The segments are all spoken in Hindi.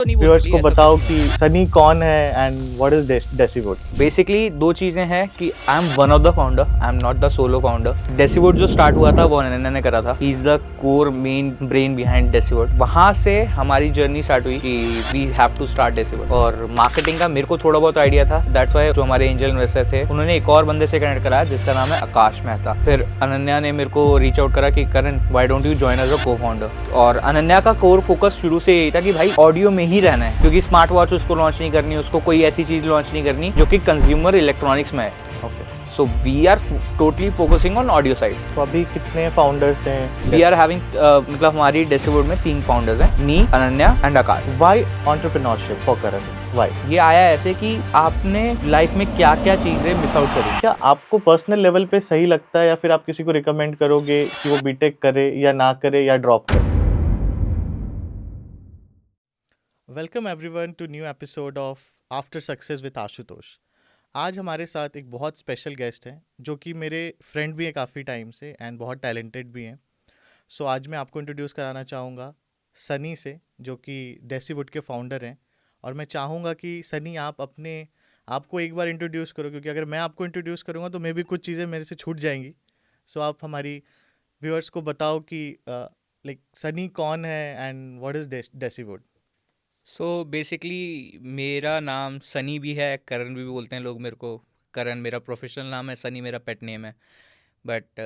नहीं बोल व्यूअर्स सकती को ऐसा बताओ कुछ कि नहीं है। सनी कौन है and what is Desiwood. Basically दो चीज़ें हैं कि I am one of the founder, I am not the solo founder. Desiwood जो स्टार्ट हुआ था वो अनन्या ने करा था। He is the core main brain behind Desiwood. वहाँ से हमारी जर्नी स्टार्ट हुई कि we have to start Desiwood. और मार्केटिंग का मेरे को थोड़ा बहुत आइडिया था, दैट्स व्हाई जो हमारे एंजल इन्वेस्टर थे उन्होंने एक और बंदे से कनेक्ट करा जिसका नाम है आकाश मेहता। फिर अनन्या ने मेरे को रीच आउट करा कि Karan why don't you join as a cofounder. और अनन्या का कोर फोकस शुरू से यही था कि भाई ऑडियो में ही रहना है, क्योंकि स्मार्ट वॉच उसको लॉन्च नहीं करनी, उसको कोई ऐसी चीज़ लॉन्च नहीं करनी जो कि कंज्यूमर इलेक्ट्रॉनिक्स में है। Okay, so we are totally focusing on audio side. तो अभी कितने फाउंडर्स हैं? वी आर हैविंग मतलब हमारी डेसीवुड में 3 फाउंडर्स हैं, me, Ananya and Aakash. Why entrepreneurship for Karan? Why? ये आया ऐसे कि आपने लाइफ में क्या क्या चीज़ें मिस आउट करी। क्या आपको पर्सनल लेवल पे सही लगता है या फिर आप किसी को रिकमेंड करोगे कि वो बीटेक करे या ना करे या ड्रॉप करे? Welcome everyone to new episode of After Success with Ashutosh. आज हमारे साथ एक बहुत स्पेशल गेस्ट हैं जो कि मेरे फ्रेंड भी हैं काफ़ी टाइम से एंड बहुत टैलेंटेड भी हैं। सो आज मैं आपको इंट्रोड्यूस कराना चाहूँगा सनी से, जो कि डेसीवुड के फाउंडर हैं। और मैं चाहूँगा कि सनी आप अपने आपको एक बार इंट्रोड्यूस करो, क्योंकि अगर मैं आपको इंट्रोड्यूस करूँगा तो मे भी कुछ चीज़ें मेरे से छूट जाएंगी। सो आप हमारी व्यूअर्स को बताओ कि लाइक सनी कौन है and what is Desiwood. So basically मेरा नाम सनी भी है, करण भी बोलते हैं लोग मेरे को। करण मेरा प्रोफेशनल नाम है, सनी मेरा पेट नेम है। बट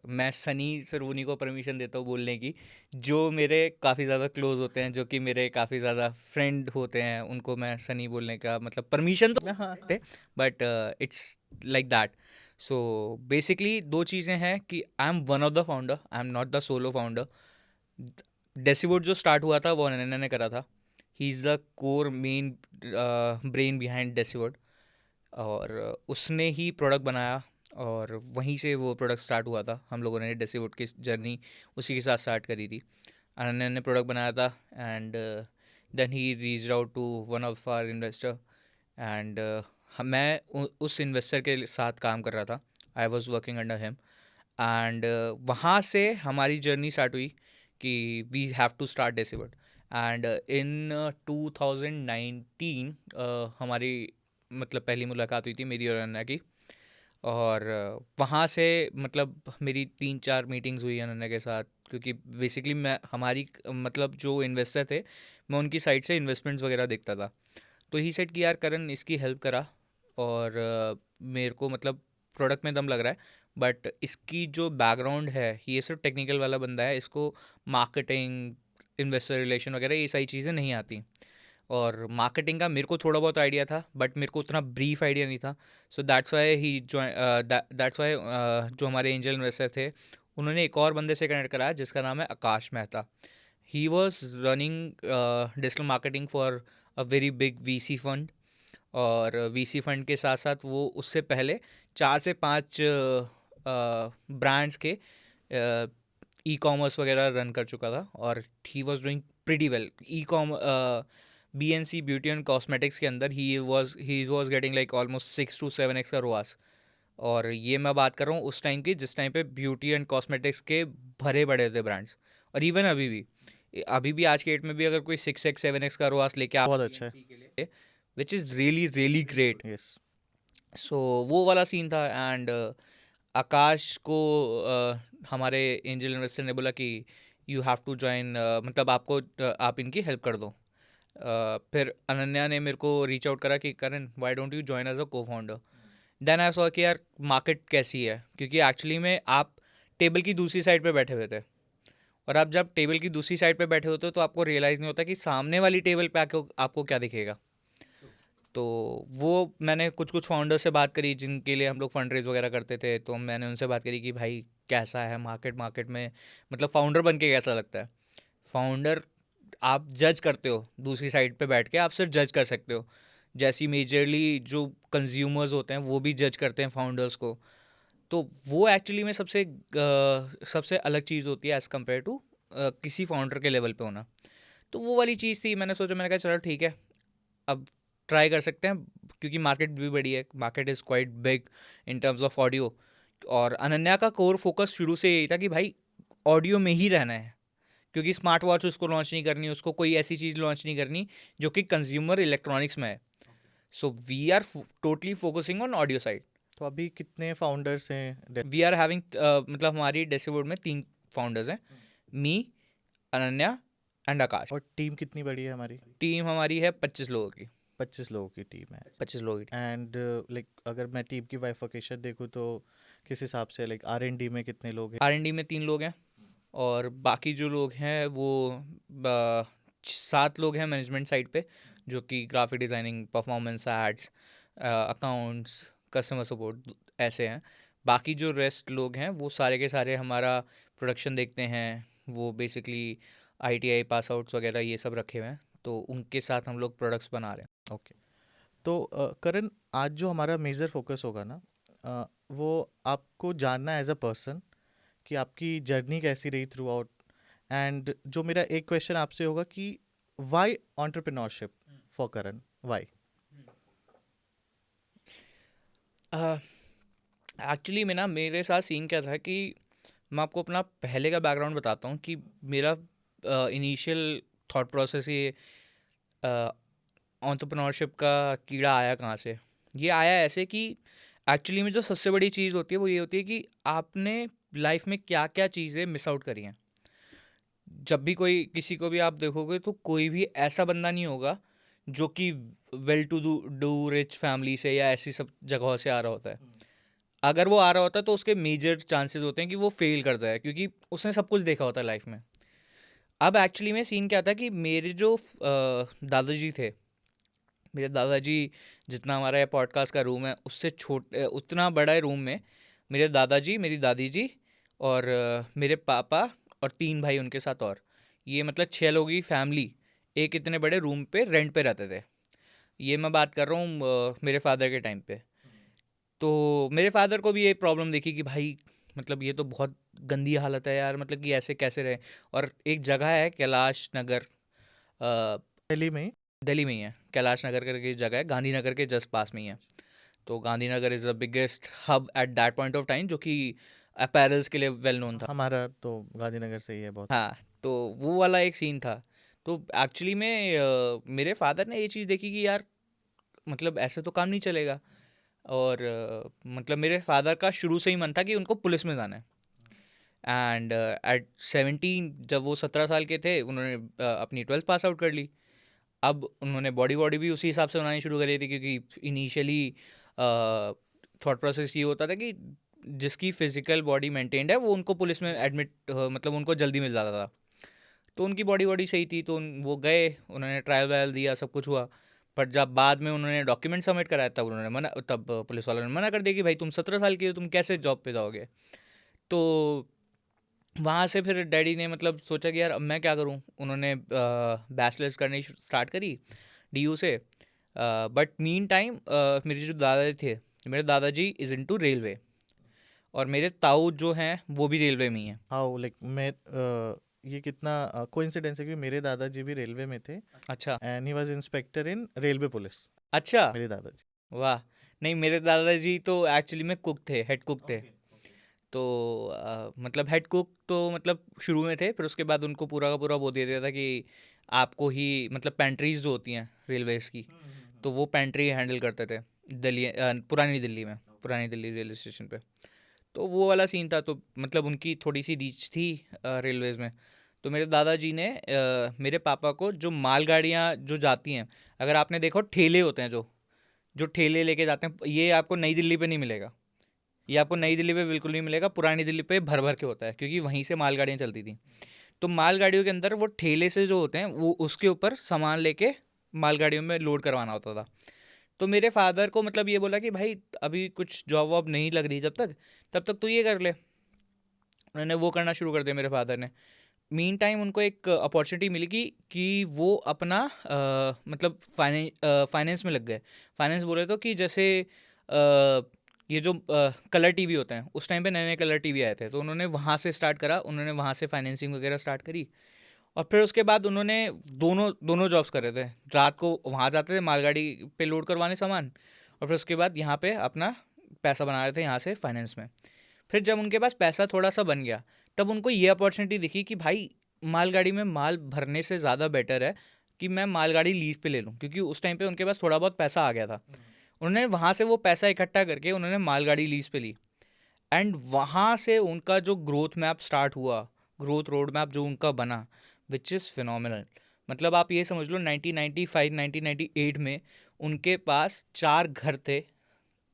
मैं सनी सर उन्हीं को परमिशन देता हूँ बोलने की जो मेरे काफ़ी ज़्यादा क्लोज होते हैं, जो कि मेरे काफ़ी ज़्यादा फ्रेंड होते हैं, उनको मैं सनी बोलने का मतलब परमिशन तो हाँ, देते, but it's like that. So basically दो चीज़ें हैं कि I am one of the founder, I am not the solo founder. Desiwood जो स्टार्ट हुआ था वो अनन्या ने करा था। He is the core main brain behind Desiwood. और उसने ही प्रोडक्ट बनाया और वहीं से वो प्रोडक्ट स्टार्ट हुआ था। हम लोगों ने डेसीवुड की जर्नी उसी के साथ स्टार्ट करी थी। अनन्या ने प्रोडक्ट बनाया था and then he reached out to one of our investor and मैं उस इन्वेस्टर के साथ काम कर रहा था। I was working under him and वहाँ से हमारी जर्नी स्टार्ट हुई कि we have to start Desiwood. And in 2019 हमारी मतलब पहली मुलाकात हुई थी मेरी और अनन्या की। और वहाँ से मतलब मेरी 3-4 मीटिंग्स हुई अनन्या के साथ, क्योंकि बेसिकली मैं हमारी मतलब जो इन्वेस्टर थे मैं उनकी साइड से इन्वेस्टमेंट्स वगैरह देखता था। तो ही सेट कि यार करण इसकी हेल्प करा। और मेरे को मतलब प्रोडक्ट में दम लग रहा है, बट इसकी जो बैकग्राउंड है ये सिर्फ टेक्निकल वाला बंदा है, इसको मार्केटिंग, इन्वेस्टर रिलेशन वगैरह ये सारी चीज़ें नहीं आती। और मार्केटिंग का मेरे को थोड़ा बहुत आइडिया था, बट मेरे को उतना ब्रीफ आइडिया नहीं था। So that's why he that's why जो हमारे एंजल इन्वेस्टर थे उन्होंने एक और बंदे से कनेक्ट करा जिसका नाम है Aakash Mehta. He was running digital marketing for a very big VC fund. और वीसी फंड के साथ साथ वो उससे पहले 4 से 5 ब्रांड्स के ई कॉमर्स वगैरह रन कर चुका था। और he was doing pretty well. E com BNC beauty and cosmetics के अंदर he was getting like almost 6 to 7x का रोआस। और ये मैं बात कर रहा हूँ उस टाइम की जिस टाइम पे ब्यूटी एंड कॉस्मेटिक्स के भरे पड़े थे ब्रांड्स। और इवन अभी भी आज के डेट में भी अगर कोई 6x 7x का रोआस लेके आप बहुत अच्छा है। BNC के लिए, which is really really great. Yes. So वो वाला सीन था। एंड आकाश को हमारे एंजल इन्वेस्टर ने बोला कि यू हैव टू ज्वाइन, मतलब आपको आप इनकी हेल्प कर दो। फिर अनन्या ने मेरे को रीच आउट करा कि Karan why don't you join as a cofounder. Then I saw कि यार मार्केट कैसी है, क्योंकि एक्चुअली में आप टेबल की दूसरी साइड पे बैठे हुए थे। और आप जब टेबल की दूसरी साइड पे बैठे होते हो तो आपको रियलाइज़ नहीं होता कि सामने वाली टेबल पे आके आपको क्या दिखेगा। तो वो मैंने कुछ कुछ फाउंडर से बात करी जिनके लिए हम लोग फंड रेज वगैरह करते थे, तो मैंने उनसे बात करी कि भाई कैसा है मार्केट में, मतलब फाउंडर बन के कैसा लगता है। फाउंडर आप जज करते हो, दूसरी साइड पे बैठ के आप सिर्फ जज कर सकते हो। जैसी मेजरली जो कंज्यूमर्स होते हैं वो भी जज करते हैं फाउंडर्स को। तो वो एक्चुअली में सबसे अलग चीज़ होती है एज़ कम्पेयर टू किसी फाउंडर के लेवल पे होना। तो वो वाली चीज़ थी, मैंने सोचा, मैंने कहा चलो ठीक है अब ट्राई कर सकते हैं, क्योंकि मार्केट भी बड़ी है, market is quite big in terms of audio. और अनन्या का कोर फोकस शुरू से यही था कि भाई ऑडियो में ही रहना है, क्योंकि स्मार्ट वॉच उसको लॉन्च नहीं करनी, उसको कोई ऐसी चीज़ लॉन्च नहीं करनी जो कि कंज्यूमर इलेक्ट्रॉनिक्स में है. So we are totally focusing on audio side. तो अभी कितने फाउंडर्स हैं? वी आर हैविंग मतलब हमारी डेसीवुड में 3 फाउंडर्स हैं, मी, अनन्या एंड आकाश. और टीम कितनी बड़ी है हमारी? टीम हमारी है 25 लोगों की. 25 लोगों की टीम है. 25 लोगों की. एंड लाइक अगर मैं टीम की बाइफर्केशन देखूँ तो किस हिसाब से, लाइक R&D में कितने लोग हैं? R&D में 3 लोग हैं, और बाकी जो लोग हैं वो 7 लोग हैं मैनेजमेंट साइड पे, जो कि graphic designing, performance, ads, accounts, customer support ऐसे हैं. बाकी जो रेस्ट लोग हैं वो सारे के सारे हमारा प्रोडक्शन देखते हैं. वो बेसिकली ITI पास आउट्स वगैरह ये सब रखे हुए हैं, तो उनके साथ हम लोग प्रोडक्ट्स बना रहे हैं. ओके. तो करण, आज जो हमारा मेजर फोकस होगा ना, वो आपको जानना एज अ पर्सन कि आपकी जर्नी कैसी रही थ्रू आउट. एंड जो मेरा एक क्वेश्चन आपसे होगा कि why entrepreneurship for Karan, why? Actually में ना मेरे साथ सीन क्या था कि मैं आपको अपना पहले का बैकग्राउंड बताता हूँ कि मेरा इनिशियल थॉट प्रोसेस ये एंटरप्रेन्योरशिप का कीड़ा आया कहाँ से. ये आया ऐसे कि एक्चुअली में जो सबसे बड़ी चीज़ होती है वो ये होती है कि आपने लाइफ में क्या क्या चीज़ें मिस आउट करी हैं. जब भी कोई किसी को भी आप देखोगे तो कोई भी ऐसा बंदा नहीं होगा जो कि well to do rich family से या ऐसी सब जगहों से आ रहा होता है. अगर वो आ रहा होता है तो उसके मेजर चांसेस होते हैं कि वो फेल करता है, क्योंकि उसने सब कुछ देखा होता है लाइफ में. अब एक्चुअली में सीन क्या था कि मेरे जो दादाजी थे, मेरे दादाजी, जितना हमारा पॉडकास्ट का रूम है उससे उतना बड़ा है रूम में मेरे दादाजी, मेरी दादी जी और मेरे पापा और 3 भाई उनके साथ, और ये मतलब 6 लोगों की फैमिली एक इतने बड़े रूम पे रेंट पे रहते थे. ये मैं बात कर रहा हूँ मेरे फादर के टाइम पे. तो मेरे फादर को भी ये प्रॉब्लम देखी कि भाई मतलब ये तो बहुत गंदी हालत है यार, मतलब कि ऐसे कैसे रहे. और एक जगह है कैलाश नगर, दिल्ली में? दिल्ली में ही है. कैलाश नगर करके जगह है, गांधीनगर के जस्ट पास में ही है. तो Gandhinagar is the biggest hub eight that point of time, जो कि अपैरल्स के लिए वेल नोन था. हमारा तो गांधीनगर से ही है बहुत. हाँ, तो वो वाला एक सीन था. तो एक्चुअली में मेरे फादर ने ये चीज़ देखी कि यार मतलब ऐसे तो काम नहीं चलेगा. और मतलब मेरे फादर का शुरू से ही मन था कि उनको पुलिस में जाना है. एंड एट 17, जब वो 17 साल के थे, उन्होंने अपनी 12th पास आउट कर ली. अब उन्होंने बॉडी वॉडी भी उसी हिसाब से बनानी शुरू करी थी, क्योंकि इनिशियली थॉट प्रोसेस ये होता था कि जिसकी फिजिकल बॉडी मेंटेन्ड है वो उनको पुलिस में एडमिट मतलब उनको जल्दी मिल जाता था. तो उनकी बॉडी वॉडी सही थी, तो वो गए, उन्होंने ट्रायल वायल दिया, सब कुछ हुआ. पर जब बाद में उन्होंने डॉक्यूमेंट सबमिट कराया तब उन्होंने मना, तब पुलिस वालों ने मना कर दिया कि भाई तुम 17 साल की हो, तुम कैसे जॉब पे जाओगे. तो वहाँ से फिर डैडी ने मतलब सोचा कि यार अब मैं क्या करूँ. उन्होंने बैचलर्स करनी स्टार्ट करी DU से. बट मीन टाइम मेरे जो दादाजी थे, मेरे दादाजी इज़ इनटू रेलवे, और मेरे ताऊ जो हैं वो भी रेलवे में ही हैं. हाउ, लाइक मैं ये कितना कोइंसिडेंस है कि मेरे दादाजी भी रेलवे में थे. अच्छा. And he was inspector in railway police, अच्छा. मेरे दादाजी. वाह. नहीं, मेरे दादाजी तो एक्चुअली में कुक थे, हेड कुक थे. तो मतलब हेड कुक तो मतलब शुरू में थे, फिर उसके बाद उनको पूरा का पूरा वो दे दिया था कि आपको ही मतलब पेंट्रीज जो होती हैं रेलवेज़ की, तो वो पेंट्री हैंडल करते थे दिल्ली, पुरानी दिल्ली में, पुरानी दिल्ली रेलवे स्टेशन पे. तो वो वाला सीन था. तो मतलब उनकी थोड़ी सी रीच थी रेलवेज़ में. तो मेरे दादाजी ने मेरे पापा को जो मालगाड़ियाँ जो जाती हैं, अगर आपने देखो ठेले होते हैं जो जो ठेले लेके जाते हैं, ये आपको नई दिल्ली पे नहीं मिलेगा. ये आपको नई दिल्ली पे बिल्कुल नहीं मिलेगा, पुरानी दिल्ली पे भर भर के होता है, क्योंकि वहीं से मालगाड़ियाँ चलती थी. तो मालगाड़ियों के अंदर वो ठेले से जो होते हैं वो उसके ऊपर सामान लेके मालगाड़ियों में लोड करवाना होता था. तो मेरे फादर को मतलब ये बोला कि भाई अभी कुछ जॉब वॉब नहीं लग रही, जब तक तब तक तू ये कर ले. उन्होंने वो करना शुरू कर दिया मेरे फादर ने. मीन टाइम उनको एक अपॉर्चुनिटी मिली कि वो अपना मतलब फाइनेंस में लग गए. फाइनेंस बोले तो कि जैसे ये जो कलर टीवी होते हैं, उस टाइम पे नए नए कलर टीवी आए थे, तो उन्होंने वहाँ से स्टार्ट करा, उन्होंने वहाँ से फाइनेंसिंग वगैरह स्टार्ट करी. और फिर उसके बाद उन्होंने दोनों दोनों जॉब्स कर रहे थे. रात को वहाँ जाते थे मालगाड़ी पे लोड करवाने सामान, और फिर उसके बाद यहाँ पे अपना पैसा बना रहे थे यहाँ से फाइनेंस में. फिर जब उनके पास पैसा थोड़ा सा बन गया, तब उनको ये अपॉर्चुनिटी दिखी कि भाई मालगाड़ी में माल भरने से ज़्यादा बेटर है कि मैं मालगाड़ी लीज पे ले लूँ, क्योंकि उस टाइम पे उनके पास थोड़ा बहुत पैसा आ गया था। उन्होंने वहाँ से वो पैसा इकट्ठा करके उन्होंने मालगाड़ी लीज पे ली, एंड वहाँ से उनका जो ग्रोथ मैप स्टार्ट हुआ, ग्रोथ रोड मैप जो उनका बना, विच इज़ फिनोमिनल। मतलब आप ये समझ लो 1995 1998 में उनके पास 4 घर थे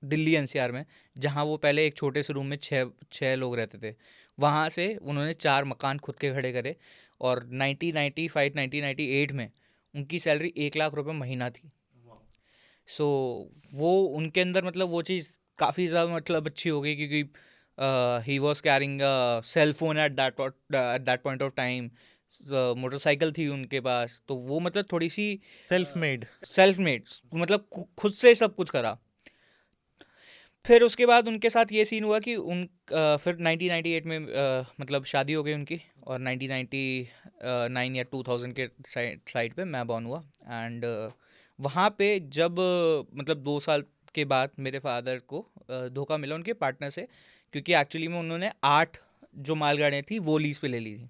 दिल्ली एनसीआर में, जहाँ वो पहले एक छोटे से रूम में छः छः लोग रहते थे। वहाँ से उन्होंने 4 मकान खुद के खड़े करे, और 1995 1998 में उनकी सैलरी 1 लाख रुपए महीना थी। सो वो उनके अंदर मतलब वो चीज़ काफ़ी ज़्यादा मतलब अच्छी हो गई, क्योंकि he was carrying cell phone at that point of time. Motorcycle थी उनके पास, तो वो मतलब थोड़ी सी सेल्फ मेड। सेल्फ मेड, मतलब खुद से सब कुछ करा। फिर उसके बाद उनके साथ ये सीन हुआ कि फिर 1998 में मतलब शादी हो गई उनकी, और 1999 या 2000 के साइड पे मैं बॉर्न हुआ। एंड वहाँ पे जब मतलब 2 साल के बाद मेरे फादर को धोखा मिला उनके पार्टनर से, क्योंकि एक्चुअली में उन्होंने 8 जो मालगाड़ियाँ थी वो लीज पे ले ली थी।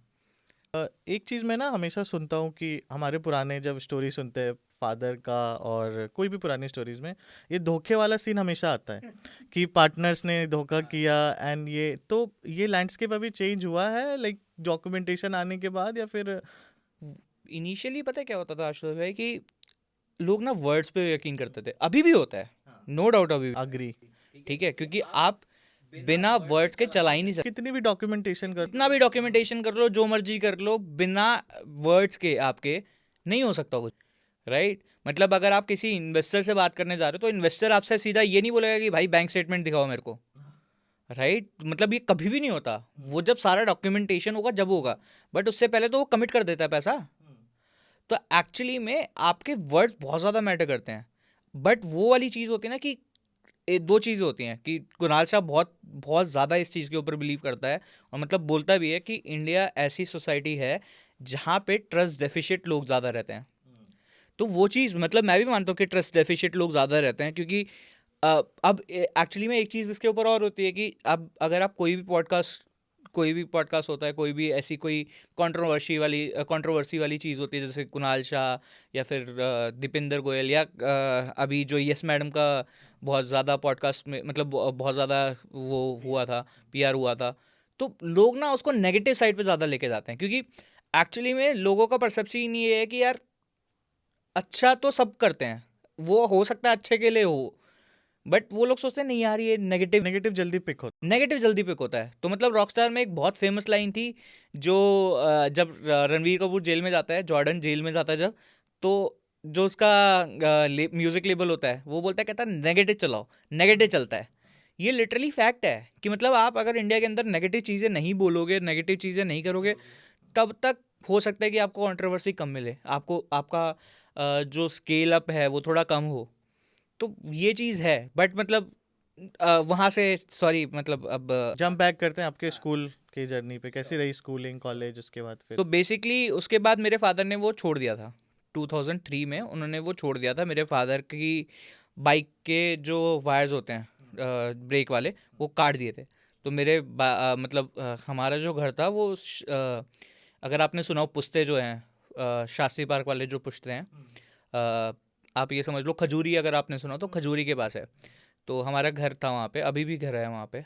एक चीज़ मैं ना हमेशा सुनता हूँ कि हमारे पुराने जब स्टोरी सुनते हैं फादर का और कोई भी पुरानी स्टोरीज में, ये धोखे वाला सीन हमेशा आता है कि पार्टनर्स ने धोखा किया। एंड ये लैंडस्केप अभी चेंज हुआ है लाइक डॉक्यूमेंटेशन आने के बाद, या फिर? इनिशियली पता है क्या होता था आशुतोष भाई, कि लोग ना वर्ड्स पे यकीन करते थे, अभी भी होता है, नो डाउट अभी अग्री। भी, ठीक है, क्योंकि आप बिना वर्ड्स के चला ही नहीं सकते। कितनी भी डॉक्यूमेंटेशन कर। कितना भी डॉक्यूमेंटेशन कर लो, जो मर्जी कर लो, बिना वर्ड्स के आपके नहीं हो सकता कुछ, राइट। मतलब अगर आप किसी इन्वेस्टर से बात करने जा रहे हो, तो इन्वेस्टर आपसे सीधा ये नहीं बोलेगा कि भाई बैंक स्टेटमेंट दिखाओ मेरे को, राइट। मतलब ये कभी भी नहीं होता। वो जब सारा डॉक्यूमेंटेशन होगा जब होगा, बट उससे पहले तो वो कमिट कर देता है पैसा। तो एक्चुअली में आपके वर्ड्स बहुत ज़्यादा मैटर करते हैं। बट वो वाली चीज़ होती है ना कि दो चीज़ें होती हैं, कि कुणाल शाह बहुत बहुत ज़्यादा इस चीज़ के ऊपर बिलीव करता है, और मतलब बोलता भी है कि इंडिया ऐसी सोसाइटी है जहाँ पे ट्रस्ट डेफिशिएंट लोग ज़्यादा रहते हैं। तो वो चीज़ मतलब मैं भी मानता हूँ कि ट्रस्ट डेफिशिएंट लोग ज़्यादा रहते हैं, क्योंकि अब एक्चुअली में एक चीज़ इसके ऊपर और होती है कि अब अगर आप कोई भी पॉडकास्ट होता है, कोई भी ऐसी कोई कंट्रोवर्सी वाली चीज़ होती है, जैसे कुणाल शाह या फिर दीपिंदर गोयल, या अभी जो यस मैडम का बहुत ज़्यादा पॉडकास्ट में मतलब बहुत ज़्यादा वो हुआ था, पीआर हुआ था। तो लोग ना उसको नेगेटिव साइड पे ज़्यादा लेके जाते हैं, क्योंकि एक्चुअली में लोगों का परसेप्शन ये है कि यार अच्छा तो सब करते हैं, वो हो सकता है अच्छे के लिए हो, बट वो लोग सोचते हैं नहीं यार ये नेगेटिव नेगेटिव जल्दी पिक हो। नेगेटिव जल्दी पिक होता है। तो मतलब रॉकस्टार में एक बहुत फेमस लाइन थी, जो जब रणवीर कपूर जेल में जाता है, जॉर्डन जेल में जाता है जब, तो जो उसका म्यूजिक लेबल होता है वो बोलता है, कहता है नेगेटिव चलाओ, नेगेटिव चलता है। ये लिटरली फैक्ट है कि मतलब आप अगर इंडिया के अंदर नेगेटिव चीज़ें नहीं बोलोगे, नेगेटिव चीज़ें नहीं करोगे, तब तक हो सकता है कि आपको कंट्रोवर्सी कम मिले, आपको आपका जो स्केल अप है वो थोड़ा कम हो। तो ये चीज़ है, बट मतलब वहाँ से सॉरी मतलब अब जंप बैक करते हैं आपके स्कूल की जर्नी पे, कैसी रही स्कूलिंग कॉलेज उसके बाद फिर? तो बेसिकली उसके बाद मेरे फादर ने वो छोड़ दिया था। 2003 में उन्होंने वो छोड़ दिया था। मेरे फादर की बाइक के जो वायर्स होते हैं ब्रेक वाले, वो काट दिए थे। तो मतलब हमारा जो घर था वो अगर आपने सुना हो पुश्ते जो हैं, शास्त्री पार्क वाले जो पुश्ते हैं, अ, आप ये समझ लो खजूरी, अगर आपने सुना हो तो खजूरी के पास है। तो हमारा घर था वहाँ पे, अभी भी घर है वहाँ पे।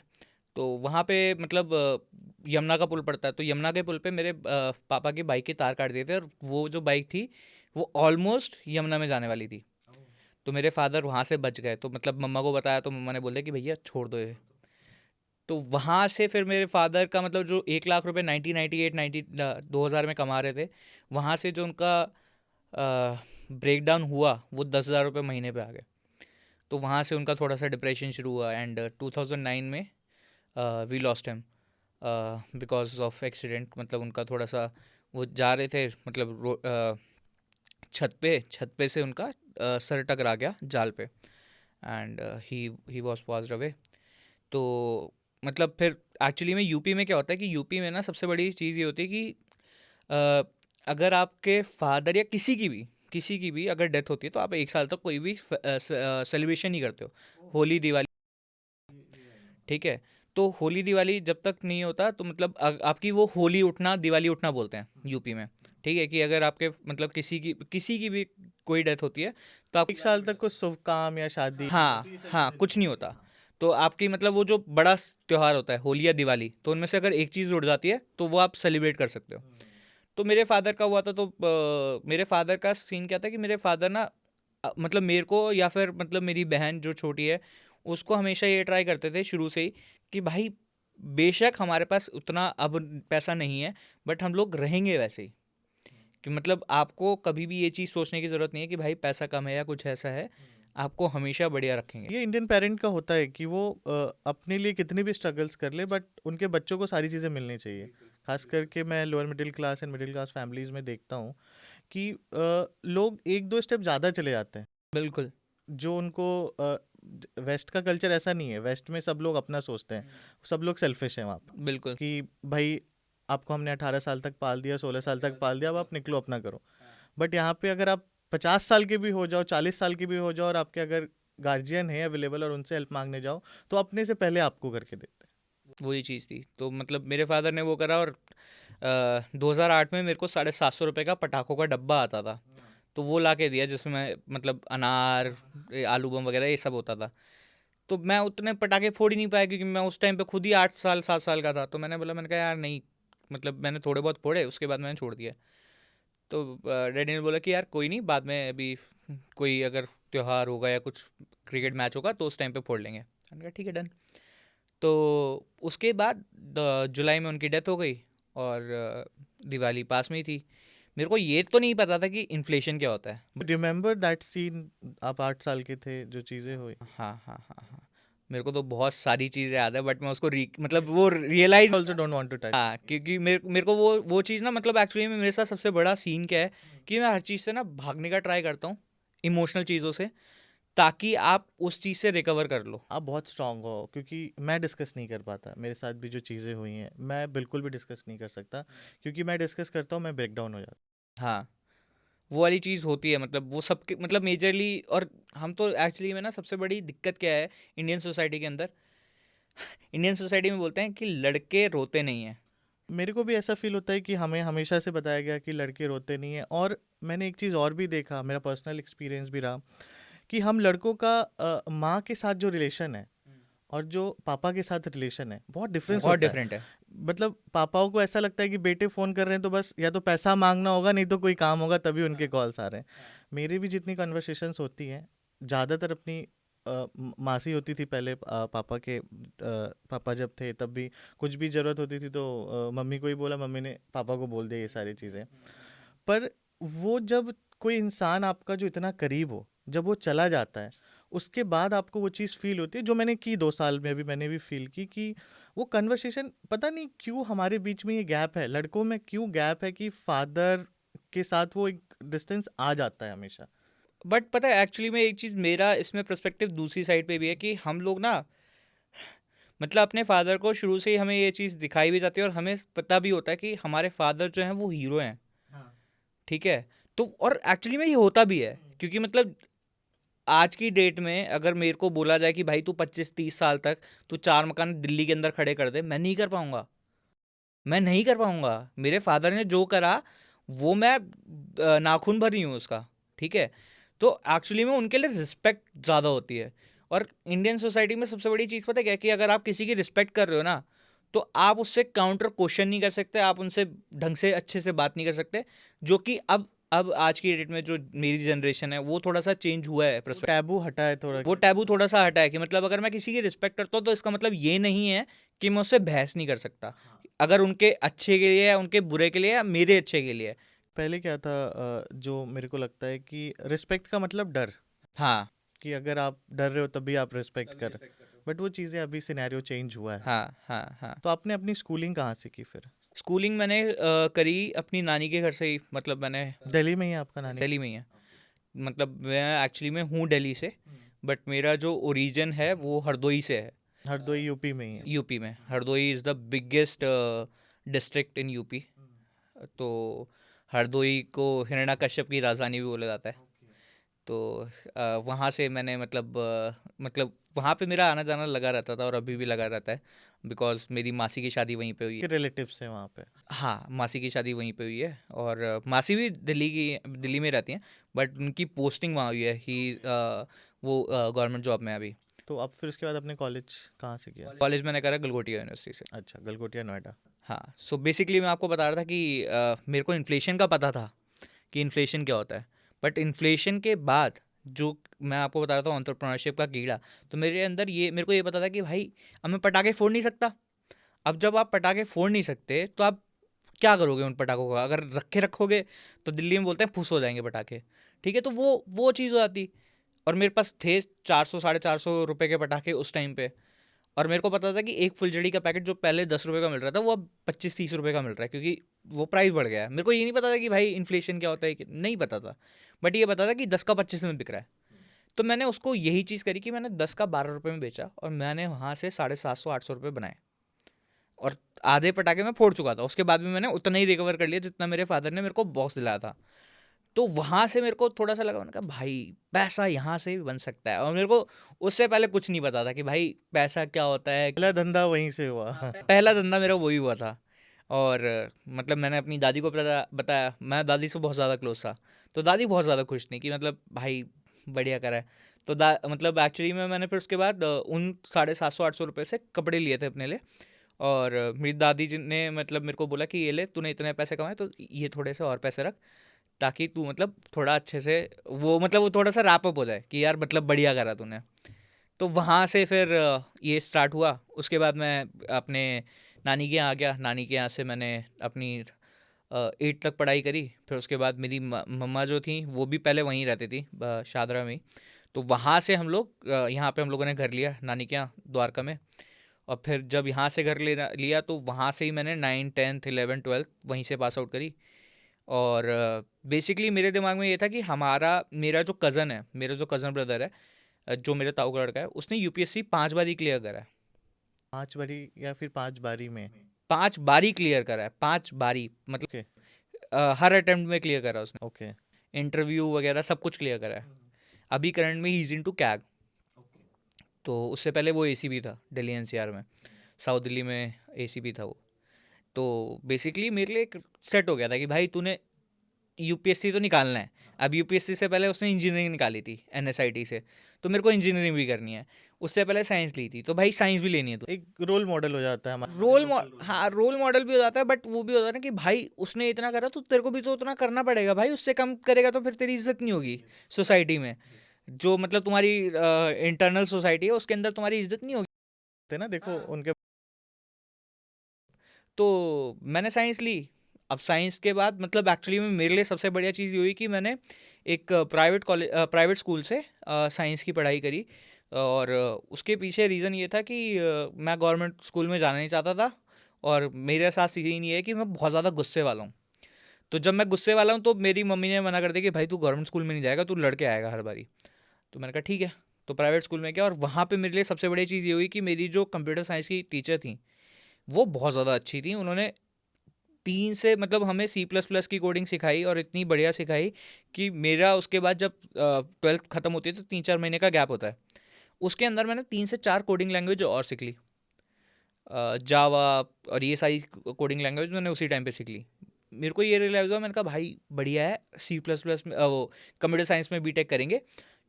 तो वहाँ पे मतलब यमुना का पुल पड़ता है, तो यमुना के पुल पे मेरे पापा की बाइक के तार काट दिए थे, और वो जो बाइक थी वो ऑलमोस्ट यमुना में जाने वाली थी। तो मेरे फादर वहाँ से बच गए। तो मतलब मम्मा को बताया, तो मम्मा ने बोला कि भैया छोड़ दो ये। तो वहाँ से फिर मेरे फादर का मतलब जो 1 लाख रुपए 1998 में कमा रहे थे, वहाँ से जो उनका ब्रेक डाउन हुआ वो 10,000 रुपये महीने पे आ गए। तो वहाँ से उनका थोड़ा सा डिप्रेशन शुरू हुआ, एंड 2009 में we lost him because of accident. मतलब उनका थोड़ा सा वो जा रहे थे मतलब छत पे से उनका सर टकरा गया जाल पे, and he was passed away. तो मतलब फिर एक्चुअली में यूपी में क्या होता है कि यूपी में ना सबसे बड़ी चीज़ ये होती है कि अ, अगर आपके फादर या किसी की भी अगर डेथ होती है, तो आप 1 साल तक कोई भी सेलिब्रेशन नहीं करते हो, होली दिवाली, ठीक है। तो होली दिवाली जब तक नहीं होता तो मतलब आपकी वो होली उठना दिवाली उठना बोलते हैं यूपी में, ठीक है, कि अगर आपके मतलब किसी की भी कोई डेथ होती है तो आप, एक साल तक कुछ शुभ काम या शादी हाँ हाँ, कुछ नहीं होता। तो आपकी मतलब वो जो बड़ा त्योहार होता है होली या दिवाली, तो उनमें से अगर एक चीज़ उड़ जाती है तो वो आप सेलिब्रेट कर सकते हो। तो मेरे फादर का हुआ था, तो मेरे फादर का सीन क्या था कि मेरे फादर ना मतलब मेरे को या फिर मतलब मेरी बहन जो छोटी है उसको हमेशा ये ट्राई करते थे शुरू से ही कि भाई बेशक हमारे पास उतना अब पैसा नहीं है बट हम लोग रहेंगे वैसे ही, कि मतलब आपको कभी भी ये चीज़ सोचने की ज़रूरत नहीं है कि भाई पैसा कम है या कुछ ऐसा है, आपको हमेशा बढ़िया रखेंगे। ये इंडियन पेरेंट का होता है कि वो अपने लिए कितनी भी स्ट्रगल्स कर ले बट उनके बच्चों को सारी चीज़ें मिलनी चाहिए। खास करके मैं lower middle class and middle class families में देखता हूँ कि लोग एक दो स्टेप ज़्यादा चले जाते हैं। बिल्कुल। जो उनको वेस्ट का कल्चर ऐसा नहीं है, वेस्ट में सब लोग अपना सोचते हैं, सब लोग सेल्फिश हैं वहाँ पे बिल्कुल। कि भाई आपको हमने 18 साल तक पाल दिया, 16 साल तक पाल दिया, अब आप निकलो अपना करो। बट यहाँ पे अगर आप 50 साल के भी हो जाओ, 40 साल के भी हो जाओ और आपके अगर गार्जियन है अवेलेबल और उनसे हेल्प मांगने जाओ तो अपने से पहले आपको करके देते वही चीज़ थी, तो मतलब मेरे फादर ने वो करा, और 2008 में मेरे को 750 रुपये का पटाखों का डब्बा आता था, तो वो ला के दिया जिसमें मतलब अनार, ये आलू बम वगैरह ये सब होता था। तो मैं उतने पटाखे फोड़ ही नहीं पाया क्योंकि मैं उस टाइम पे खुद ही 8 साल 7 साल का था। तो मैंने बोला, मैंने कहा यार नहीं, मतलब मैंने थोड़े बहुत फोड़े, उसके बाद मैंने छोड़ दिया। तो डैडी ने बोला कि यार कोई नहीं, बाद में अभी कोई अगर त्योहार होगा या कुछ क्रिकेट मैच होगा तो उस टाइम पे फोड़ लेंगे। मैंने कहा ठीक है, डन। तो उसके बाद जुलाई में उनकी डेथ हो गई, और दिवाली पास में ही थी। मेरे को ये तो नहीं पता था कि इन्फ्लेशन क्या होता है। रिमेंबर दैट सीन, आप 8 साल के थे जो चीज़ें हुई। हाँ हाँ हाँ हाँ, मेरे को तो बहुत सारी चीज़ें याद है बट मैं उसको मतलब वो realise, also don't want to touch. हाँ, क्योंकि मेरे को वो चीज़ ना, मतलब एक्चुअली में मेरे साथ सबसे बड़ा सीन क्या है कि मैं हर चीज़ से ना भागने का ट्राई करता हूँ, इमोशनल चीज़ों से, ताकि आप उस चीज़ से रिकवर कर लो। आप बहुत स्ट्रांग हो क्योंकि मैं डिस्कस नहीं कर पाता, मेरे साथ भी जो चीज़ें हुई हैं मैं बिल्कुल भी डिस्कस नहीं कर सकता क्योंकि मैं डिस्कस करता हूँ मैं ब्रेक डाउन हो जाता हाँ, वो वाली चीज़ होती है, मतलब वो सबके मतलब मेजरली। और हम तो एक्चुअली में ना, सबसे बड़ी दिक्कत क्या है इंडियन सोसाइटी के अंदर, इंडियन सोसाइटी में बोलते हैं कि लड़के रोते नहीं हैं। हूँ। मेरे को भी ऐसा फील होता है कि हमें हमेशा से बताया गया कि लड़के रोते नहीं हैं, और मैंने एक चीज़ और भी देखा, मेरा पर्सनल एक्सपीरियंस भी रहा कि हम लड़कों का माँ के साथ जो रिलेशन है और जो पापा के साथ रिलेशन है बहुत डिफरेंस बहुत होता है। डिफरेंट है। मतलब पापाओं को ऐसा लगता है कि बेटे फ़ोन कर रहे हैं तो बस या तो पैसा मांगना होगा, नहीं तो कोई काम होगा तभी उनके कॉल्स आ रहे हैं। मेरी भी जितनी कन्वर्सेशंस होती हैं ज़्यादातर अपनी मासी होती थी पहले, पापा के पापा जब थे तब भी कुछ भी ज़रूरत होती थी तो मम्मी को ही बोला, मम्मी ने पापा को बोल दिया ये सारी चीज़ें। पर वो जब कोई इंसान आपका जो इतना करीब हो जब वो चला जाता है उसके बाद आपको वो चीज़ फील होती है जो मैंने की 2 साल में, अभी मैंने भी फील की कि वो कन्वर्सेशन, पता नहीं क्यों हमारे बीच में ये गैप है, लड़कों में क्यों गैप है कि फादर के साथ वो एक डिस्टेंस आ जाता है हमेशा। बट पता है एक्चुअली में एक चीज़ मेरा इसमें पर्सपेक्टिव दूसरी साइड पे भी है कि हम लोग ना, मतलब अपने फादर को शुरू से ही हमें ये चीज़ दिखाई भी जाती है और हमें पता भी होता है कि हमारे फादर जो हैं वो हीरो हैं, ठीक है। तो और एक्चुअली में ये होता भी है, क्योंकि मतलब आज की डेट में अगर मेरे को बोला जाए कि भाई तू 25-30 साल तक तू 4 मकान दिल्ली के अंदर खड़े कर दे, मैं नहीं कर पाऊंगा, मैं नहीं कर पाऊंगा। मेरे फादर ने जो करा वो मैं नाखून भर रही हूँ उसका, ठीक है। तो एक्चुअली में उनके लिए रिस्पेक्ट ज़्यादा होती है। और इंडियन सोसाइटी में सबसे बड़ी चीज़ पता है क्या है, कि अगर आप किसी की रिस्पेक्ट कर रहे हो ना, तो आप उससे काउंटर क्वेश्चन नहीं कर सकते, आप उनसे ढंग से अच्छे से बात नहीं कर सकते, जो कि अब आज की डेट में जो मेरी जनरेशन है वो थोड़ा सा चेंज हुआ है पर्सपेक्टिव। टैबू हटा है थोड़ा। वो टैबू थोड़ा सा हटा है कि मतलब अगर मैं किसी की रिस्पेक्ट करता हूँ तो इसका मतलब ये नहीं है कि मैं उससे बहस नहीं कर सकता, अगर उनके अच्छे के लिए है, उनके बुरे के लिए या मेरे अच्छे के लिए है। पहले क्या था, जो मेरे को लगता है कि रिस्पेक्ट का मतलब डर, हाँ कि अगर आप डर रहे हो तभी आप रिस्पेक्ट कर रहे हो, बट वो चीज़ें अभी सिनेरियो चेंज हुआ है। हाँ हाँ हाँ। तो आपने अपनी स्कूलिंग कहाँ से की फिर? स्कूलिंग मैंने करी अपनी नानी के घर से ही, मतलब मैंने दिल्ली में ही है आपका नानी? दिल्ली में ही है। मतलब मैं एक्चुअली में हूँ दिल्ली से, बट मेरा जो ओरिजिन है वो हरदोई से है। हरदोई यूपी में ही है। यूपी में Hardoi is the biggest district in UP. तो हरदोई को हिरण्यकश्यप की राजधानी भी बोला जाता है। तो वहाँ से मैंने मतलब वहाँ पे मेरा आना जाना लगा रहता था और अभी भी लगा रहता है, बिकॉज मेरी मासी की शादी वहीं पे हुई है। के रिलेटिव्स हैं वहाँ पे? हाँ, मासी की शादी वहीं पे हुई है, और मासी भी दिल्ली में रहती हैं, बट उनकी पोस्टिंग वहाँ हुई है। वो गवर्नमेंट जॉब में है अभी। तो अब फिर उसके बाद अपने कॉलेज कहाँ से किया? कॉलेज मैंने करा गलगोटिया यूनिवर्सिटी से। अच्छा, गलगोटिया, नोएडा। हाँ, सो बेसिकली मैं आपको बता रहा था कि मेरे को इन्फ्लेशन का पता था कि इन्फ्लेशन क्या होता है, बट इन्फ्लेशन के बाद जो मैं आपको बता रहा था एंटरप्रेन्योरशिप का कीड़ा, तो मेरे को ये पता था कि भाई अब मैं पटाखे फोड़ नहीं सकता। अब जब आप पटाखे फोड़ नहीं सकते तो आप क्या करोगे उन पटाखों का? अगर रखे रखोगे तो दिल्ली में बोलते हैं फुस हो जाएंगे पटाखे, ठीक है? तो वो चीज़ हो जाती। और मेरे पास थे 400 ₹450 के पटाखे उस टाइम पे, और मेरे को पता था कि एक फुलझड़ी का पैकेट जो पहले 10 रुपये का मिल रहा था वो अब 25-30 रुपये का मिल रहा है, क्योंकि वो प्राइस बढ़ गया है। मेरे को ये नहीं पता था कि भाई इन्फ्लेशन क्या होता है, कि नहीं पता था, बट ये पता था कि 10 का 25 में बिक रहा है। तो मैंने उसको यही चीज़ करी कि मैंने 10 का 12 रुपये में बेचा, और मैंने वहाँ से 750-800 रुपये बनाए, और आधे पटाखे मैं फोड़ चुका था। उसके बाद भी मैंने उतना ही रिकवर कर लिया जितना मेरे फादर ने मेरे को बॉक्स दिलाया था। तो वहाँ से मेरे को थोड़ा सा लगा, मैंने कहा भाई पैसा यहाँ से भी बन सकता है। और मेरे को उससे पहले कुछ नहीं पता था कि भाई पैसा क्या होता है। पहला धंधा वहीं से हुआ। पहला धंधा मेरा वही हुआ था। और मतलब मैंने अपनी दादी को बताया। मैं दादी से बहुत ज़्यादा क्लोज था, तो दादी बहुत ज़्यादा खुश थी कि मतलब भाई बढ़िया करा है। तो मतलब एक्चुअली में मैंने फिर उसके बाद उन 750-800 रुपये से कपड़े लिए थे अपने लिए। और मेरी दादी जी ने मतलब मेरे को बोला कि ये ले, तूने इतने पैसे कमाए तो ये थोड़े से और पैसे रख, ताकि तू मतलब थोड़ा अच्छे से वो थोड़ा सा रैप अप हो जाए कि यार मतलब बढ़िया करा तूने। तो वहाँ से फिर ये स्टार्ट हुआ। उसके बाद मैं अपने नानी के यहाँ आ गया। नानी के यहाँ से मैंने अपनी 8 तक पढ़ाई करी। फिर उसके बाद मेरी मम्मा जो थी वो भी पहले वहीं रहती थी, शादरा में ही। तो वहाँ से हम लोग यहाँ पे हम लोगों ने घर लिया नानी के यहाँ द्वारका में। और फिर जब यहाँ से घर लिया तो वहाँ से ही मैंने 9, 10th, 11th, 12th वहीं से पास आउट करी। और बेसिकली मेरे दिमाग में ये था कि मेरा जो कज़न है, मेरा जो कज़न ब्रदर है, जो मेरे ताऊ का लड़का है, उसने यूपीएससी 5 बार ही क्लियर करा है। 5 बारी या फिर 5 बारी में? 5 बारी क्लियर करा है, 5 बारी मतलब ओके। हर अटेम्प्ट में क्लियर करा उसने। ओके। इंटरव्यू वगैरह सब कुछ क्लियर करा है। अभी करंट में ही इज इनटू कैग। तो उससे पहले वो एसीबी था दिल्ली एनसीआर में, साउथ दिल्ली में एसीबी था वो। तो बेसिकली मेरे लिए एक सेट हो गया था कि भाई तूने यूपीएससी तो निकालना है। अब यूपीएससी से पहले उसने इंजीनियरिंग निकाली थी एनएसआईटी से, तो मेरे को इंजीनियरिंग भी करनी है। उससे पहले साइंस ली थी, तो भाई साइंस भी लेनी है। तो एक रोल मॉडल हो जाता है हमारा। हाँ, रोल मॉडल भी हो जाता है, बट वो भी होता है ना कि भाई उसने इतना करा तो तेरे को भी तो उतना करना पड़ेगा भाई। उससे कम करेगा तो फिर तेरी इज्जत नहीं होगी सोसाइटी में। जो मतलब तुम्हारी इंटरनल सोसाइटी है उसके अंदर तुम्हारी इज्जत नहीं होगी। थे ना, देखो उनके। तो मैंने साइंस ली। अब साइंस के बाद मतलब एक्चुअली में मेरे लिए सबसे बढ़िया चीज़ ये हुई कि मैंने एक प्राइवेट स्कूल से साइंस की पढ़ाई करी। और उसके पीछे रीज़न ये था कि मैं गवर्नमेंट स्कूल में जाना नहीं चाहता था। और मेरे साथ सीखी नहीं है कि मैं बहुत ज़्यादा गुस्से वाला हूँ। तो जब मैं गुस्से वाला हूँ तो मेरी मम्मी ने मना कर दिया कि भाई तू गवर्नमेंट स्कूल में नहीं जाएगा, तू लड़के आएगा हर बारी। तो मैंने कहा ठीक है। तो प्राइवेट स्कूल में गया, और वहाँ पे मेरे लिए सबसे बड़ी चीज़ ये हुई कि मेरी जो कंप्यूटर साइंस की टीचर थी वो बहुत ज़्यादा अच्छी थी। उन्होंने 3 से मतलब हमें C++ की कोडिंग सिखाई, और इतनी बढ़िया सिखाई कि मेरा उसके बाद जब 12th ख़त्म होती है तो 3-4 महीने का गैप होता है। उसके अंदर मैंने 3 से 4 कोडिंग लैंग्वेज और सीख ली। जावा और ये सारी कोडिंग लैंग्वेज मैंने उसी टाइम पे सीख ली। मेरे को ये रियलाइज़ हुआ, मैंने कहा भाई बढ़िया है। C++ में वो कंप्यूटर साइंस में बीटेक करेंगे।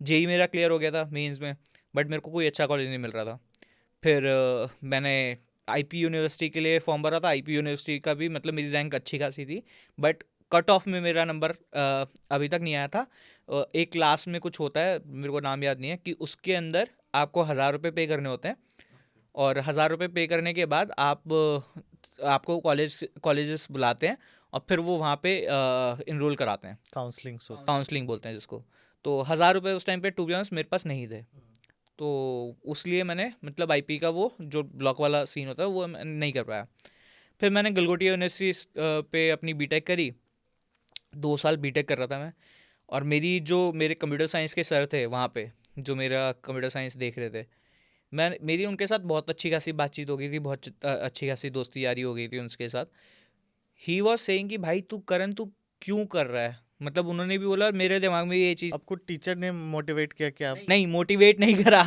जेई मेरा क्लियर हो गया था मेंस में, बट मेरे को कोई अच्छा कॉलेज नहीं मिल रहा था। फिर मैंने आईपी यूनिवर्सिटी के लिए फॉर्म भरा था। आईपी यूनिवर्सिटी का भी मतलब मेरी रैंक अच्छी खासी थी, बट कट ऑफ में मेरा नंबर अभी तक नहीं आया था। एक लास्ट में कुछ होता है, मेरे को नाम याद नहीं है, कि उसके अंदर आपको 1,000 रुपये पे करने होते हैं। और 1,000 रुपये पे करने के बाद आपको कॉलेजेस बुलाते हैं, और फिर वो वहाँ पे इनरोल कराते हैं। काउंसलिंग सो। काउंसलिंग बोलते हैं जिसको। तो 1,000 रुपये उस टाइम पे टू बी ऑनेस्ट मेरे पास नहीं थे। तो उसलिए मैंने मतलब आईपी का वो जो ब्लॉक वाला सीन होता है वो मैं नहीं कर पाया। फिर मैंने गलगोटिया यूनिवर्सिटी पे अपनी बीटेक करी। 2 साल बीटेक कर रहा था मैं। और मेरे कंप्यूटर साइंस के सर थे वहाँ पे, जो मेरा कंप्यूटर साइंस देख रहे थे, मेरी उनके साथ बहुत अच्छी खासी बातचीत हो गई थी, बहुत अच्छी खासी दोस्ती यारी हो गई थी उनके साथ। ही वॉज सेइंग कि भाई तू करण तू क्यों कर रहा है, मतलब उन्होंने भी बोला, और मेरे दिमाग में ये चीज़, आपको टीचर ने मोटिवेट किया कि आप नहीं मोटिवेट नहीं करा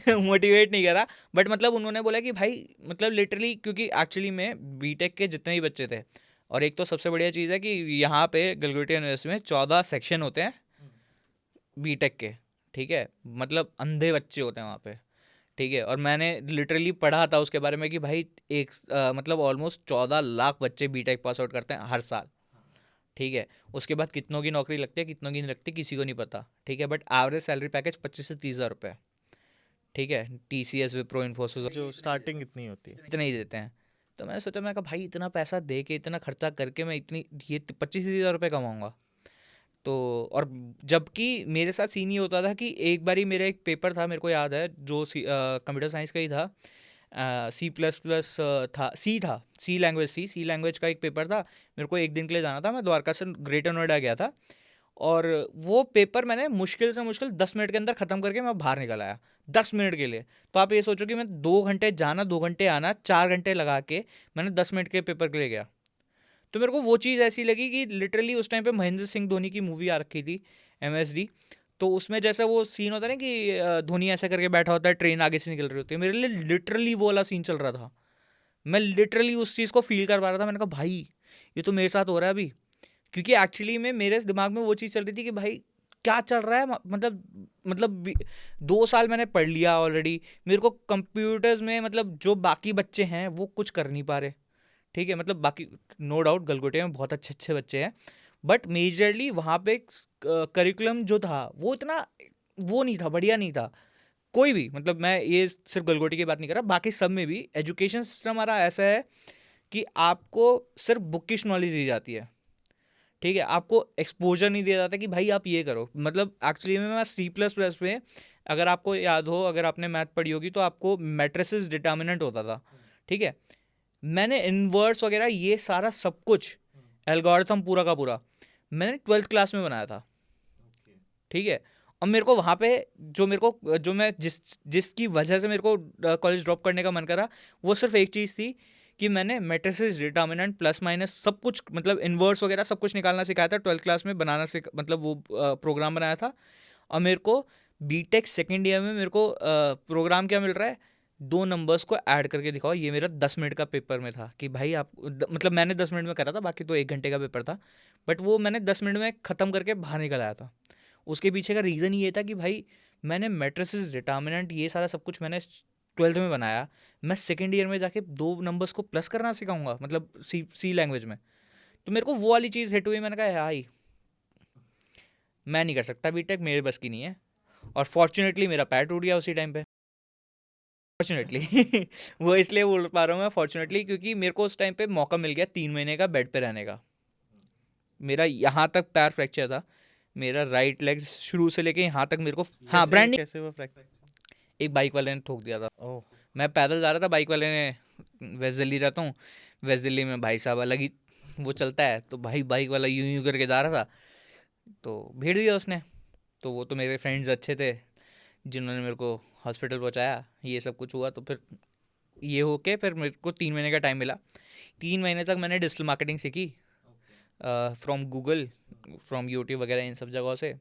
मोटिवेट नहीं करा, बट मतलब उन्होंने बोला कि भाई मतलब लिटरली, क्योंकि एक्चुअली में बीटेक के जितने भी बच्चे थे, और एक तो सबसे बढ़िया चीज़ है कि यहाँ पे गलगोटिया यूनिवर्सिटी में 14 सेक्शन होते हैं बीटेक के, ठीक है, मतलब अंधे बच्चे होते हैं वहाँ पे, ठीक है। और मैंने लिटरली पढ़ा था उसके बारे में कि भाई मतलब ऑलमोस्ट 14 लाख बच्चे बीटेक पास आउट करते हैं हर साल, ठीक है। उसके बाद कितनों की नौकरी लगती है, कितनों की नहीं लगती, किसी को नहीं पता, ठीक है। बट एवरेज सैलरी पैकेज 25 से 30 हज़ार रुपये, ठीक है। TCS, विप्रो, इन्फोसिस जो स्टार्टिंग इतनी होती है? इतना ही देते हैं। तो मैंने सोचा, मैं कहा भाई इतना पैसा दे के, इतना खर्चा करके मैं इतनी ये 25 से 30 हज़ार रुपये कमाऊंगा। तो और जबकि मेरे साथ सीन ये होता था कि एक बारी मेरा एक पेपर था, मेरे को याद है, जो कंप्यूटर साइंस का ही था, C++ था, सी लैंग्वेज का एक पेपर था। मेरे को एक दिन के लिए जाना था, मैं द्वारका से ग्रेटर नोएडा गया था, और वो पेपर मैंने मुश्किल से मुश्किल 10 मिनट के अंदर ख़त्म करके मैं बाहर निकल आया, 10 मिनट के लिए। तो आप ये सोचो कि मैं 2 घंटे जाना, 2 घंटे आना, 4 घंटे लगा के मैंने 10 मिनट के पेपर के लिए गया। तो मेरे को वो चीज़ ऐसी लगी कि लिटरली उस टाइम पे महेंद्र सिंह धोनी की मूवी आ रखी थी, MSD। तो उसमें जैसा वो सीन होता है ना कि धोनी ऐसा करके बैठा होता है, ट्रेन आगे से निकल रही होती है, मेरे लिए लिटरली वो वाला सीन चल रहा था। मैं लिटरली उस चीज़ को फील कर पा रहा था। मैंने कहा भाई ये तो मेरे साथ हो रहा है अभी, क्योंकि एक्चुअली में मेरे दिमाग में वो चीज़ चल रही थी कि भाई क्या चल रहा है, मतलब 2 साल मैंने पढ़ लिया ऑलरेडी, मेरे को कंप्यूटर्स में मतलब जो बाकी बच्चे हैं वो कुछ कर नहीं पा रहे, ठीक है। मतलब बाकी नो डाउट गलगोटे में बहुत अच्छे अच्छे बच्चे हैं, बट मेजरली वहाँ पे करिकुलम जो था वो इतना वो नहीं था, बढ़िया नहीं था। कोई भी, मतलब मैं ये सिर्फ गलगोटे की बात नहीं कर रहा, बाकी सब में भी एजुकेशन सिस्टम हमारा ऐसा है कि आपको सिर्फ बुकिश नॉलेज दी जाती है, ठीक है। आपको एक्सपोजर नहीं दिया जाता कि भाई आप ये करो। मतलब एक्चुअली में मैं C++ में, अगर आपको याद हो, अगर आपने मैथ पढ़ी होगी, तो आपको मैट्रिसेस डिटर्मिनेंट होता था, ठीक है। मैंने इन्वर्स वगैरह ये सारा सब कुछ, एल्गोरिथम पूरा का पूरा, मैंने 12th क्लास में बनाया था, ठीक है। और मेरे को वहाँ पे जो मैं जिसकी वजह से मेरे को कॉलेज ड्रॉप करने का मन करा, वो सिर्फ एक चीज़ थी कि मैंने मैट्रिसेस, डिटर्मिनेंट, प्लस माइनस सब कुछ, मतलब इन्वर्स वगैरह सब कुछ निकालना सिखाया था 12th क्लास में, बनाना मतलब वो प्रोग्राम बनाया था। और मेरे को बीटेक सेकेंड ईयर में मेरे को प्रोग्राम क्या मिल रहा है, 2 नंबर्स को ऐड करके दिखाओ। ये मेरा 10 मिनट का पेपर में था कि भाई आप मतलब मैंने 10 मिनट में करा था, बाकी तो 1 घंटे का पेपर था, बट वो मैंने 10 मिनट में ख़त्म करके बाहर निकल आया था। उसके पीछे का रीज़न ये था कि भाई मैंने मैट्रिसेस, डिटर्मिनेंट, ये सारा सब कुछ मैंने 12th में बनाया, मैं सेकेंड ईयर में जाके 2 नंबर्स को प्लस करना सिखाऊंगा, मतलब सी लैंग्वेज में। तो मेरे को वो वाली चीज़ हिट हुई, मैंने कहा भाई मैं नहीं कर सकता बीटेक, मेरे बस की नहीं है। और फॉर्चुनेटली मेरा पैर टूट गया उसी टाइम पे, फॉर्चुनेटली वो इसलिए बोल पा रहा हूँ मैं फॉर्चुनेटली, क्योंकि मेरे को उस टाइम पे मौका मिल गया 3 महीने का बेड पे रहने का। मेरा यहाँ तक पैर फ्रैक्चर था, मेरा राइट लेग शुरू से लेके यहाँ तक मेरे को, हाँ कैसे ब्रांडिंग, कैसे वो फ्रैक्चर? एक बाइक वाले ने ठोक दिया था। ओह। मैं पैदल जा रहा था, बाइक वाले ने, वेस्ट दिल्ली रहता हूँ, वेस्ट दिल्ली में भाई साहब अलग ही वो चलता है, तो भाई बाइक वाला यूं यूं करके जा रहा था, तो भेड़ दिया उसने। तो वो तो मेरे फ्रेंड्स अच्छे थे जिन्होंने मेरे को हॉस्पिटल पहुंचाया, ये सब कुछ हुआ। तो फिर ये होके फिर मेरे को 3 महीने का टाइम मिला। 3 महीने तक मैंने डिजिटल मार्केटिंग सीखी, फ्रॉम गूगल, फ्रॉम यूट्यूब वगैरह, इन सब जगहों से।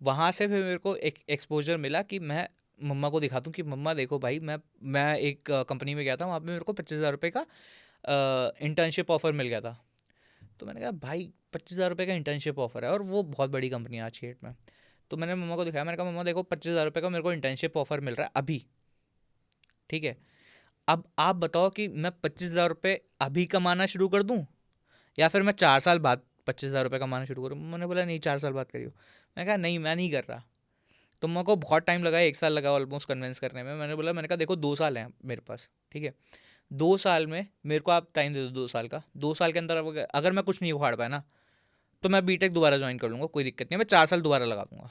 वहाँ से फिर मेरे को एक एक्सपोजर मिला कि मैं मम्मा को दिखा दूँ कि मम्मा देखो भाई, मैं एक कंपनी में गया था, वहाँ पे मेरे को 25,000 रुपये का इंटर्नशिप ऑफर मिल गया था। तो मैंने कहा भाई 25,000 रुपये का इंटर्नशिप ऑफर है, और वो बहुत बड़ी कंपनी है आज की डेट में। तो मैंने मम्मा को दिखाया, मैंने कहा मम्मा देखो 25,000 रुपये का मेरे को इंटर्नशिप ऑफर मिल रहा है अभी, ठीक है। अब आप बताओ कि मैं 25,000 रुपये अभी कमाना शुरू कर दूँ, या फिर मैं 4 साल बाद 25,000 रुपये कमाना शुरू करूँ। मैंने बोला नहीं, 4 साल बाद करियो। मैंने कहा नहीं, मैं नहीं कर रहा। तो मेरे को बहुत टाइम लगा, 1 साल लगा ऑलमोस्ट कन्विंस करने में। मैंने कहा देखो 2 साल हैं मेरे पास, ठीक है, 2 साल में मेरे को आप टाइम दे दो, 2 साल का, 2 साल के अंदर अगर मैं कुछ नहीं उखाड़ पाया ना, तो मैं बीटेक दोबारा ज्वाइन कर लूँगा, कोई दिक्कत नहीं है, मैं 4 साल दोबारा लगा दूंगा,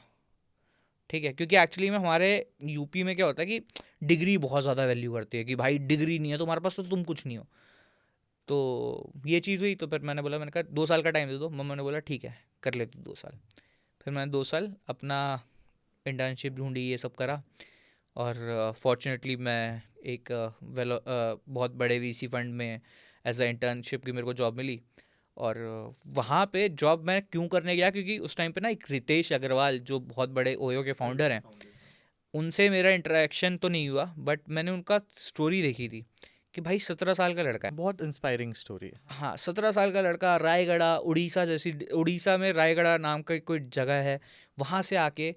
ठीक है। क्योंकि एक्चुअली में हमारे यूपी में क्या होता है कि डिग्री बहुत ज़्यादा वैल्यू करती है, कि भाई डिग्री नहीं है तुम्हारे पास तो तुम कुछ नहीं हो। तो ये चीज़ हुई, तो फिर मैंने कहा 2 साल का टाइम दे दो। मम्मा ने बोला ठीक है कर ले तू 2 साल। फिर मैंने 2 साल अपना इंटर्नशिप ढूंढी, ये सब करा, और फॉर्चुनेटली मैं एक बहुत बड़े VC फंड में एज अ इंटर्नशिप की मेरे को जॉब मिली। और वहाँ पे जॉब मैं क्यों करने गया, क्योंकि उस टाइम पे ना एक रितेश अग्रवाल जो बहुत बड़े ओयो के फाउंडर हैं, उनसे मेरा इंटरेक्शन तो नहीं हुआ, बट मैंने उनका स्टोरी देखी थी कि भाई 17 साल का लड़का है। बहुत इंस्पायरिंग स्टोरी है। हाँ, 17 साल का लड़का, रायगढ़ उड़ीसा जैसी, उड़ीसा में रायगढ़ नाम का कोई जगह है, वहाँ से आके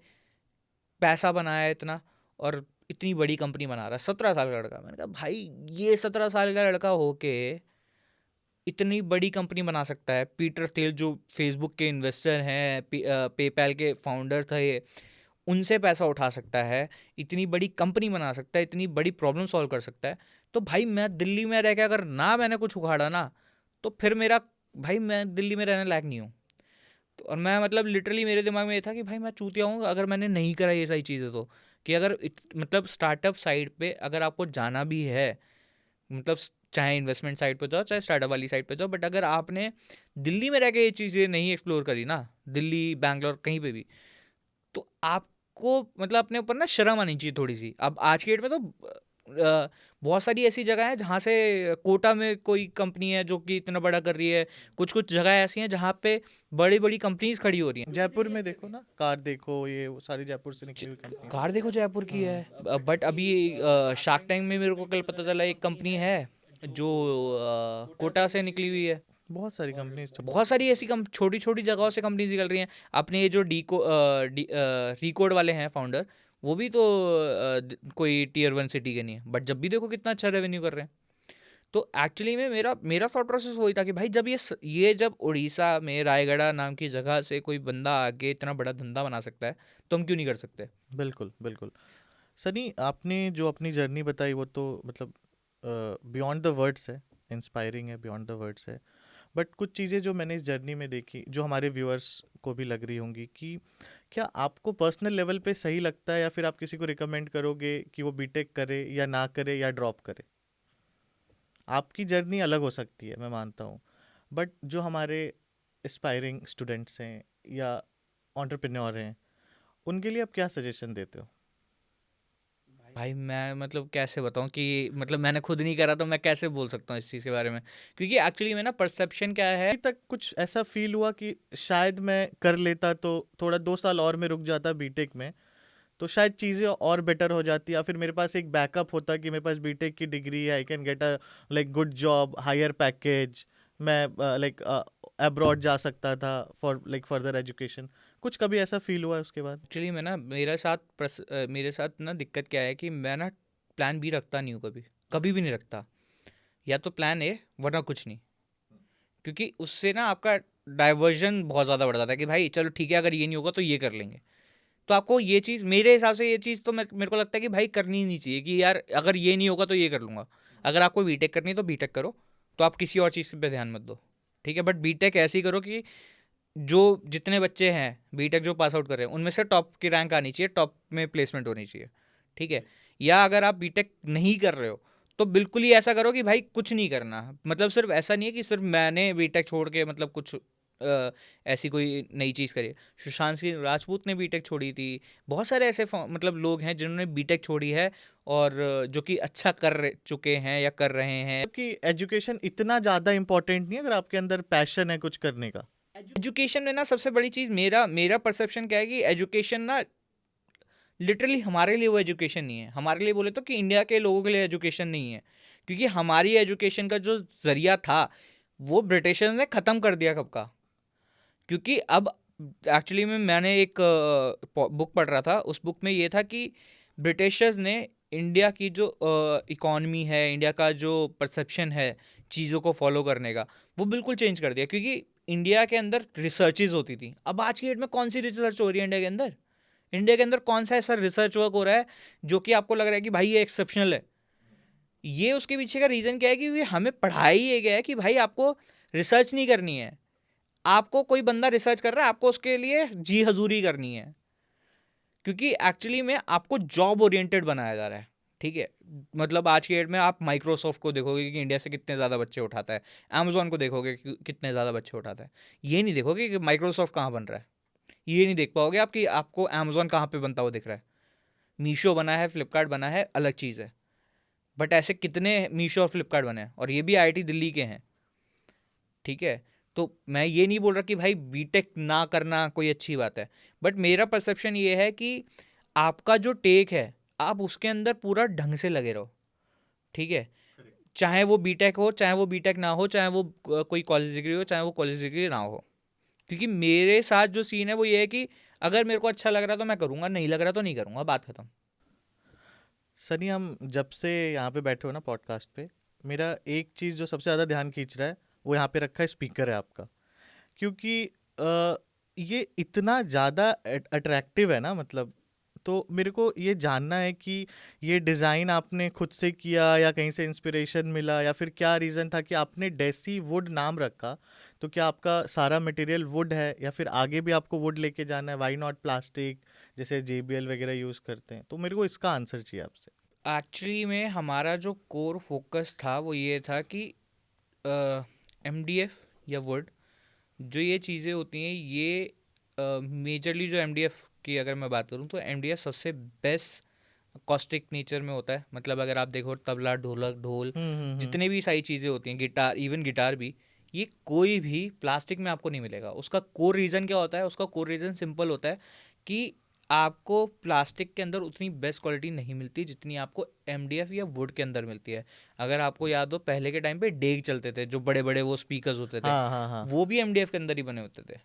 पैसा बनाया इतना, और इतनी बड़ी कंपनी बना रहा है 17 साल का लड़का। मैंने कहा भाई ये 17 साल का लड़का होके इतनी बड़ी कंपनी बना सकता है। पीटर थिल जो फेसबुक के इन्वेस्टर हैं, पेपैल के फाउंडर थे, उनसे पैसा उठा सकता है, इतनी बड़ी कंपनी बना सकता है, इतनी बड़ी प्रॉब्लम सॉल्व कर सकता है। तो भाई मैं दिल्ली में रह के अगर ना मैंने कुछ उखाड़ा ना, तो फिर मेरा, भाई मैं दिल्ली में रहने लायक नहीं हूँ। तो और मैं मतलब लिटरली मेरे दिमाग में ये था कि भाई मैं चूतिया हूँ अगर मैंने नहीं करा ये सारी चीज़ें। तो कि अगर मतलब स्टार्टअप साइड पे अगर आपको जाना भी है, मतलब चाहे इन्वेस्टमेंट साइड पे जाओ चाहे स्टार्टअप वाली साइड पे जाओ, बट अगर आपने दिल्ली में रह के ये चीज़ें नहीं एक्सप्लोर करी ना, दिल्ली बैंगलोर कहीं पे भी, तो आपको मतलब अपने ऊपर ना शर्म आनी चाहिए थोड़ी सी। अब आज की डेट में तो बहुत सारी ऐसी जगह हैं जहाँ से कोटा में कोई कंपनी है जो कि इतना बड़ा कर रही है, कुछ कुछ जगह ऐसी हैं जहाँ पे बड़ी बड़ी कंपनीज खड़ी हो रही हैं। जयपुर में देखो ना, कार देखो, ये वो सारी जयपुर से निकली हुई कंपनी। कार देखो जयपुर की है, बट अभी शार्क टैंक में मेरे को कल पता चला एक कंपनी है जो कोटा से निकली हुई है। बहुत सारी कंपनी। बहुत सारी ऐसी कम छोटी छोटी जगहों से कंपनीज निकल रही हैं। अपने ये जो रिकोड वाले हैं फाउंडर, वो भी तो कोई टीयर 1 सिटी के नहीं है, बट जब भी देखो कितना अच्छा रेवेन्यू कर रहे हैं। तो एक्चुअली में मेरा मेरा थॉट प्रोसेस वही था कि भाई जब ये जब उड़ीसा में रायगढ़ नाम की जगह से कोई बंदा आके इतना बड़ा धंधा बना सकता है, तो हम क्यों नहीं कर सकते। बिल्कुल बिल्कुल। सनी, आपने जो अपनी जर्नी बताई वो तो मतलब बियॉन्ड द वर्ड्स है, इंस्पायरिंग है, बियॉन्ड द वर्ड्स है। बट कुछ चीज़ें जो मैंने इस जर्नी में देखी, जो हमारे व्यूअर्स को भी लग रही होंगी, कि क्या आपको पर्सनल लेवल पे सही लगता है, या फिर आप किसी को रिकमेंड करोगे कि वो बीटेक करे या ना करे या ड्रॉप करे? आपकी जर्नी अलग हो सकती है, मैं मानता हूँ, बट जो हमारे एस्पायरिंग स्टूडेंट्स हैं या एंटरप्रेन्योर हैं, उनके लिए आप क्या सजेशन देते हो? भाई मैं मतलब कैसे बताऊं कि मतलब मैंने खुद नहीं करा तो मैं कैसे बोल सकता हूँ इस चीज़ के बारे में, क्योंकि एक्चुअली में ना परसेप्शन क्या है। अभी तक कुछ ऐसा फील हुआ कि शायद मैं कर लेता तो थोड़ा 2 साल और मैं रुक जाता बीटेक में, तो शायद चीज़ें और बेटर हो जाती, या फिर मेरे पास एक बैकअप होता कि मेरे पास बीटेक की डिग्री है, I can get a like good job, higher package, मैं लाइक अब्रॉड जा सकता था फॉर लाइक फर्दर एजुकेशन? कुछ कभी ऐसा फील हुआ है उसके बाद? एक्चुअली में ना मेरे साथ ना दिक्कत क्या है कि मैं ना प्लान बी रखता नहीं हूँ कभी, कभी भी नहीं रखता। या तो प्लान ए वरना कुछ नहीं, क्योंकि उससे ना आपका डाइवर्जन बहुत ज़्यादा बढ़ जाता है कि भाई चलो ठीक है अगर ये नहीं होगा तो ये कर लेंगे। तो आपको ये चीज़, मेरे हिसाब से ये चीज़ तो मेरे को लगता है कि भाई करनी ही नहीं चाहिए कि यार अगर ये नहीं होगा तो ये कर लूँगा। अगर आपको बीटेक करनी है तो बीटेक करो, तो आप किसी और चीज़ पे ध्यान मत दो, ठीक है। बट बीटेक ऐसी करो कि जो जितने बच्चे हैं बीटेक जो पास आउट कर रहे हैं उनमें से टॉप की रैंक आनी चाहिए, टॉप में प्लेसमेंट होनी चाहिए, ठीक है। या अगर आप बीटेक नहीं कर रहे हो तो बिल्कुल ही ऐसा करो कि भाई कुछ नहीं करना, मतलब सिर्फ ऐसा नहीं है कि सिर्फ मैंने बीटेक छोड़ के मतलब कुछ ऐसी कोई नई चीज़ करी है। सुशांत सिंह राजपूत ने बीटेक छोड़ी थी। बहुत सारे ऐसे मतलब लोग हैं जिन्होंने बीटेक छोड़ी है और जो कि अच्छा चुके हैं या कर रहे हैं। कि एजुकेशन इतना ज़्यादा इम्पोर्टेंट नहीं है अगर आपके अंदर पैशन है कुछ करने का। एजुकेशन में ना सबसे बड़ी चीज़, मेरा मेरा परसेप्शन क्या है कि एजुकेशन ना लिटरली हमारे लिए वो एजुकेशन नहीं है। हमारे लिए बोले तो कि इंडिया के लोगों के लिए एजुकेशन नहीं है, क्योंकि हमारी एजुकेशन का जो ज़रिया था वो ब्रिटिशर्स ने ख़त्म कर दिया कब का। क्योंकि अब एक्चुअली में मैंने एक बुक पढ़ रहा था, उस बुक में ये था कि ब्रिटिशर्स ने इंडिया की जो इकॉनमी है, इंडिया का जो परसेप्शन है चीज़ों को फॉलो करने का, वो बिल्कुल चेंज कर दिया। क्योंकि इंडिया के अंदर रिसर्चेज होती थी, अब आज की डेट में कौन सी रिसर्च हो रही है इंडिया के अंदर? इंडिया के अंदर कौन सा ऐसा रिसर्च वर्क हो रहा है जो कि आपको लग रहा है कि भाई ये एक्सेप्शनल है? ये उसके पीछे का रीज़न क्या है कि ये हमें पढ़ाई ये गया है कि भाई आपको रिसर्च नहीं करनी है। आपको कोई बंदा रिसर्च कर रहा है, आपको उसके लिए जी हजूरी करनी है, क्योंकि एक्चुअली में आपको जॉब ओरिएंटेड बनाया जा रहा है, ठीक है। मतलब आज की डेट में आप माइक्रोसॉफ्ट को देखोगे कि इंडिया से कितने ज़्यादा बच्चे उठाता है, अमेजोन को देखोगे कि कितने ज़्यादा बच्चे उठाता है। ये नहीं देखोगे कि माइक्रोसॉफ्ट कहाँ बन रहा है, ये नहीं देख पाओगे आप कि आपको अमेजोन कहाँ पे बनता हुआ दिख रहा है। मीशो बना है, फ्लिपकार्ट बना है, अलग चीज़ है, बट ऐसे कितने मीशो और फ्लिपकार्ट बने हैं, और ये भी आईआईटी दिल्ली के हैं, ठीक है। तो मैं ये नहीं बोल रहा कि भाई बीटेक ना करना कोई अच्छी बात है, बट मेरा परसेप्शन ये है कि आपका जो टेक है आप उसके अंदर पूरा ढंग से लगे रहो, ठीक है। चाहे वो बीटेक हो, चाहे वो बीटेक ना हो, चाहे वो कोई कॉलेज डिग्री हो, चाहे वो कॉलेज डिग्री ना हो। क्योंकि मेरे साथ जो सीन है वो ये है कि अगर मेरे को अच्छा लग रहा है तो मैं करूंगा, नहीं लग रहा तो नहीं करूंगा, बात खत्म। सनी, हम जब से यहाँ पे बैठे हो ना पॉडकास्ट पे, मेरा एक चीज़ जो सबसे ज़्यादा ध्यान खींच रहा है वो यहाँ पे रखा है स्पीकर है आपका। क्योंकि ये इतना ज़्यादा अट्रैक्टिव है ना, मतलब तो मेरे को ये जानना है कि ये डिज़ाइन आपने खुद से किया या कहीं से इंस्पिरेशन मिला, या फिर क्या रीज़न था कि आपने डेसी वुड नाम रखा। तो क्या आपका सारा मटेरियल वुड है या फिर आगे भी आपको वुड लेके जाना है? वाई नॉट प्लास्टिक, जैसे JBL वगैरह यूज़ करते हैं? तो मेरे को इसका आंसर चाहिए आपसे। एक्चुअली में हमारा जो कोर फोकस था वो ये था कि MDF या वुड, जो ये चीज़ें होती हैं ये मेजरली जो MDF की अगर मैं बात करूँ तो MDF सबसे बेस्ट कॉस्टिक नेचर में होता है। मतलब अगर आप देखो तबला, ढोलक, ढोल, हम्म। जितने भी सारी चीज़ें होती हैं, गिटार, इवन गिटार भी, ये कोई भी प्लास्टिक में आपको नहीं मिलेगा। उसका कोर रीज़न क्या होता है? उसका कोर रीज़न सिंपल होता है कि आपको प्लास्टिक के अंदर उतनी बेस्ट क्वालिटी नहीं मिलती जितनी आपको MDF या वुड के अंदर मिलती है। अगर आपको याद हो पहले के टाइम पे डेग चलते थे, जो बड़े बड़े वो स्पीकर्स होते थे, हाँ हाँ हाँ। वो भी MDF के अंदर ही बने होते थे।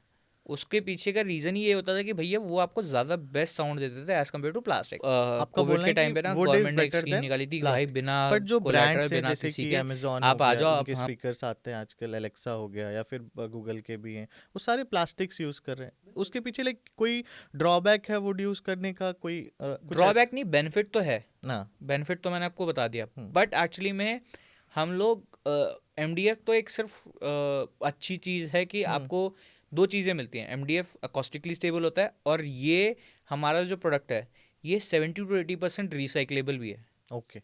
उसके पीछे का रीज़न ही ये होता था कि भैया वो आपको ज़्यादा बेस्ट साउंड देते थे एज़ कम्पेयर टू प्लास्टिक। आपका कोविड बोलना के है कि टाइम पे ना वुड इज़ गवर्नमेंट ने एक बेटर स्कीम देन निकाली थी कि भाई प्लास्टिक। बिना बट जो कोलैटरल, ब्रांड्स हैं बिना जैसे किसी कि के अमेजोन हो आप आ गया, जाओ, आप उनके हाँ। स्पीकर्स आते हैं आजकल, एलेक्सा हो गया, या फिर गूगल के भी हैं, वो सारे प्लास्टिक्स यूज़ कर रहे हैं। उसके पीछे लाइक कोई ड्रॉबैक है वुड यूज़ करने का? कोई कुछ ड्रॉबैक नहीं, बेनिफिट तो है। ना। बेनिफिट तो मैंने आपको बता दिया, हम्म बट एक्चुअली में हम लोग MDF तो एक सिर्फ अच्छी चीज़ है कि हम्म। आपको दो चीज़ें मिलती हैं। MDF अकॉस्टिकली स्टेबल होता है, और ये हमारा जो प्रोडक्ट है ये 70 to 80% रिसाइकलेबल भी है। ओके।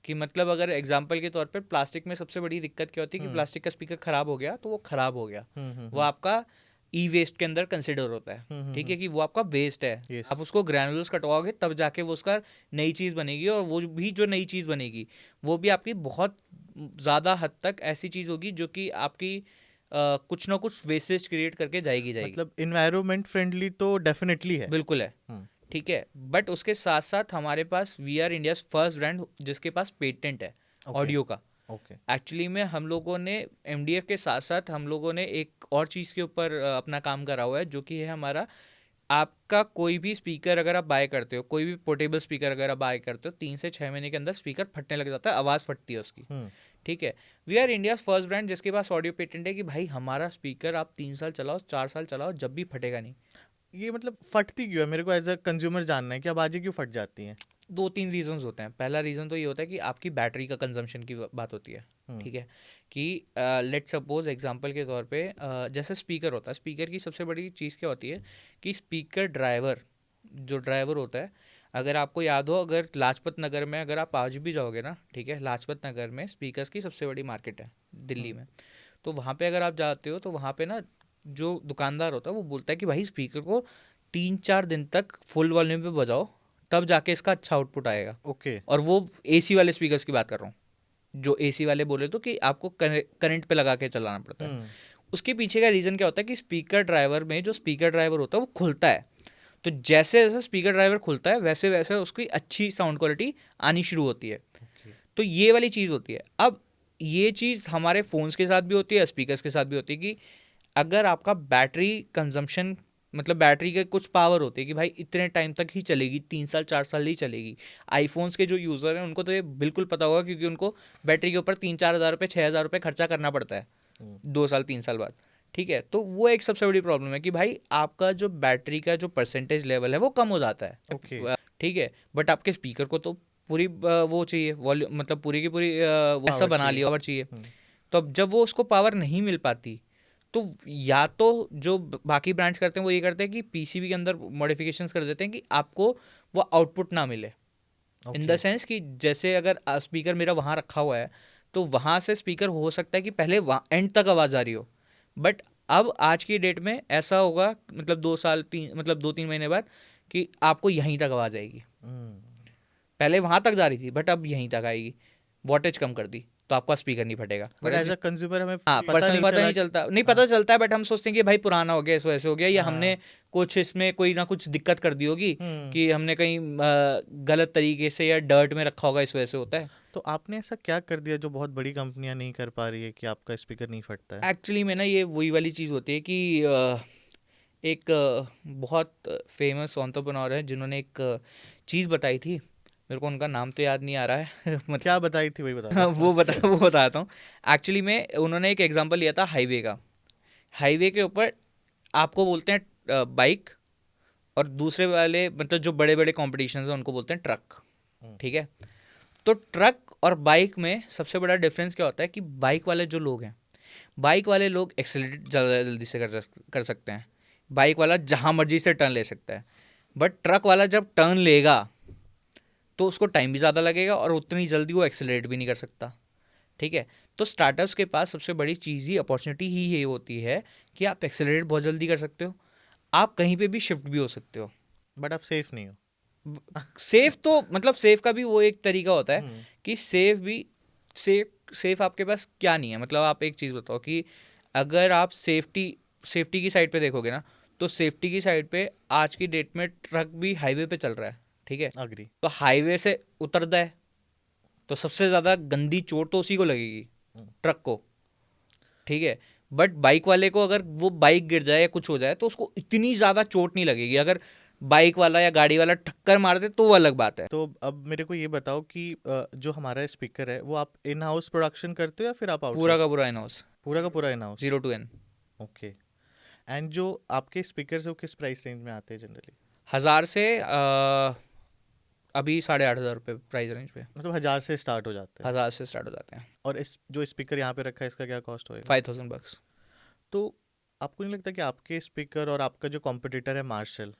कि मतलब अगर एग्जांपल के तौर पे प्लास्टिक में सबसे बड़ी दिक्कत क्या होती है कि हम्म प्लास्टिक का स्पीकर ख़राब हो गया तो वो ख़राब हो गया, वो हम्म। आपका ई वेस्ट के अंदर कंसिडर होता है। ठीक है, कि वो आपका वेस्ट है। यस। आप उसको ग्रैनुलस कटवाओगे तब जाके वो उसका नई चीज़ बनेगी, और वो भी जो नई चीज़ बनेगी वो भी आपकी बहुत ज़्यादा हद तक ऐसी चीज़ होगी जो कि आपकी कुछ ना कुछ वेस्टेज क्रिएट करके जाएगी जाएगी। मतलब इन्वायरमेंट फ्रेंडली तो डेफिनेटली है। बिल्कुल है। हम्म। ठीक है, बट उसके साथ साथ हमारे पास we are India's first brand जिसके पास पेटेंट है ओके। ऑडियो का। ओके। एक्चुअली में हम लोगों ने MDF के साथ साथ हम लोगों ने एक और चीज़ के ऊपर अपना काम करा हुआ है, जो कि है हमारा, आपका कोई भी स्पीकर अगर आप बाय करते हो, कोई भी पोर्टेबल स्पीकर अगर आप बाय करते हो, 3 से 6 महीने के अंदर स्पीकर फटने लग जाता है, आवाज़ फटती है उसकी। हम्म। ठीक है, we are India's first brand जिसके पास ऑडियो पेटेंट है कि भाई हमारा स्पीकर आप 3 साल चलाओ, 4 साल चलाओ, जब भी फटेगा नहीं। ये मतलब फटती क्यों है? मेरे को एज अ कंज्यूमर जानना है कि आवाज़ें क्यों फट जाती हैं। 2-3 रीजंस होते हैं। पहला रीज़न तो ये होता है कि आपकी बैटरी का कंजम्पशन की बात होती है। हम्म ठीक है, कि लेट सपोज एग्जांपल के तौर पे जैसे स्पीकर होता है, स्पीकर की सबसे बड़ी चीज़ क्या होती है कि स्पीकर ड्राइवर, जो ड्राइवर होता है, अगर आपको याद हो, अगर लाजपत नगर में अगर आप आज भी जाओगे ना, ठीक है, लाजपत नगर में स्पीकर्स की सबसे बड़ी मार्केट है दिल्ली हम्म। में। तो वहाँ पे अगर आप जाते हो तो वहाँ पे ना जो दुकानदार होता है वो बोलता है कि भाई स्पीकर को 3-4 दिन तक फुल वॉल्यूम पे बजाओ, तब जाके इसका अच्छा आउटपुट आएगा। ओके। और वो AC वाले स्पीकर्स की बात कर रहा हूँ, जो AC वाले बोले तो कि आपको करंट पे लगा के चलाना पड़ता है। हम्म उसके पीछे का रीज़न क्या होता है कि स्पीकर ड्राइवर में जो स्पीकर ड्राइवर होता है वो खुलता है। तो जैसे जैसे स्पीकर ड्राइवर खुलता है वैसे वैसे उसकी अच्छी साउंड क्वालिटी आनी शुरू होती है। ओके। तो ये वाली चीज़ होती है। अब ये चीज़ हमारे फ़ोन्स के साथ भी होती है, स्पीकर्स के साथ भी होती है, कि अगर आपका बैटरी कंजम्पशन, मतलब बैटरी के कुछ पावर होती है कि भाई इतने टाइम तक ही चलेगी, 3 साल 4 साल ही चलेगी। आईफोन्स के जो यूज़र हैं उनको तो ये बिल्कुल पता होगा, क्योंकि उनको बैटरी के ऊपर 3-4 हज़ार रुपये 6 हज़ार रुपये खर्चा करना पड़ता है हम्म 2 साल 3 साल बाद। ठीक है, तो वो एक सबसे बड़ी प्रॉब्लम है कि भाई आपका जो बैटरी का जो परसेंटेज लेवल है वो कम हो जाता है। ओके। ठीक है, बट आपके स्पीकर को तो पूरी वो चाहिए वॉल्यूम, मतलब पूरी की पूरी ऐसा पावर बना चाहिए। लिया पावर चाहिए। हम्म तो अब जब वो उसको पावर नहीं मिल पाती, तो या तो जो बाकी ब्रांड्स करते हैं वो ये करते हैं कि PCB के अंदर मॉडिफिकेशंस कर देते हैं कि आपको वो आउटपुट ना मिले। In the okay. सेंस कि जैसे अगर स्पीकर मेरा वहाँ रखा हुआ है तो वहाँ से स्पीकर हो सकता है कि पहले वहाँ एंड तक आवाज़ आ रही हो, बट अब आज की डेट में ऐसा होगा, मतलब 2 साल 3, मतलब 2-3 महीने बाद, कि आपको यहीं तक आवाज़ आएगी। हम्म पहले वहाँ तक जा रही थी बट अब यहीं तक आएगी, वॉटेज कम कर दी। तो आपका स्पीकर नहीं फटेगा। बट अगर एज अ कंज्यूमर हमें हाँ, पता पर्सनल नहीं पता चला। नहीं चलता, नहीं हाँ पता चलता है, बट हम सोचते हैं कि भाई पुराना हो गया, इस वजह से हो गया, या हमने हाँ। कुछ इसमें कोई ना कुछ दिक्कत कर दी होगी, हम्म। कि हमने कहीं गलत तरीके से या डर्ट में रखा होगा, इस वजह से होता है। तो आपने ऐसा क्या कर दिया जो बहुत बड़ी कंपनियां नहीं कर पा रही है कि आपका स्पीकर नहीं फटता है? एक्चुअली में ना ये वही वाली चीज़ होती है कि एक बहुत फेमस एंटरप्रेन्योर है जिन्होंने एक चीज़ बताई थी, मेरे को उनका नाम तो याद नहीं आ रहा है मतलब क्या बताई थी वही बता हाँ, दो। वो बताता हूँ। एक्चुअली में उन्होंने एक एग्जांपल लिया था हाईवे का। हाईवे के ऊपर आपको बोलते हैं बाइक, और दूसरे वाले मतलब जो बड़े बड़े कॉम्पिटिशन हैं उनको बोलते हैं ट्रक। हम्म। ठीक है, तो ट्रक और बाइक में सबसे बड़ा डिफरेंस क्या होता है कि बाइक वाले जो लोग हैं, बाइक वाले लोग एक्सेलरेट ज़्यादा जल्दी से कर सकते हैं, बाइक वाला जहाँ मर्जी से टर्न ले सकता है। बट ट्रक वाला जब टर्न लेगा तो उसको टाइम भी ज़्यादा लगेगा और उतनी जल्दी वो एक्सेलरेट भी नहीं कर सकता। ठीक है, तो स्टार्टअप्स के पास सबसे बड़ी चीज़ ही अपॉर्चुनिटी ही ये होती है कि आप एक्सेलरेट बहुत जल्दी कर सकते हो, आप कहीं पे भी शिफ्ट भी हो सकते हो। बट आप सेफ नहीं हो। सेफ तो मतलब सेफ का भी वो एक तरीका होता है हम्म। कि सेफ भी, सेफ आपके पास क्या नहीं है, मतलब आप एक चीज़ बताओ कि अगर आप सेफ्टी की साइड पे देखोगे ना, तो सेफ्टी की साइड पे आज की डेट में ट्रक भी हाईवे पे चल रहा है। ठीक है, अग्री। तो हाईवे से उतरता है तो सबसे ज़्यादा गंदी चोट तो उसी को लगेगी, ट्रक को। ठीक है, बट बाइक वाले को अगर वो बाइक गिर जाए या कुछ हो जाए तो उसको इतनी ज़्यादा चोट नहीं लगेगी। अगर बाइक वाला या गाड़ी वाला टक्कर मार दे तो वो अलग बात है। तो अब मेरे को ये बताओ कि जो हमारा स्पीकर है वो आप इन हाउस प्रोडक्शन करते हो या फिर आप पूरा आउटसोर्स? का पूरा इन हाउस, पूरा का पूरा in house. 0 to N। Okay. And जो आपके स्पीकर है वो किस प्राइस रेंज में आते हैं जनरली? 1000 से अभी 8,500 रुपये प्राइस रेंज पे। मतलब 1000 से स्टार्ट हो जाते हैं। 1000 से स्टार्ट हो जाते हैं। और इस जो स्पीकर यहाँ पे रखा है इसका क्या कॉस्ट होएगा? 5,000 bucks। तो आपको नहीं लगता कि आपके स्पीकर और आपका जो कॉम्पिटिटर है मार्शल,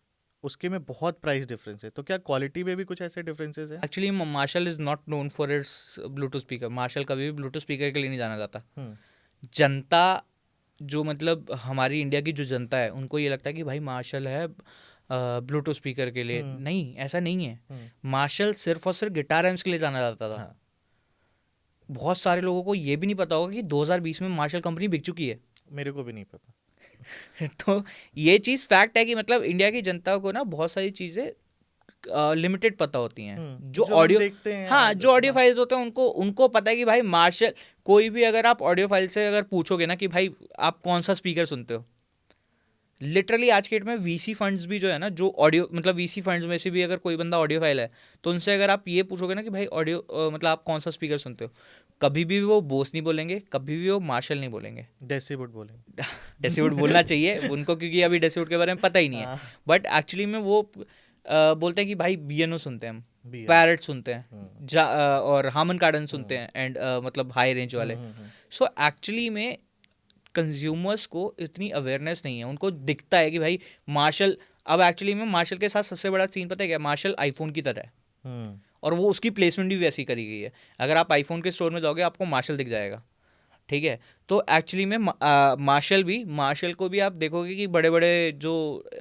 उसके में बहुत प्राइस डिफरेंस है? तो क्या क्वालिटी में भी कुछ ऐसे डिफरेंसेस हैं? Actually Marshall is not known for its Bluetooth speaker, Marshall कभी भी ब्लूटूथ स्पीकर के लिए नहीं जाना जाता। हम्म। जनता, जो मतलब हमारी इंडिया की जो जनता है, उनको ये लगता है कि भाई मार्शल है ब्लूटूथ स्पीकर के लिए। हम्म। नहीं, ऐसा नहीं है। हम्म। मार्शल सिर्फ और सिर्फ गिटार एम्प्स के लिए जाना जाता था। हाँ। बहुत सारे लोगों को ये भी नहीं पता होगा कि 2020 में मार्शल कंपनी बिक चुकी है। मेरे को भी नहीं पता। तो ये चीज़ फैक्ट है कि मतलब इंडिया की जनता को ना बहुत सारी चीज़ें लिमिटेड पता होती हैं। जो जो हम ऑडियो, देखते हैं हाँ, जो ऑडियो हाँ। फाइल्स होते हैं उनको उनको पता है कि भाई मार्शल, कोई भी अगर आप ऑडियो फाइल से अगर पूछोगे ना कि भाई आप कौन सा स्पीकर सुनते हो, लिटरली आज के डेट में वीसी फंड्स भी जो है ना, जो ऑडियो मतलब वीसी फंड्स में से भी अगर कोई बंदा ऑडियो फाइल है, तो उनसे अगर आप ये पूछोगे ना कि भाई ऑडियो मतलब आप कौन सा स्पीकर सुनते हो, कभी भी वो बोस नहीं बोलेंगे, कभी भी वो मार्शल नहीं बोलेंगे। डेसीवुड बोलेंगे। डेसीवुड बोलना चाहिए उनको, क्योंकि अभी डेसीवुड के बारे में पता ही नहीं है। हाँ। बट एक्चुअली में वो बोलते हैं कि भाई बीएनओ सुनते हैं हम, बी है। पैरट सुनते हैं, हम्म। और हामन कार्डन सुनते हम्म। हैं, एंड मतलब हाई रेंज वाले। हम्म। सो एक्चुअली में कंज्यूमर्स को इतनी अवेयरनेस नहीं है, उनको दिखता है कि भाई मार्शल, अब एक्चुअली में मार्शल के साथ सबसे बड़ा सीन पता है क्या, मार्शल आईफोन की तरह है, हम्म। और वो उसकी प्लेसमेंट भी वैसी करी गई है। अगर आप आईफोन के स्टोर में जाओगे आपको मार्शल दिख जाएगा। ठीक है, तो एक्चुअली में मार्शल को भी आप देखोगे कि बड़े बड़े जो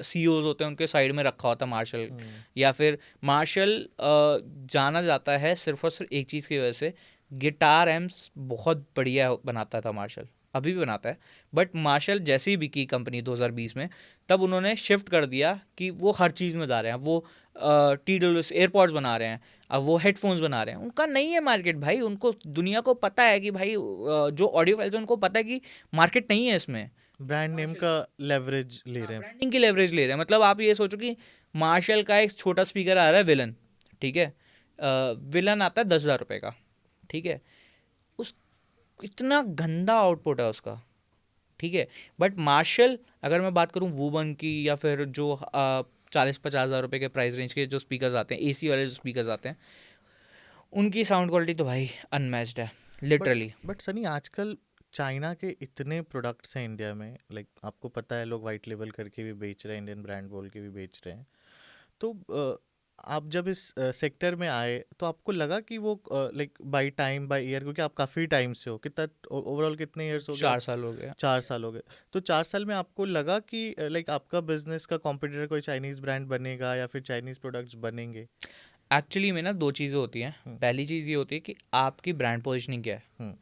सीईओज होते हैं उनके साइड में रखा होता है मार्शल। या फिर मार्शल जाना जाता है सिर्फ और सिर्फ एक चीज़ की वजह से, गिटार एम्प्स बहुत बढ़िया बनाता था मार्शल, अभी भी बनाता है। बट मार्शल जैसे ही बिकी कंपनी 2020 में, तब उन्होंने शिफ्ट कर दिया कि वो हर चीज़ में जा रहे हैं। वो TWS एयरपॉड्स बना रहे हैं, अब वो हेडफोन्स बना रहे हैं। उनका नहीं है मार्केट भाई, उनको दुनिया को पता है कि भाई जो ऑडियो फाइल्स है उनको पता है कि मार्केट नहीं है इसमें। ब्रांड नेम का लेवरेज ले रहे हैं। ब्रांडिंग की लेवरेज ले रहे हैं। मतलब आप ये सोचो कि मार्शल का एक छोटा स्पीकर आ रहा है विलन, ठीक है, विलन आता है 10,000 रुपये का। ठीक है, उस इतना गंदा आउटपुट है उसका। ठीक है, बट मार्शल, अगर मैं बात करूँ वूबन की, या फिर जो 40-50 हज़ार रुपये के प्राइस रेंज के जो स्पीकर्स आते हैं, एसी वाले जो स्पीकर्स आते हैं, उनकी साउंड क्वालिटी तो भाई अनमैच्ड है बट लिटरली। बट सनी आजकल चाइना के इतने प्रोडक्ट्स हैं इंडिया में, लाइक आपको पता है लोग वाइट लेबल करके भी बेच रहे हैं, इंडियन ब्रांड बोल के भी बेच रहे हैं। तो आप जब इस सेक्टर में आए तो आपको लगा कि वो like by time by year, क्योंकि आप काफ़ी टाइम से हो, कितना ओवरऑल कितने ईयर्स हो गए 4 साल हो गया। 4 साल हो गए। तो 4 साल में आपको लगा कि लाइक आपका बिजनेस का कॉम्पिटिटर कोई चाइनीज़ ब्रांड बनेगा या फिर चाइनीज़ प्रोडक्ट्स बनेंगे? एक्चुअली में ना दो चीज़ें होती हैं। हम्म, पहली चीज़ ये होती है कि आपकी ब्रांड पोजिशनिंग क्या है। हम्म,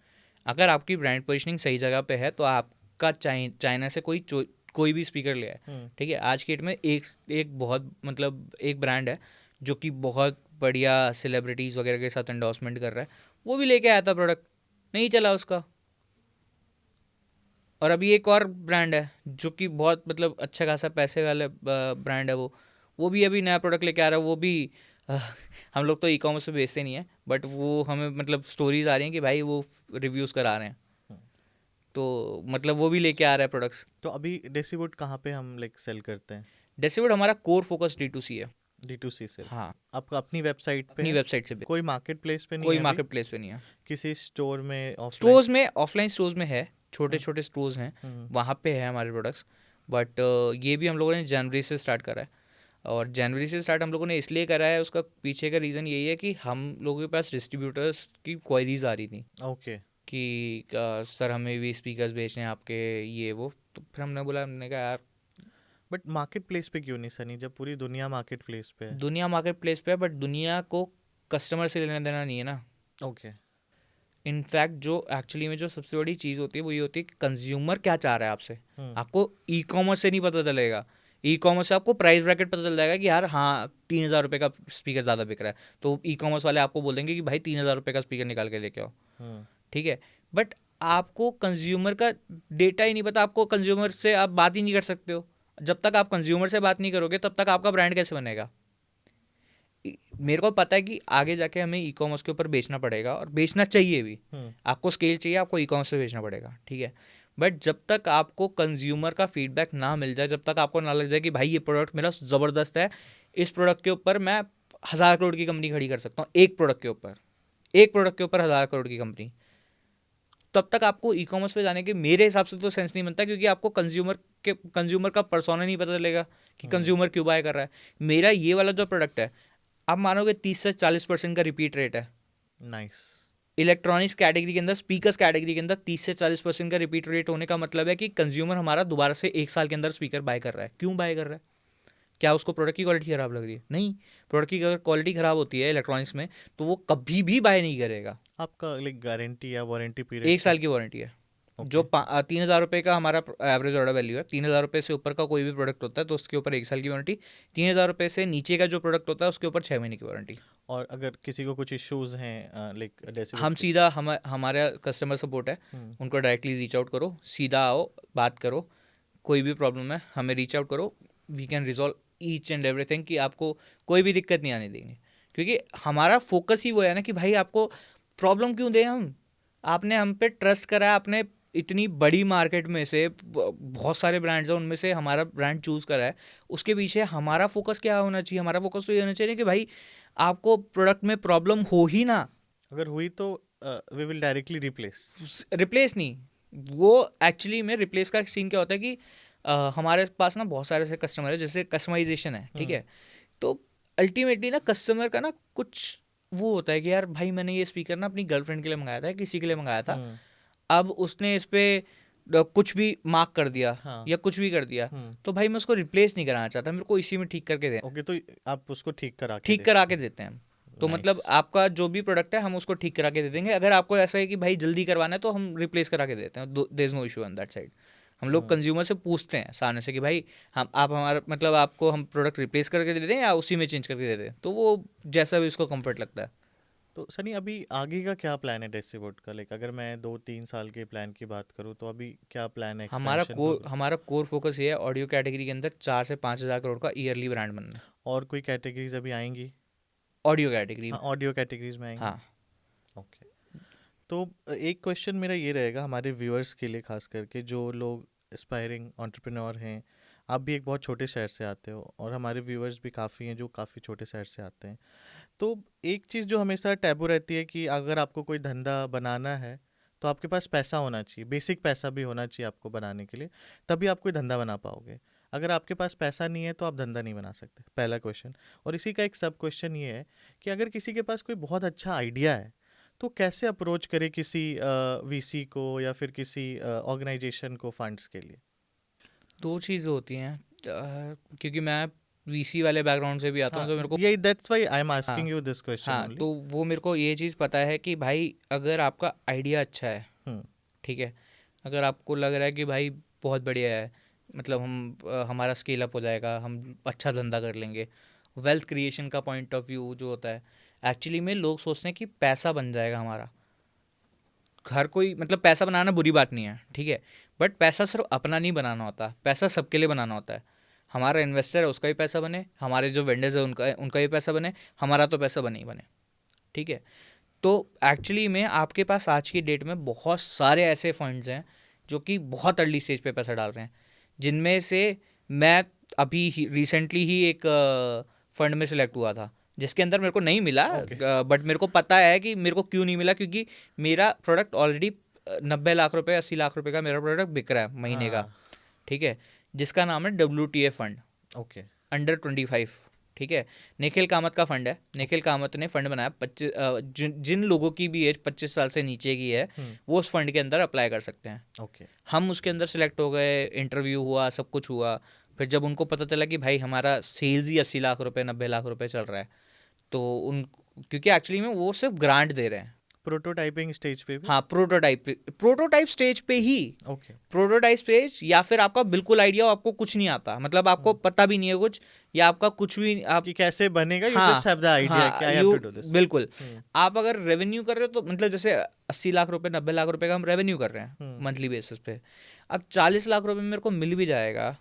अगर आपकी ब्रांड पोजिशनिंग सही जगह पे है तो आपका चाइना से कोई भी स्पीकर ले आए, हम्म, ठीक है। आज की डेट में एक एक बहुत मतलब एक ब्रांड है जो कि बहुत बढ़िया सेलिब्रिटीज़ वगैरह के साथ एंडोर्समेंट कर रहा है, वो भी लेके आया था प्रोडक्ट, नहीं चला उसका। और अभी एक और ब्रांड है जो कि बहुत मतलब अच्छा खासा पैसे वाले ब्रांड है, वो भी अभी नया प्रोडक्ट लेके आ रहा है। वो भी अ, हम लोग तो ई कॉमर्स पे बेचते नहीं है, बट वो हमें मतलब स्टोरीज आ रही हैं कि भाई वो रिव्यूज़ करा रहे हैं, हम्म। तो मतलब वो भी लेके आ रहा है प्रोडक्ट्स। तो अभी डेसीवुड कहाँ पे हम लाइक सेल करते हैं? डेसिवुड हमारा कोर फोकस D2C है। D2C सिर्फ? हाँ, आपका अपनी वेबसाइट पे अपनी है? वेबसाइट से भी। कोई मार्केट प्लेस पे नहीं कोई है अभी? मार्केट प्लेस पे नहीं है। किसी स्टोर में ऑफलाइन? स्टोर्स में, ऑफलाइन स्टोर्स में है, छोटे हम्म, छोटे स्टोर्स हैं, हम्म, वहाँ पे है हमारे प्रोडक्ट्स। बट ये भी हम लोगों ने जनवरी से स्टार्ट करा है। और जनवरी से स्टार्ट हम लोगों ने इसलिए करा है, उसका पीछे का रीज़न यही है कि हम लोगों के पास डिस्ट्रीब्यूटर्स की क्वायरीज आ रही थी ओके। कि सर हमें भी स्पीकर्स बेचने हैं आपके, ये वो। तो फिर हमने कहा यार, बट मार्केट प्लेस पे क्यों नहीं सनी, जब पूरी दुनिया मार्केट प्लेस पे है? दुनिया मार्केट प्लेस पे है, बट दुनिया को कस्टमर से लेना देना नहीं है ना। ओके। इनफैक्ट जो एक्चुअली में जो सबसे बड़ी चीज़ होती है वो ये होती है कि कंज्यूमर क्या चाह रहा है आपसे। हम्म, आपको ई कॉमर्स से नहीं पता चलेगा। ई कॉमर्स से आपको प्राइस ब्रैकेट पता चल जाएगा कि यार हाँ 3,000 रुपये का स्पीकर ज़्यादा बिक रहा है, तो ई कॉमर्स वाले आपको बोल देंगे कि भाई 3,000 रुपये का स्पीकर निकाल के लेके आओ, हम्म, ठीक है। बट आपको कंज्यूमर का डेटा ही नहीं पता, आपको कंज्यूमर से आप बात ही नहीं कर सकते हो। जब तक आप कंज्यूमर से बात नहीं करोगे तब तक आपका ब्रांड कैसे बनेगा। मेरे को पता है कि आगे जाके हमें ई कॉमर्स के ऊपर बेचना पड़ेगा और बेचना चाहिए भी। हम्म, आपको स्केल चाहिए, आपको ई कॉमर्स पे बेचना पड़ेगा, ठीक है। बट जब तक आपको कंज्यूमर का फीडबैक ना मिल जाए, जब तक आपको ना लग जाए कि भाई ये प्रोडक्ट मेरा ज़बरदस्त है, इस प्रोडक्ट के ऊपर मैं 1,000 करोड़ की कंपनी खड़ी कर सकता हूँ, एक प्रोडक्ट के ऊपर 1,000 करोड़ की कंपनी, तब तक आपको ई कॉमर्स पे जाने के मेरे हिसाब से तो सेंस नहीं बनता, क्योंकि आपको कंज्यूमर का पर्सोना नहीं पता चलेगा कि हम्म। कंज्यूमर क्यों बाय कर रहा है। मेरा ये वाला जो प्रोडक्ट है, आप मानोगे 30 से 40% का रिपीट रेट है। नाइस। इलेक्ट्रॉनिक्स कैटेगरी के अंदर, स्पीकर्स कैटेगरी के अंदर 30 से 40% का रिपीट रेट होने का मतलब है कि कंज्यूमर हमारा दोबारा से एक साल के अंदर स्पीकर बाय कर रहा है। क्यों बाय कर रहा है? क्या उसको प्रोडक्ट की क्वालिटी खराब लग रही है? नहीं। प्रोडक्ट की अगर क्वालिटी खराब होती है इलेक्ट्रॉनिक्स में, तो वो कभी भी बाय नहीं करेगा। आपका लाइक गारंटी या वारंटी पीरियड एक क्या? साल की वारंटी है। जो ओके। 3,000 रुपये का हमारा एवरेज ऑर्डर वैल्यू है, 3,000 रुपये से ऊपर का कोई भी प्रोडक्ट होता है तो उसके ऊपर एक साल की वारंटी। 3,000 रुपये से नीचे का जो प्रोडक्ट होता है उसके ऊपर 6 महीने की वारंटी। और अगर किसी को कुछ इश्यूज हैं लाइक डेसीवुड हम के? सीधा हमारा कस्टमर सपोर्ट है, हम्म, उनको डायरेक्टली रीच आउट करो, सीधा आओ, बात करो, कोई भी प्रॉब्लम है हमें रीच आउट करो, we can resolve each and everything, कि आपको कोई भी दिक्कत नहीं आने देंगे। क्योंकि हमारा फोकस ही वो है ना कि भाई आपको प्रॉब्लम क्यों दें हम। आपने हम पे ट्रस्ट करा है, आपने इतनी बड़ी मार्केट में से बहुत सारे ब्रांड्स हैं, उनमें से हमारा ब्रांड चूज़ करा है, उसके पीछे हमारा फोकस क्या होना चाहिए? हमारा फोकस तो ये होना चाहिए कि भाई आपको प्रोडक्ट में प्रॉब्लम हो ही ना। अगर हुई तो we will directly replace. Replace नहीं, वो एक्चुअली में रिप्लेस का सीन क्या होता है कि हमारे पास ना बहुत सारे ऐसे कस्टमर है, जैसे कस्टमाइजेशन है, ठीक हम्म, है। तो अल्टीमेटली ना कस्टमर का ना कुछ वो होता है कि यार भाई मैंने ये स्पीकर ना अपनी गर्लफ्रेंड के लिए मंगाया था, किसी के लिए मंगाया था, हम्म, अब उसने इस पे कुछ भी मार्क कर दिया हाँ, या कुछ भी कर दिया, हम्म। तो भाई मैं उसको रिप्लेस नहीं कराना चाहता, मेरे को इसी में ठीक करके दे, ओके, तो आप उसको ठीक करा के ठीक दे? करा के देते हैं हम। तो नाइस। मतलब आपका जो भी प्रोडक्ट है हम उसको ठीक करा के दे देंगे। अगर आपको ऐसा है कि भाई जल्दी करवाना है तो हम रिप्लेस करा के देते हैं, there is no issue on that side. हम लोग हम्म। कंज्यूमर से पूछते हैं सामने से कि भाई हम आप हमारा मतलब आपको हम प्रोडक्ट रिप्लेस करके दे दें या उसी में चेंज करके दे दें, तो वो जैसा भी उसको कंफर्ट लगता है। तो सनी, अभी आगे का क्या प्लान है डेसीवुड का? लाइक अगर मैं 2-3 साल के प्लान की बात करूँ तो अभी क्या प्लान है एक्सपेंशन को? हमारा कोर फोकस ये है, ऑडियो कैटेगरी के अंदर 4 से 5 हज़ार करोड़ का ईयरली ब्रांड बनना है। और कोई कैटेगरीज अभी आएंगी? ऑडियो कैटेगरी हाँ, में। ऑडियो कैटेगरीज में आएंगी। हाँ। ओके। तो एक क्वेश्चन मेरा ये रहेगा हमारे व्यूअर्स के लिए, खास करके जो लोग एस्पायरिंग एंटरप्रेन्योर हैं। आप भी एक बहुत छोटे शहर से आते हो और हमारे व्यूअर्स भी काफ़ी हैं जो काफ़ी छोटे शहर से आते हैं। तो एक चीज़ जो हमेशा टैबू रहती है कि अगर आपको कोई धंधा बनाना है तो आपके पास पैसा होना चाहिए, बेसिक पैसा भी होना चाहिए आपको बनाने के लिए, तभी आप कोई धंधा बना पाओगे। अगर आपके पास पैसा नहीं है तो आप धंधा नहीं बना सकते, पहला क्वेश्चन। और इसी का एक सब क्वेश्चन ये है कि अगर किसी के पास कोई बहुत अच्छा आइडिया है तो कैसे अप्रोच करे किसी वीसी को या फिर किसी ऑर्गेनाइजेशन को फंड्स के लिए? दो चीज़ होती हैं, क्योंकि मैं वीसी वाले बैकग्राउंड से भी आता हूँ, तो मेरे को ये दैट्स व्हाई आई एम हाँ आस्किंग यू दिस क्वेश्चन हाँ, ओनली। तो वो मेरे को ये चीज़ पता है कि भाई अगर आपका आइडिया अच्छा है, हम्म। ठीक है, अगर आपको लग रहा है कि भाई बहुत बढ़िया है, मतलब हमारा स्केल अप हो जाएगा, हम अच्छा धंधा कर लेंगे, वेल्थ क्रिएशन का पॉइंट ऑफ व्यू जो होता है, एक्चुअली में लोग सोचते हैं कि पैसा बन जाएगा हमारा। हर कोई, मतलब पैसा बनाना बुरी बात नहीं है, ठीक है, बट पैसा सिर्फ अपना नहीं बनाना होता, पैसा सबके लिए बनाना होता है। हमारा इन्वेस्टर है उसका भी पैसा बने, हमारे जो वेंडर्स है उनका उनका भी पैसा बने, हमारा तो पैसा बने ही बने, ठीक है। तो एक्चुअली में आपके पास आज की डेट में बहुत सारे ऐसे फंड्स हैं जो कि बहुत अर्ली स्टेज पे पैसा डाल रहे हैं, जिनमें से मैं अभी रिसेंटली ही एक फंड में सिलेक्ट हुआ था, जिसके अंदर मेरे को नहीं मिला, ओके। बट मेरे को पता है कि मेरे को क्यों नहीं मिला, क्योंकि मेरा प्रोडक्ट ऑलरेडी 90 लाख रुपए 80 लाख रुपए का मेरा प्रोडक्ट बिक रहा है महीने का, हाँ। ठीक है, जिसका नाम है WTA फंड, ओके। अंडर 25, ठीक है। निखिल कामत का फंड है। निखिल कामत ने फंड बनाया, 25 जिन लोगों की भी एज 25 साल से नीचे की है वो उस फंड के अंदर अप्लाई कर सकते हैं। ओके। हम उसके अंदर सेलेक्ट हो गए, इंटरव्यू हुआ, सब कुछ हुआ। फिर जब उनको पता चला कि भाई हमारा सेल्स ही 80 लाख रुपए 90 लाख रुपए चल रहा है, तो उन, क्योंकि एक्चुअली में वो सिर्फ ग्रांट दे रहे हैं। प्रोटोटाइपिंग स्टेज पे भी। हाँ, प्रोटोटाइप स्टेज पे ही, ओके। प्रोटोटाइप स्टेज, या फिर आपका बिल्कुल आइडिया हो, आपको कुछ नहीं आता, मतलब आपको पता भी नहीं है कुछ, या आपका कुछ भी आप, कि कैसे बनेगा, यू हाँ जस्ट हैव द आइडिया कि हाँ, I have you to do this. बिल्कुल, आप अगर रेवेन्यू कर रहे हो तो मतलब जैसे 80 लाख रुपए 90 लाख रुपए का हम रेवेन्यू कर रहे हैं मंथली बेसिस पे, अब 40 लाख रुपए मेरे को मिल भी जाएगा,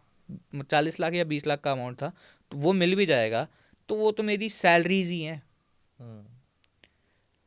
40 लाख या 20 लाख का अमाउंट था, तो वो मिल भी जाएगा, तो वो तो मेरी सैलरीज ही हैं,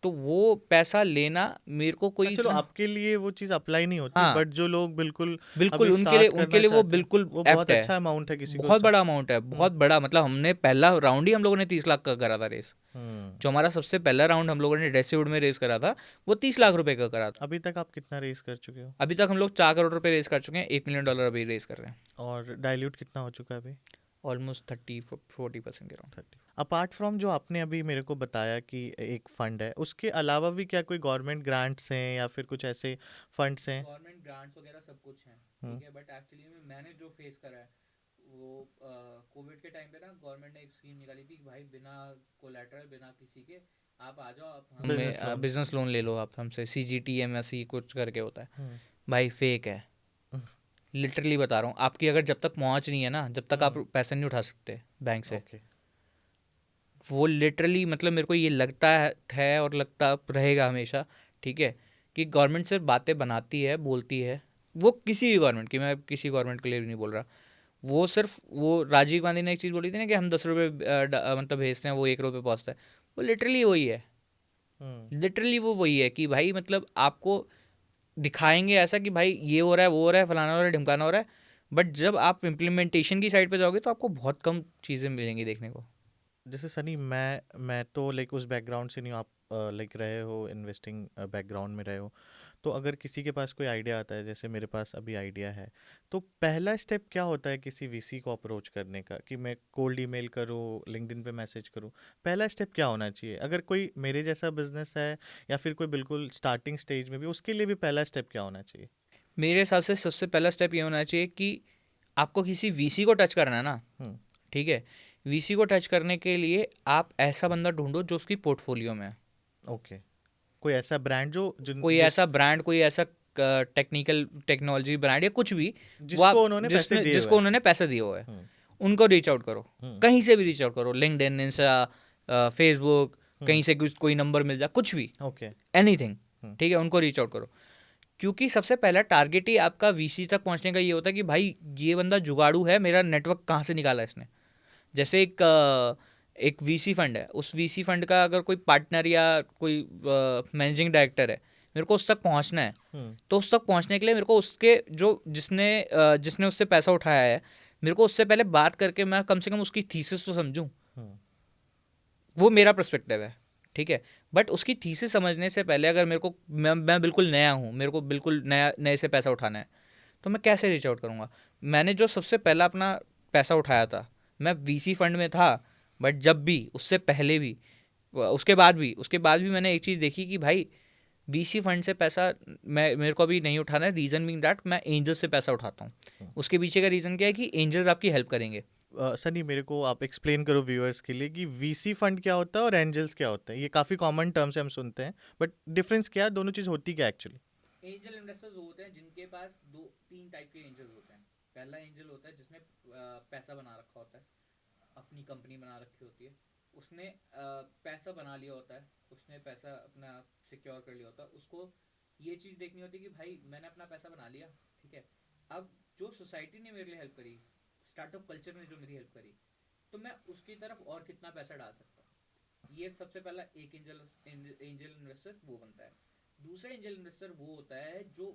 तो वो पैसा लेना मेरे को कोई चलो इतना, आपके लिए वो चीज अप्लाई नहीं होती, हाँ बट जो लोग बिल्कुल बिल्कुल, अभी उनके लिए स्टार्ट उनके करना लिए वो चाहते हैं, बिल्कुल वो एप्ट बहुत है, अच्छा अमाउंट है किसी को बहुत बड़ा अमाउंट है, बहुत बड़ा, मतलब हमने पहला राउंड ही हम लोगों ने 30 लाख का करा था रेस। जो हमारा सबसे पहला राउंड हम लोगों ने डेसीवुड में रेस करा था, वो 30 लाख रुपए का करा था। अभी तक आप कितना रेस कर चुके हो? अभी तक हम लोग 4 करोड़ रुपए रेस कर चुके हैं, $1 मिलियन अभी रेस कर रहे हैं, और डाइल्यूट कितना हो चुका है अभी? ऑलमोस्ट 30-40% के राउंड। 30। अपार्ट फ्रॉम जो आपने अभी मेरे को बताया कि एक फंड है, उसके अलावा भी क्या कोई गवर्नमेंट ग्रांट्स हैं या फिर कुछ ऐसे फंड्स हैं? गवर्नमेंट ग्रांट्स वगैरह सब कुछ हैं, ठीक है, बट एक्चुअली में मैंने जो फेस करा है वो कोविड के टाइम पे ना गवर्नमेंट ने एक स्कीम निकाली थी कि भाई बिना कोलैटरल, बिना किसी के आप आ जाओ, आप बिजनेस हमें लोन। बिजनेस लोन ले लो आप हमसे, CGTMSE कुछ करके होता है। भाई फेक है, लिटरली बता रहा हूँ, आपकी अगर जब तक पहुँच नहीं है ना, जब तक आप पैसा नहीं उठा सकते बैंक से। ओके। वो लिटरली, मतलब मेरे को ये लगता है और लगता रहेगा हमेशा, ठीक है, कि गवर्नमेंट सिर्फ बातें बनाती है, बोलती है, वो किसी भी गवर्नमेंट की, मैं किसी गवर्नमेंट के लिए भी नहीं बोल रहा, वो सिर्फ, वो राजीव गांधी ने एक चीज़ बोली थी ना कि हम 10 रुपये मतलब भेजते हैं, वो 1 रुपये पहुँचता है, वो लिटरली वही है, लिटरली वो वही है कि भाई मतलब आपको दिखाएंगे ऐसा कि भाई ये हो रहा है, वो हो रहा है, फलाना हो रहा है, ढिमकाना हो रहा है, बट जब आप इम्प्लीमेंटेशन की साइड पे जाओगे तो आपको बहुत कम चीज़ें मिलेंगी देखने को। जैसे सनी, मैं तो लाइक उस बैकग्राउंड से नहीं हूँ, आप लाइक रहे हो इन्वेस्टिंग बैकग्राउंड में रहे हो, तो अगर किसी के पास कोई आइडिया आता है, जैसे मेरे पास अभी आइडिया है, तो पहला स्टेप क्या होता है किसी वीसी को अप्रोच करने का? कि मैं कोल्ड ईमेल करूँ, लिंक्डइन पे मैसेज करूँ? पहला स्टेप क्या होना चाहिए अगर कोई मेरे जैसा बिजनेस है, या फिर कोई बिल्कुल स्टार्टिंग स्टेज में भी, उसके लिए भी पहला स्टेप क्या होना चाहिए? मेरे हिसाब से सबसे पहला स्टेप ये होना चाहिए कि आपको किसी वीसी को टच करना है ना, हम्म। ठीक है, वीसी को टच करने के लिए आप ऐसा बंदा ढूंढो जो उसकी पोर्टफोलियो में है, ओके। कोई ऐसा ब्रांड जो कोई ऐसा ब्रांड, कोई ऐसा टेक्निकल टेक्नोलॉजी ब्रांड या कुछ भी, वो जिसको आप उन्होंने पैसे दिए हुए जिसको हैं। उन्होंने पैसे दिए हुए हैं, हम्म। उनको रीच आउट करो, हम्म। कहीं से भी रीच आउट करो, लिंक्डइन, इंस्टा, फेसबुक, हम्म। कहीं से कोई नंबर मिल जाए, कुछ भी, ओके। एनीथिंग, ठीक है, उनको रीच आउट करो, क्योंकि सबसे पहला टारगेट ही आपका वीसी तक पहुंचने का ये होता है कि भाई ये बंदा जुगाड़ू है, मेरा नेटवर्क कहाँ से निकाला इसने। जैसे एक वीसी फंड है, उस वीसी फंड का अगर कोई पार्टनर या कोई मैनेजिंग डायरेक्टर है, मेरे को उस तक पहुंचना है, तो उस तक पहुंचने के लिए मेरे को उसके जो जिसने उससे पैसा उठाया है, मेरे को उससे पहले बात करके मैं कम से कम उसकी थीसिस तो समझूं। वो मेरा पर्सपेक्टिव है, ठीक है, बट उसकी थीसिस समझने से पहले अगर मेरे को, मैं बिल्कुल नया हूँ, मेरे को बिल्कुल नए से पैसा उठाना है, तो मैं कैसे रीच आउट करूँगा? मैंने जो सबसे पहला अपना पैसा उठाया था, मैं वीसी फंड में था, बट जब भी, उससे पहले भी, उसके बाद भी मैंने एक चीज़ देखी कि भाई वीसी फंड से पैसा मेरे को अभी नहीं उठाना है, रीज़न बीइंग दैट मैं एंजल्स से पैसा उठाता हूँ। उसके पीछे का रीज़न क्या है कि एंजल्स आपकी हेल्प करेंगे, सनी, मेरे को आप एक्सप्लेन करो व्यूअर्स के लिए कि वीसी फंड क्या होता है और एंजल्स क्या होता है। ये काफ़ी कॉमन टर्म्स हम सुनते हैं, बट डिफरेंस क्या है, दोनों चीज़ होती क्या एक्चुअली? एंजल इन्वेस्टर्स वो होते हैं जिनके पास दो तीन टाइप के एंजल्स होते हैं। पहला एंजल होता है जिसने पैसा बना रखा होता है, अपनी कंपनी बना रखी होती है, उसने पैसा बना लिया होता है, उसने पैसा अपना सिक्योर कर लिया होता है। उसको ये चीज़ देखनी होती है कि भाई मैंने अपना पैसा बना लिया, ठीक है, अब जो सोसाइटी ने मेरे लिए हेल्प करी, स्टार्टअप कल्चर ने जो मेरी हेल्प करी, तो मैं उसकी तरफ और कितना पैसा डाल सकता हूँ। ये सबसे पहला एक एंजल एंजल इन्वेस्टर वो बनता है। दूसरा एंजल इन्वेस्टर वो होता है जो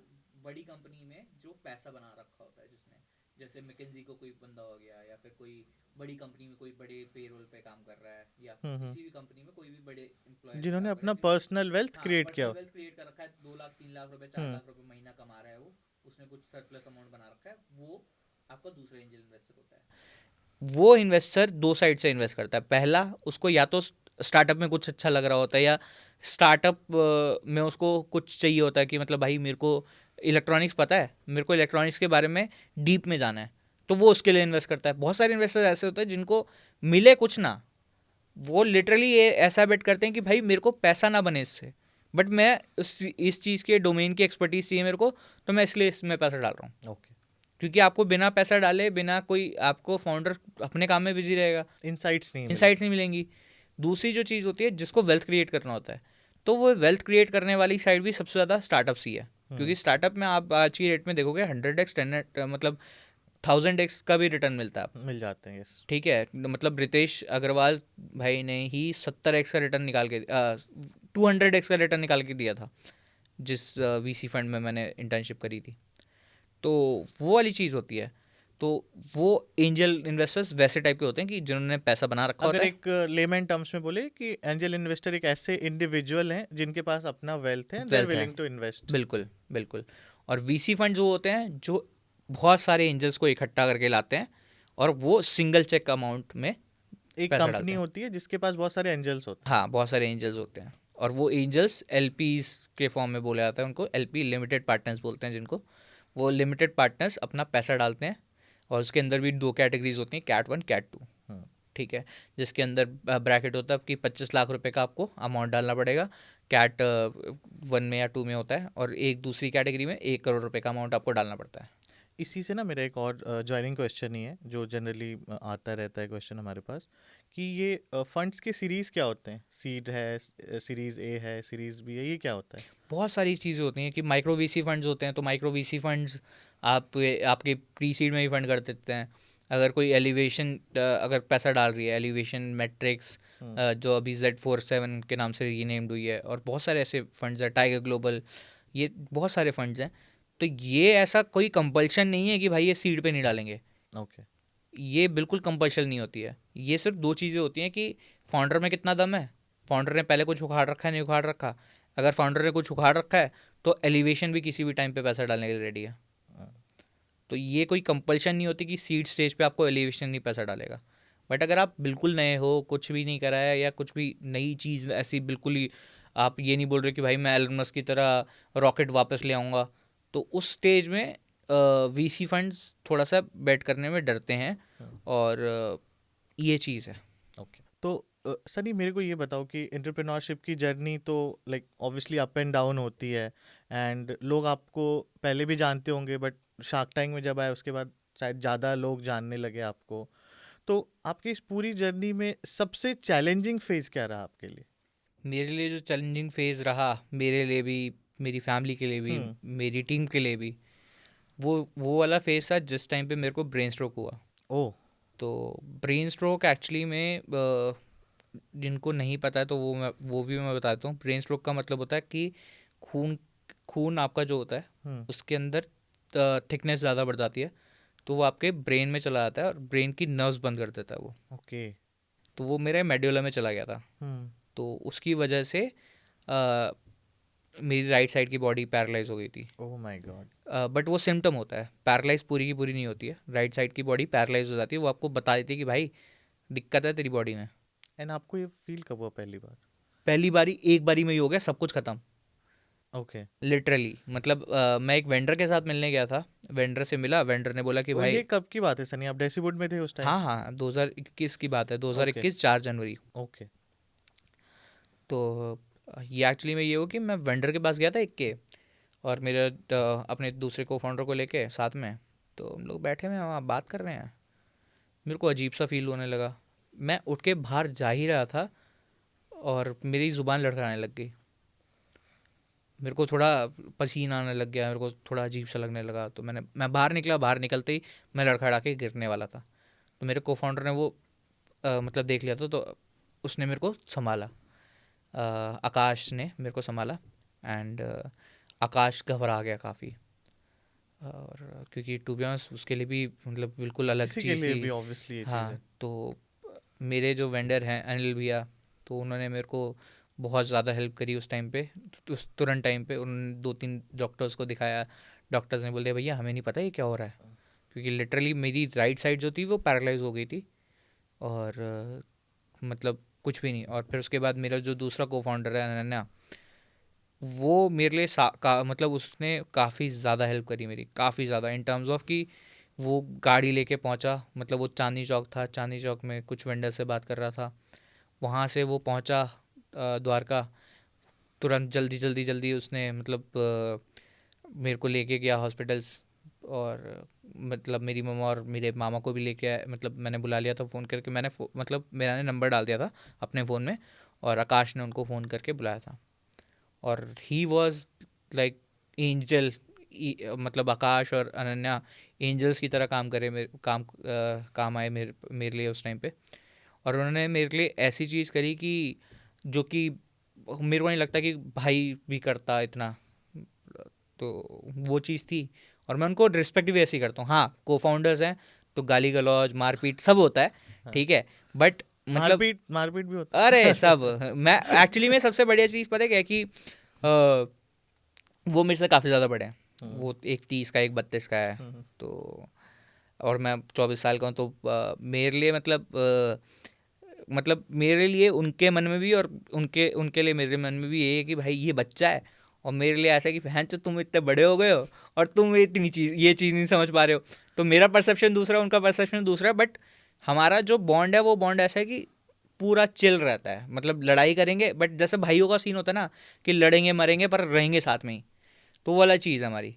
बड़ी कंपनी में जो पैसा बना रखा होता है, जिसने, जैसे मैकेंजी को कोई बंदा हो गया, या फिर कोई बड़ी कंपनी में कोई बड़े पेरोल पे काम कर रहा है, या फिर हम्म। किसी भी कंपनी में कोई भी बड़े एम्प्लॉयज पे जिन्होंने काम कर अपना रहा है, जिन्होंने, पर्सनल वेल्थ हाँ, क्रिएट किया पर्सनल हो। वेल्थ क्रिएट कर रखा है, 2 लाख 3 लाख रुपए 4 हम्म। लाख रुपए महीना कमा रहा है वो, उसने कुछ सरप्लस अमाउंट बना रखा है, वो आपका दूसरा एंजल इन्वेस्टर होता है। वो इन्वेस्टर दो साइड से इन्वेस्ट करता है। पहला, उसको या तो स्टार्टअप में कुछ अच्छा लग रहा होता है, या स्टार्टअप में उसको कुछ चाहिए होता है कि मतलब भाई मेरे को इलेक्ट्रॉनिक्स पता है, मेरे को इलेक्ट्रॉनिक्स के बारे में डीप में जाना है, तो वो उसके लिए इन्वेस्ट करता है। बहुत सारे इन्वेस्टर्स ऐसे होते हैं जिनको मिले कुछ ना, वो लिटरली ये ऐसा बेट करते हैं कि भाई मेरे को पैसा ना बने इससे, बट मैं इस चीज़ के डोमेन की एक्सपर्टीज चाहिए मेरे को, तो मैं इसलिए इसमें पैसा डाल रहा हूँ। ओके। क्योंकि आपको बिना पैसा डाले, बिना कोई, आपको फाउंडर अपने काम में बिजी रहेगा, इनसाइट्स नहीं मिले। इनसाइट्स नहीं मिलेंगी। दूसरी जो चीज़ होती है जिसको वेल्थ क्रिएट करना होता है, तो वो वेल्थ क्रिएट करने वाली साइड भी सबसे ज़्यादा स्टार्टअप्स ही है। क्योंकि स्टार्टअप में आप आज की डेट में देखोगे 100x 10x मतलब 1000x का भी रिटर्न मिलता है आपको। मिल जाते हैं, यस। ठीक है, मतलब रितेश अग्रवाल भाई ने ही 70x का रिटर्न निकाल के 200x का रिटर्न निकाल के दिया था, जिस वीसी फंड में मैंने इंटर्नशिप करी थी। तो वो वाली चीज़ होती है। तो वो एंजल इन्वेस्टर्स वैसे टाइप के होते हैं कि जिन्होंने पैसा बना रखा अगर होता है। एक लेमैन टर्म्स में बोले कि एंजल इन्वेस्टर एक ऐसे इंडिविजुअल हैं जिनके पास अपना वेल्थ है, दे आर वेल्थ है, विलिंग टू इन्वेस्ट। बिल्कुल बिल्कुल। और वीसी फंड जो होते हैं जो बहुत सारे एंजल्स को इकट्ठा करके लाते हैं, और वो सिंगल चेक अमाउंट में एक पैसा कंपनी डालते हैं। होती है जिसके पास बहुत सारे एंजल्स होते हाँ, बहुत सारे एंजल्स होते हैं, और वो एंजल्स एलपीज के फॉर्म में बोला जाता है उनको, एलपी लिमिटेड पार्टनर्स बोलते हैं जिनको। वो लिमिटेड पार्टनर्स अपना पैसा डालते हैं, और उसके अंदर भी दो कैटेगरीज होती हैं, कैट 1 कैट 2। हैं। ठीक है, जिसके अंदर ब्रैकेट होता है कि 25 लाख रुपए का आपको अमाउंट डालना पड़ेगा, कैट 1 में या 2 में होता है, और एक दूसरी कैटेगरी में 1 करोड़ रुपए का अमाउंट आपको डालना पड़ता है। इसी से ना मेरा एक और जॉइनिंग क्वेश्चन ही है जो जनरली आता रहता है क्वेश्चन हमारे पास, कि ये फंड्स के सीरीज क्या होते हैं? सीड है, सीरीज ए है, सीरीज बी है, ये क्या होता है? बहुत सारी चीज़ें होती हैं कि माइक्रो वीसी फंड्स होते हैं, तो माइक्रो वीसी फंड्स आपके प्री सीड में ही फंड कर देते हैं। अगर कोई एलिवेशन अगर पैसा डाल रही है, एलिवेशन मैट्रिक्स जो अभी Z47 के नाम से रीनेम्ड हुई है, और बहुत सारे ऐसे फंड्स हैं, टाइगर ग्लोबल, ये बहुत सारे फंड्स हैं। तो ये ऐसा कोई कंपल्शन नहीं है कि भाई ये सीड पे नहीं डालेंगे, ओके। ये बिल्कुल कंपल्शन नहीं होती है। ये सिर्फ दो चीज़ें होती हैं कि फाउंडर में कितना दम है, फाउंडर ने पहले कुछ उखाड़ रखा है नहीं उखाड़ रखा। अगर फाउंडर ने कुछ उखाड़ रखा है तो एलिवेशन भी किसी भी टाइम पे पैसा डालने के लिए रेडी है। तो ये कोई कंपल्शन नहीं होती कि सीड स्टेज पे आपको एलिवेशन नहीं पैसा डालेगा। बट अगर आप बिल्कुल नए हो, कुछ भी नहीं करा है, या कुछ भी नई चीज़ ऐसी बिल्कुल ही, आप ये नहीं बोल रहे कि भाई मैं एलन मस्क की तरह रॉकेट वापस ले आऊँगा, तो उस स्टेज में वीसी फंड्स थोड़ा सा बेट करने में डरते हैं, और ये चीज़ है। ओके। तो सनी, मेरे को ये बताओ कि एंटरप्रेन्योरशिप की जर्नी तो like obviously up and down होती है, एंड लोग आपको पहले भी जानते होंगे, बट शार्क टैंक में जब आए उसके बाद शायद ज़्यादा लोग जानने लगे आपको। तो आपकी इस पूरी जर्नी में सबसे चैलेंजिंग फेज क्या रहा आपके लिए? मेरे लिए जो चैलेंजिंग फेज़ रहा, मेरे लिए भी, मेरी फैमिली के लिए भी, हम्म। मेरी टीम के लिए भी, वो वाला फेज़ था जिस टाइम पे मेरे को ब्रेन स्ट्रोक हुआ। ओह। तो ब्रेन स्ट्रोक एक्चुअली में जिनको नहीं पता है तो वो भी मैं बताता हूँ। ब्रेन स्ट्रोक का मतलब होता है कि खून खून आपका जो होता है हम्म। उसके अंदर थिकनेस ज़्यादा बढ़ जाती है, तो वो आपके ब्रेन में चला जाता है और ब्रेन की नर्व्स बंद कर देता है वो। ओके। तो वो मेरे मेडुला में चला गया था, हम्म। तो उसकी वजह से मेरी राइट साइड की बॉडी पैरालाइज हो गई थी। Oh my God. बट वो सिम्टम होता है, पैरालाइज पूरी की पूरी नहीं होती है। राइट साइड की बॉडी पैरालाइज हो जाती है, वो आपको बता देती है कि भाई दिक्कत है तेरी बॉडी में। एंड आपको ये फील कब हुआ पहली बार? पहली बारी एक बारी में ही हो गया, सब कुछ खत्म। ओके। लिटरली मतलब मैं एक वेंडर के साथ मिलने गया था, वेंडर से मिला, वेंडर ने बोला कि और भाई, ये कब की बात है सनी, आप डेसीवुड में थे उस टाइम? हाँ हाँ 2021 की बात है, ओके। 2021 4 जनवरी। ओके। तो ये एक्चुअली में ये हो कि मैं वेंडर के पास गया था एक के, और मेरे अपने दूसरे को फाउंडर को लेके साथ में, तो हम लोग बैठे हुए हैं वहाँ बात कर रहे हैं। मेरे को अजीब सा फील होने लगा। मैं उठ के बाहर जा ही रहा था और मेरी ज़ुबान लड़खड़ाने लग गई। मेरे को थोड़ा पसीना आने लग गया, मेरे को थोड़ा अजीब सा लगने लगा। तो मैं बाहर निकला, बाहर निकलते ही मैं लड़खड़ा के गिरने वाला था। तो मेरे को फाउंडर ने वो मतलब देख लिया था, तो उसने मेरे को संभाला। आकाश ने मेरे को संभाला। एंड आकाश घबरा गया काफ़ी, और क्योंकि टू बी ऑनेस्ट उसके लिए भी मतलब बिल्कुल अलग किसी के चीज़ लिए थी। भी ऑब्वियसली ये चीज़ हाँ, है। तो मेरे जो वेंडर हैं अनिल भैया, तो उन्होंने मेरे को बहुत ज़्यादा हेल्प करी उस टाइम पे। उस तुरंत टाइम पे उन्होंने 2-3 डॉक्टर्स को दिखाया। डॉक्टर्स ने बोल दिया भैया हमें नहीं पता ये क्या हो रहा है, क्योंकि लिटरली मेरी राइट साइड जो थी वो पैरालाइज हो गई थी। और मतलब कुछ भी नहीं। और फिर उसके बाद मेरा जो दूसरा को फाउंडर है अनन्या, वो मेरे लिए मतलब उसने काफ़ी ज़्यादा हेल्प करी मेरी, काफ़ी ज़्यादा इन टर्म्स ऑफ कि वो गाड़ी लेके पहुंचा। मतलब वो चांदनी चौक था, चांदनी चौक में कुछ वेंडर से बात कर रहा था, वहाँ से वो पहुंचा द्वारका। तुरंत जल्दी जल्दी जल्दी उसने मतलब मेरे को लेके गया हॉस्पिटल्स। और मतलब मेरी मम्मा और मेरे मामा को भी लेके आया। मतलब मैंने बुला लिया था फ़ोन करके, मतलब मेरा ने नंबर डाल दिया था अपने फ़ोन में, और आकाश ने उनको फ़ोन करके बुलाया था। और ही वॉज लाइक एंजल। मतलब आकाश और अनन्या एंजल्स की तरह काम करे, मेरे काम आए मेरे लिए उस टाइम पे। और उन्होंने मेरे लिए ऐसी चीज़ करी कि जो कि मेरे को नहीं लगता कि भाई भी करता इतना। तो वो चीज़ थी, और मैं उनको रिस्पेक्ट भी ऐसे ही करता हूँ। हाँ, को फाउंडर्स हैं तो गाली गलौज मारपीट सब होता है, हाँ। ठीक है, बट मतलब मारपीट मारपीट भी अरे होता सब। मैं एक्चुअली में सबसे बढ़िया चीज़ पता है क्या है कि वो मेरे से काफ़ी ज़्यादा बड़े हैं। हम्म। वो एक 30 का, एक 32 का है। हम्म। तो और मैं 24 साल का हूँ। तो मेरे लिए मतलब मेरे लिए उनके मन में भी, और उनके उनके लिए मेरे मन में भी ये है कि भाई ये बच्चा है। और मेरे लिए ऐसा है कि बहन चो तुम इतने बड़े हो गए हो और तुम ये चीज़ नहीं समझ पा रहे हो। तो मेरा परसेप्शन दूसरा है, उनका परसेप्शन दूसरा है, बट हमारा जो बॉन्ड है वो बॉन्ड ऐसा है कि पूरा चिल रहता है। मतलब लड़ाई करेंगे बट जैसे भाइयों का सीन होता है ना, कि लड़ेंगे मरेंगे पर रहेंगे साथ में ही, तो वो वाला चीज़ है हमारी।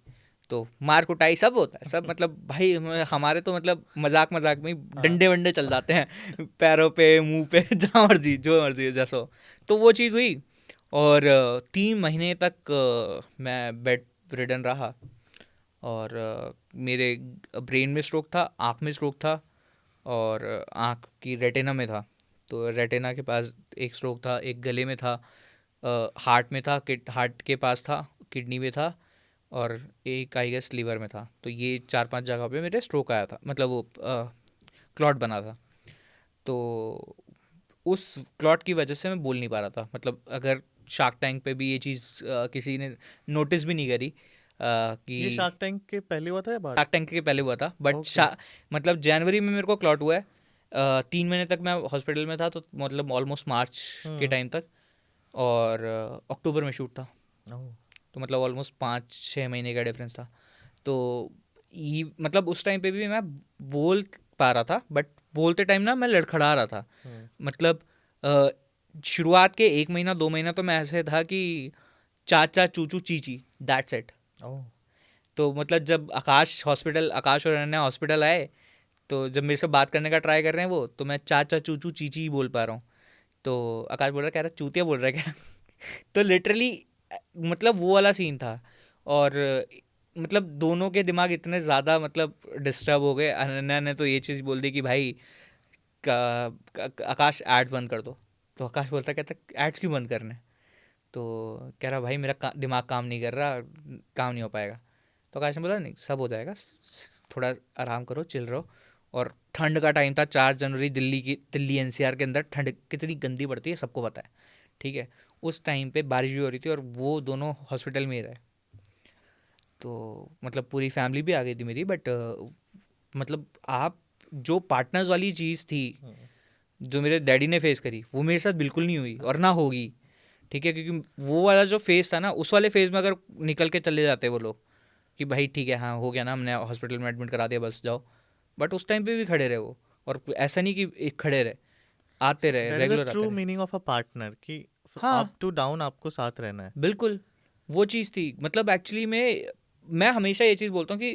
तो मार कुटाई सब होता है, सब मतलब भाई हमारे तो मतलब मजाक मजाक में ही हाँ। डंडे वंडे चल जाते हैं पैरों पे, मुंह पे जहाँ मर्जी जो मर्जी है जैसा हो। तो वो चीज़ हुई। और 3 महीने तक मैं बेड रिडन रहा। और मेरे ब्रेन में स्ट्रोक था, आँख में स्ट्रोक था, और आँख की रेटिना में था। तो रेटिना के पास एक स्ट्रोक था, एक गले में था, हार्ट में था, हार्ट के पास था, किडनी में था, और एक आई गेस लीवर में था। तो ये 4-5 जगह पे मेरे स्ट्रोक आया था, मतलब वो क्लॉट बना था। तो उस क्लॉट की वजह से मैं बोल नहीं पा रहा था। मतलब अगर शार्क टैंक पे भी ये चीज़ किसी ने नोटिस भी नहीं करी ये कि शार्क टैंक के पहले हुआ था या बाद? शार्क टैंक के पहले हुआ था, बट ओके। मतलब जनवरी में मेरे को क्लॉट हुआ है। 3 महीने तक मैं हॉस्पिटल में था, तो मतलब ऑलमोस्ट मार्च के हम्म। टाइम तक। और अक्टूबर में शूट था। ओह। तो मतलब ऑलमोस्ट 5-6 महीने का डिफरेंस था। तो मतलब उस टाइम पे भी मैं बोल पा रहा था, बट बोलते टाइम ना मैं लड़खड़ा रहा था। हम्म। मतलब अ, शुरुआत के 1 महीना 2 महीना तो मैं ऐसे था कि चाचा चूचू चीची, दैट्स इट। ओह। तो मतलब जब आकाश और अनन्या हॉस्पिटल आए, तो जब मेरे से बात करने का ट्राई कर रहे हैं वो, तो मैं चाचा चूचू चीची ही बोल पा रहा हूँ। तो आकाश बोल रहा है, कह रहा चूतिया बोल रहा है क्या? तो लिटरली मतलब वो वाला सीन था। और मतलब दोनों के दिमाग इतने ज़्यादा मतलब डिस्टर्ब हो गए। अनन्या ने तो ये चीज़ बोल दी कि भाई आकाश एड्स बंद कर दो। तो आकाश बोलता, कहता एड्स क्यों बंद करने? तो कह रहा भाई मेरा दिमाग काम नहीं कर रहा, काम नहीं हो पाएगा। तो आकाश ने बोला नहीं सब हो जाएगा, थोड़ा आराम करो, चिल रहो। और ठंड का टाइम था, 4 जनवरी, दिल्ली एनसीआर के अंदर ठंड कितनी गंदी पड़ती है सबको पता है, ठीक है। उस टाइम पे बारिश भी हो रही थी और वो दोनों हॉस्पिटल में ही रहे। तो मतलब पूरी फैमिली भी आ गई थी मेरी, बट मतलब आप जो पार्टनर्स वाली चीज़ थी हम्म। जो मेरे डैडी ने फेस करी, वो मेरे साथ बिल्कुल नहीं हुई और ना होगी। ठीक है, क्योंकि वो वाला जो फेज़ था ना, उस वाले फेज़ में अगर निकल के चले जाते वो लोग कि भाई ठीक है, हाँ हो गया ना, हमने हॉस्पिटल में एडमिट करा दिया, बस जाओ, बट उस टाइम पे भी खड़े रहे वो। और ऐसा नहीं कि एक खड़े रहे, आते रहे, दैट इज अ रेगुलर आते ट्रू रहे। मीनिंग ऑफ अ पार्टनर कि हाँ, अप टू डाउन आपको साथ रहना है। बिल्कुल, वो चीज़ थी। मतलब एक्चुअली में मैं हमेशा ये चीज़ बोलता हूँ कि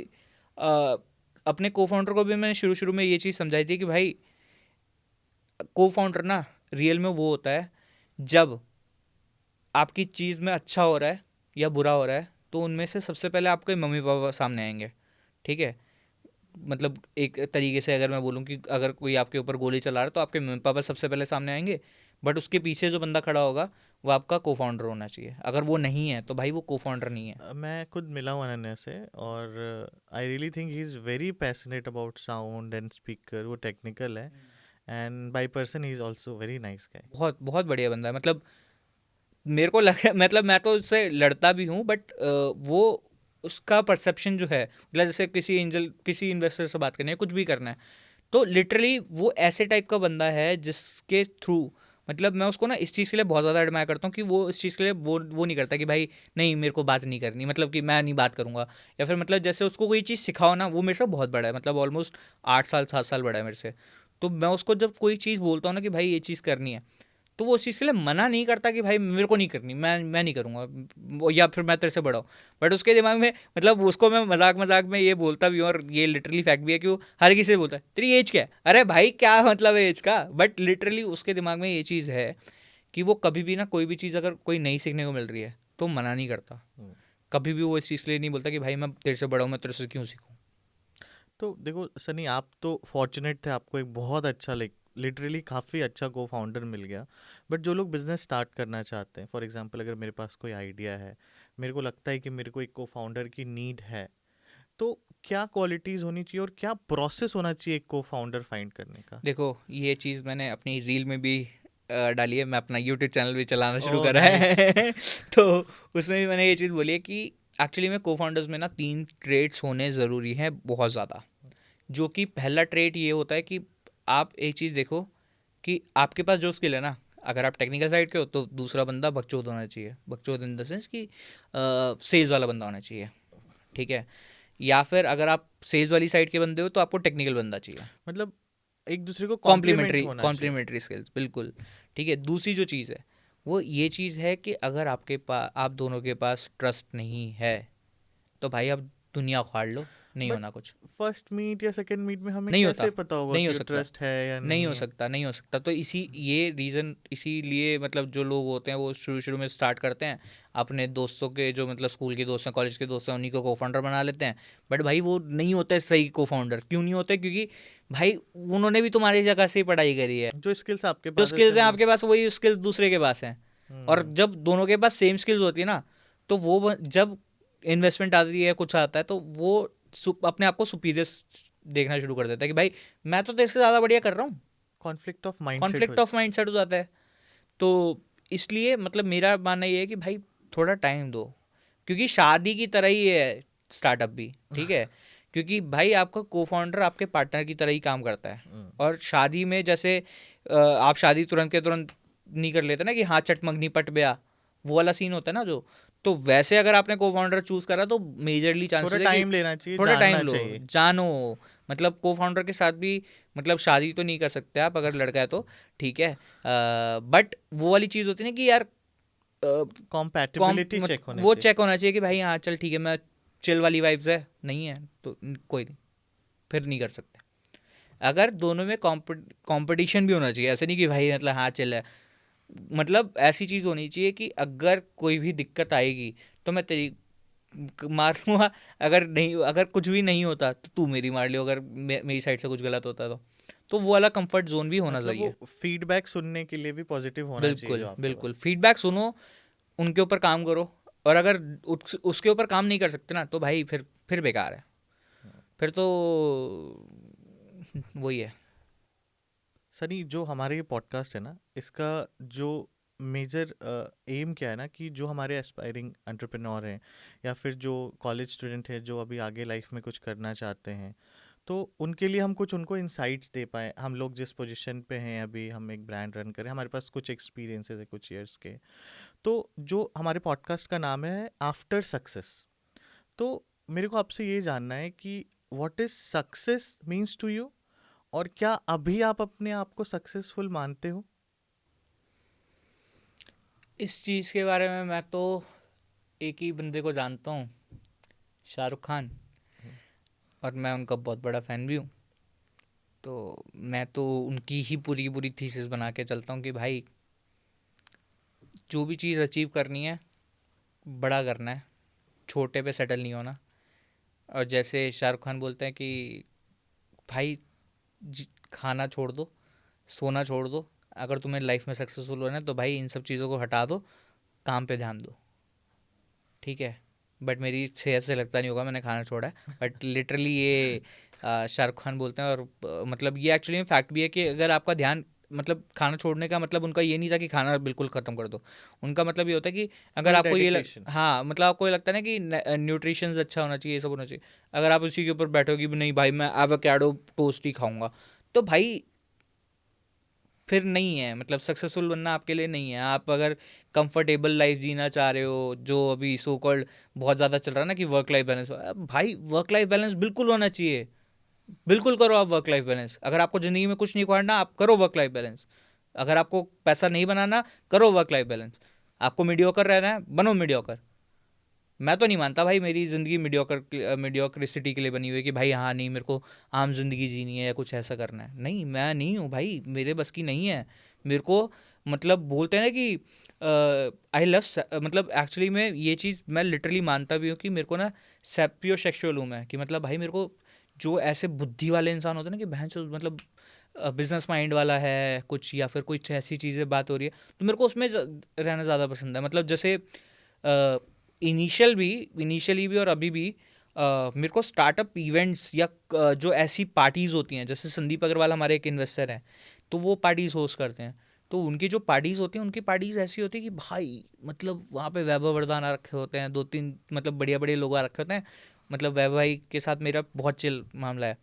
अ, अपने को फाउंडर को भी मैं शुरू शुरू में ये चीज़ समझाई थी कि भाई को फाउंडर ना रियल में वो होता है जब आपकी चीज़ में अच्छा हो रहा है या बुरा हो रहा है, तो उनमें से सबसे पहले आपके मम्मी पापा सामने आएंगे। ठीक है, मतलब एक तरीके से अगर मैं बोलूँ कि अगर कोई आपके ऊपर गोली चला रहा है तो आपके मम्मी पापा सबसे पहले सामने आएंगे, बट उसके पीछे जो बंदा खड़ा होगा वो आपका को फाउंडर होना चाहिए। अगर वो नहीं है तो भाई वो को फाउंडर नहीं है। मैं खुद मिला हूँ अनन्या से, और I really think he is very passionate about sound and speaker, वो टेक्निकल है, and by person he is also very nice guy. बहुत बहुत बढ़िया बंदा है। मतलब मेरे को लगा मतलब मैं तो उससे लड़ता भी हूँ, बट वो उसका परसेप्शन जो है, मतलब जैसे किसी एंजल किसी इन्वेस्टर से बात करनी है, कुछ भी करना है, तो लिटरली वो ऐसे टाइप का बंदा है जिसके थ्रू, मतलब मैं उसको ना इस चीज़ के लिए बहुत ज़्यादा एडमायर करता हूँ कि वो इस चीज़ के लिए वो नहीं करता कि भाई नहीं मेरे को बात नहीं करनी, मतलब कि मैं नहीं बात करूँगा, या फिर मतलब जैसे उसको कोई चीज़ सिखाओ ना, वो मेरे से बहुत बड़ा है, मतलब ऑलमोस्ट 8 साल 7 साल बड़ा है मेरे से। तो मैं उसको जब कोई चीज़ बोलता हूँ ना कि भाई ये चीज़ करनी है, तो वो उस चीज़ के लिए मना नहीं करता कि भाई मेरे को नहीं करनी, मैं नहीं करूँगा या फिर मैं तेरे से बड़ा हूँ। बट उसके दिमाग में, मतलब उसको मैं मजाक मजाक में ये बोलता भी हूँ, और ये लिटरली फैक्ट भी है कि वो हर किसी से बोलता है तेरी एज क्या है, अरे भाई क्या मतलब है एज का, बट लिटरली उसके दिमाग में ये चीज़ है कि वो कभी भी ना कोई भी चीज़ अगर कोई नई सीखने को मिल रही है तो मना नहीं करता। कभी भी वो इस चीज़ के लिए नहीं बोलता कि भाई मैं तेरे से बड़ा हूँ, मैं तेरे से क्यों सीखूँ। तो देखो सनी, आप तो फॉर्चुनेट थे, आपको एक बहुत अच्छा, लाइक लिटरली काफ़ी अच्छा को फाउंडर मिल गया। बट जो लोग बिजनेस स्टार्ट करना चाहते हैं, फॉर एग्जांपल अगर मेरे पास कोई आइडिया है, मेरे को लगता है कि मेरे को एक को फाउंडर की नीड है, तो क्या क्वालिटीज़ होनी चाहिए और क्या प्रोसेस होना चाहिए एक को फाउंडर फाइंड करने का? देखो ये चीज़ मैंने अपनी रील में भी डाली है, मैं अपना यूट्यूब चैनल भी चलाना शुरू ओह करा नाइस। है तो उसमें भी मैंने ये चीज़ बोली है कि एक्चुअली में को फाउंडर्स में ना 3 ट्रेड्स होने ज़रूरी हैं बहुत ज़्यादा। जो कि पहला ट्रेड ये होता है कि आप एक चीज़ देखो कि आपके पास जो स्किल है ना, अगर आप टेक्निकल साइड के हो तो दूसरा बंदा बकचोद होना चाहिए, बकचोद इन द सेंस कि सेल्स वाला बंदा होना चाहिए। ठीक है, या फिर अगर आप सेल्स वाली साइड के बंदे हो तो आपको टेक्निकल बंदा चाहिए। मतलब एक दूसरे को कॉम्प्लीमेंट्री कॉम्प्लीमेंट होना चाहिए। कॉम्प्लीमेंट्री स्किल्स, बिल्कुल। ठीक है, दूसरी जो चीज़ है वो ये चीज़ है कि अगर आपके पास, आप दोनों के पास ट्रस्ट नहीं है तो भाई आप दुनिया उखाड़ लो, नहीं बट होना कुछ। फर्स्ट मीट या सेकंड मीट में हमें नहीं होता, कैसे पता होगा नहीं कि हो वो सकता, ट्रस्ट है या नहीं नहीं हो है? सकता, नहीं हो सकता। तो इसी ये रीज़न, इसीलिए मतलब जो लोग होते हैं वो शुरू शुरू में स्टार्ट करते हैं अपने दोस्तों के, जो मतलब स्कूल के दोस्त हैं, कॉलेज के दोस्त हैं, उन्हीं को को फाउंडर बना लेते हैं। बट भाई वो नहीं होता है सही को फाउंडर। क्यों नहीं होता है? क्योंकि भाई उन्होंने भी तुम्हारी जगह से ही पढ़ाई करी है, जो स्किल्स आपके जो पास है स्किल्स हैं सिमिलर। आपके पास वही स्किल्स दूसरे के पास हैं। और हम्म। जब दोनों के पास सेम स्किल्स होती है ना, तो वो जब इन्वेस्टमेंट आती है, कुछ आता है, तो वो अपने आप को सुपीरियर देखना शुरू कर देता है कि भाई मैं तो तेरे से ज़्यादा बढ़िया कर रहा हूँ। कॉन्फ्लिक्ट ऑफ माइंडसेट हो। कॉन्फ्लिक्ट ऑफ माइंडसेट हो जाता है। तो इसलिए मतलब मेरा मानना ये है कि भाई थोड़ा टाइम दो, क्योंकि शादी की तरह ही है स्टार्टअप भी। ठीक है, क्योंकि भाई आपका को फाउंडर आपके पार्टनर की तरह ही काम करता है। हम्म। और शादी में जैसे आप शादी तुरंत के तुरंत नहीं कर लेते ना कि हाँ चट मगनी पट ब्याह, वो वाला सीन होता है ना जो, तो वैसे अगर आपने को फाउंडर चूज करा तो मेजरली थोड़ा चांसेस है कि टाइम लेना चाहिए, थोड़ा टाइम जानना लो, चाहिए। जानो। मतलब को फाउंडर के साथ भी, मतलब शादी तो नहीं कर सकते आप अगर लड़का है तो, ठीक है, बट वो वाली चीज़ होती है ना कि यार कॉम्पैटिबिलिटी चेक होने वो चाहिए। चेक होना चाहिए कि भाई हाँ चल ठीक है, मैं चिल वाली वाइब्स है, नहीं है तो कोई नहीं, फिर नहीं कर सकते। अगर दोनों में कंपटीशन भी होना चाहिए, ऐसे नहीं कि भाई मतलब हाँ चिल है, मतलब ऐसी चीज़ होनी चाहिए कि अगर कोई भी दिक्कत आएगी तो मैं तेरी मार लूँगा, अगर नहीं, अगर कुछ भी नहीं होता तो तू मेरी मार लियो, अगर मेरी साइड से कुछ गलत होता तो वो वाला कंफर्ट जोन भी होना मतलब चाहिए। वो फीडबैक सुनने के लिए भी पॉजिटिव होना चाहिए बिल्कुल जो आपके पास। बिल्कुल, फीडबैक सुनो, उनके ऊपर काम करो। और अगर उसके ऊपर काम नहीं कर सकते ना तो भाई फिर बेकार है, फिर तो वही है। सनी, जो हमारे ये पॉडकास्ट है ना, इसका जो मेजर एम क्या है ना, कि जो हमारे एस्पायरिंग एंटरप्रेन्योर हैं या फिर जो कॉलेज स्टूडेंट हैं जो अभी आगे लाइफ में कुछ करना चाहते हैं, तो उनके लिए हम कुछ उनको इंसाइट्स दे पाएँ। हम लोग जिस पोज़ीशन पे हैं अभी, हम एक ब्रांड रन करें, हमारे पास कुछ एक्सपीरियंसेस है कुछ ईयर्स के। तो जो हमारे पॉडकास्ट का नाम है आफ्टर सक्सेस। तो मेरे को आपसे ये जानना है कि what is success means to you, और क्या अभी आप अपने आप को सक्सेसफुल मानते हो? इस चीज़ के बारे में मैं तो एक ही बंदे को जानता हूँ, शाहरुख खान। हुँ। और मैं उनका बहुत बड़ा फ़ैन भी हूँ। तो मैं तो उनकी ही पूरी की पूरी थीसिस बना के चलता हूँ कि भाई जो भी चीज़ अचीव करनी है बड़ा करना है, छोटे पे सेटल नहीं होना। और जैसे शाहरुख खान बोलते हैं कि भाई खाना छोड़ दो, सोना छोड़ दो, अगर तुम्हें लाइफ में सक्सेसफुल होना है तो भाई इन सब चीज़ों को हटा दो, काम पे ध्यान दो। ठीक है, बट मेरी सेहत से लगता नहीं होगा मैंने खाना छोड़ा है, बट लिटरली ये शाहरुख खान बोलते हैं। और मतलब ये एक्चुअली में फैक्ट भी है कि अगर आपका ध्यान, मतलब खाना छोड़ने का मतलब उनका ये नहीं था कि खाना बिल्कुल ख़त्म कर दो। उनका मतलब ये होता है कि अगर फुल आपको डेडिकेशन। हाँ, मतलब आपको ये लगता है ना कि न्यूट्रिशन अच्छा होना चाहिए, ये सब होना चाहिए। अगर आप उसी के ऊपर बैठोगे भी नहीं भाई मैं एवोकाडो टोस्ट ही खाऊंगा, तो भाई फिर नहीं है, मतलब सक्सेसफुल बनना आपके लिए नहीं है। आप अगर कंफर्टेबल लाइफ जीना चाह रहे हो, जो अभी सो कॉल्ड बहुत ज़्यादा चल रहा है ना कि वर्क लाइफ बैलेंस, भाई वर्क लाइफ बैलेंस बिल्कुल होना चाहिए। बिल्कुल करो आप वर्क लाइफ बैलेंस। अगर आपको ज़िंदगी में कुछ नहीं उखाड़ना, आप करो वर्क लाइफ बैलेंस। अगर आपको पैसा नहीं बनाना, करो वर्क लाइफ बैलेंस। आपको मीडियोकर रहना है, बनो मीडियोकर। मैं तो नहीं मानता भाई मेरी ज़िंदगी मीडियोक्रिसिटी के लिए बनी हुई है कि भाई हाँ नहीं मेरे को आम ज़िंदगी जीनी है या कुछ ऐसा करना है। नहीं, मैं नहीं हूँ भाई, मेरे बस की नहीं है। मेरे को मतलब बोलते हैं ना कि आई लव, मतलब एक्चुअली में ये चीज़ मैं लिटरली मानता भी हूँ कि मेरे को ना सैपियो सेक्सुअल हूँ मैं, कि मतलब भाई मेरे को जो ऐसे बुद्धि वाले इंसान होते हैं ना कि बहन चो मतलब बिजनेस माइंड वाला है कुछ, या फिर कुछ ऐसी चीज़ें बात हो रही है, तो मेरे को उसमें रहना ज़्यादा पसंद है। मतलब जैसे इनिशियली भी और अभी भी मेरे को स्टार्टअप इवेंट्स या जो ऐसी पार्टीज़ होती हैं, जैसे संदीप अग्रवाल हमारे एक इन्वेस्टर हैं, तो वो पार्टीज़ होस्ट करते हैं। तो उनकी जो पार्टीज़ होती हैं, उनकी पार्टीज़ ऐसी होती है कि भाई मतलब वहाँ पे वैभव वरदान आ रखे होते हैं, दो तीन मतलब बढ़िया बढ़िया लोग आ रखे होते हैं। मतलब वैभव भाई के साथ मेरा बहुत चिल मामला है।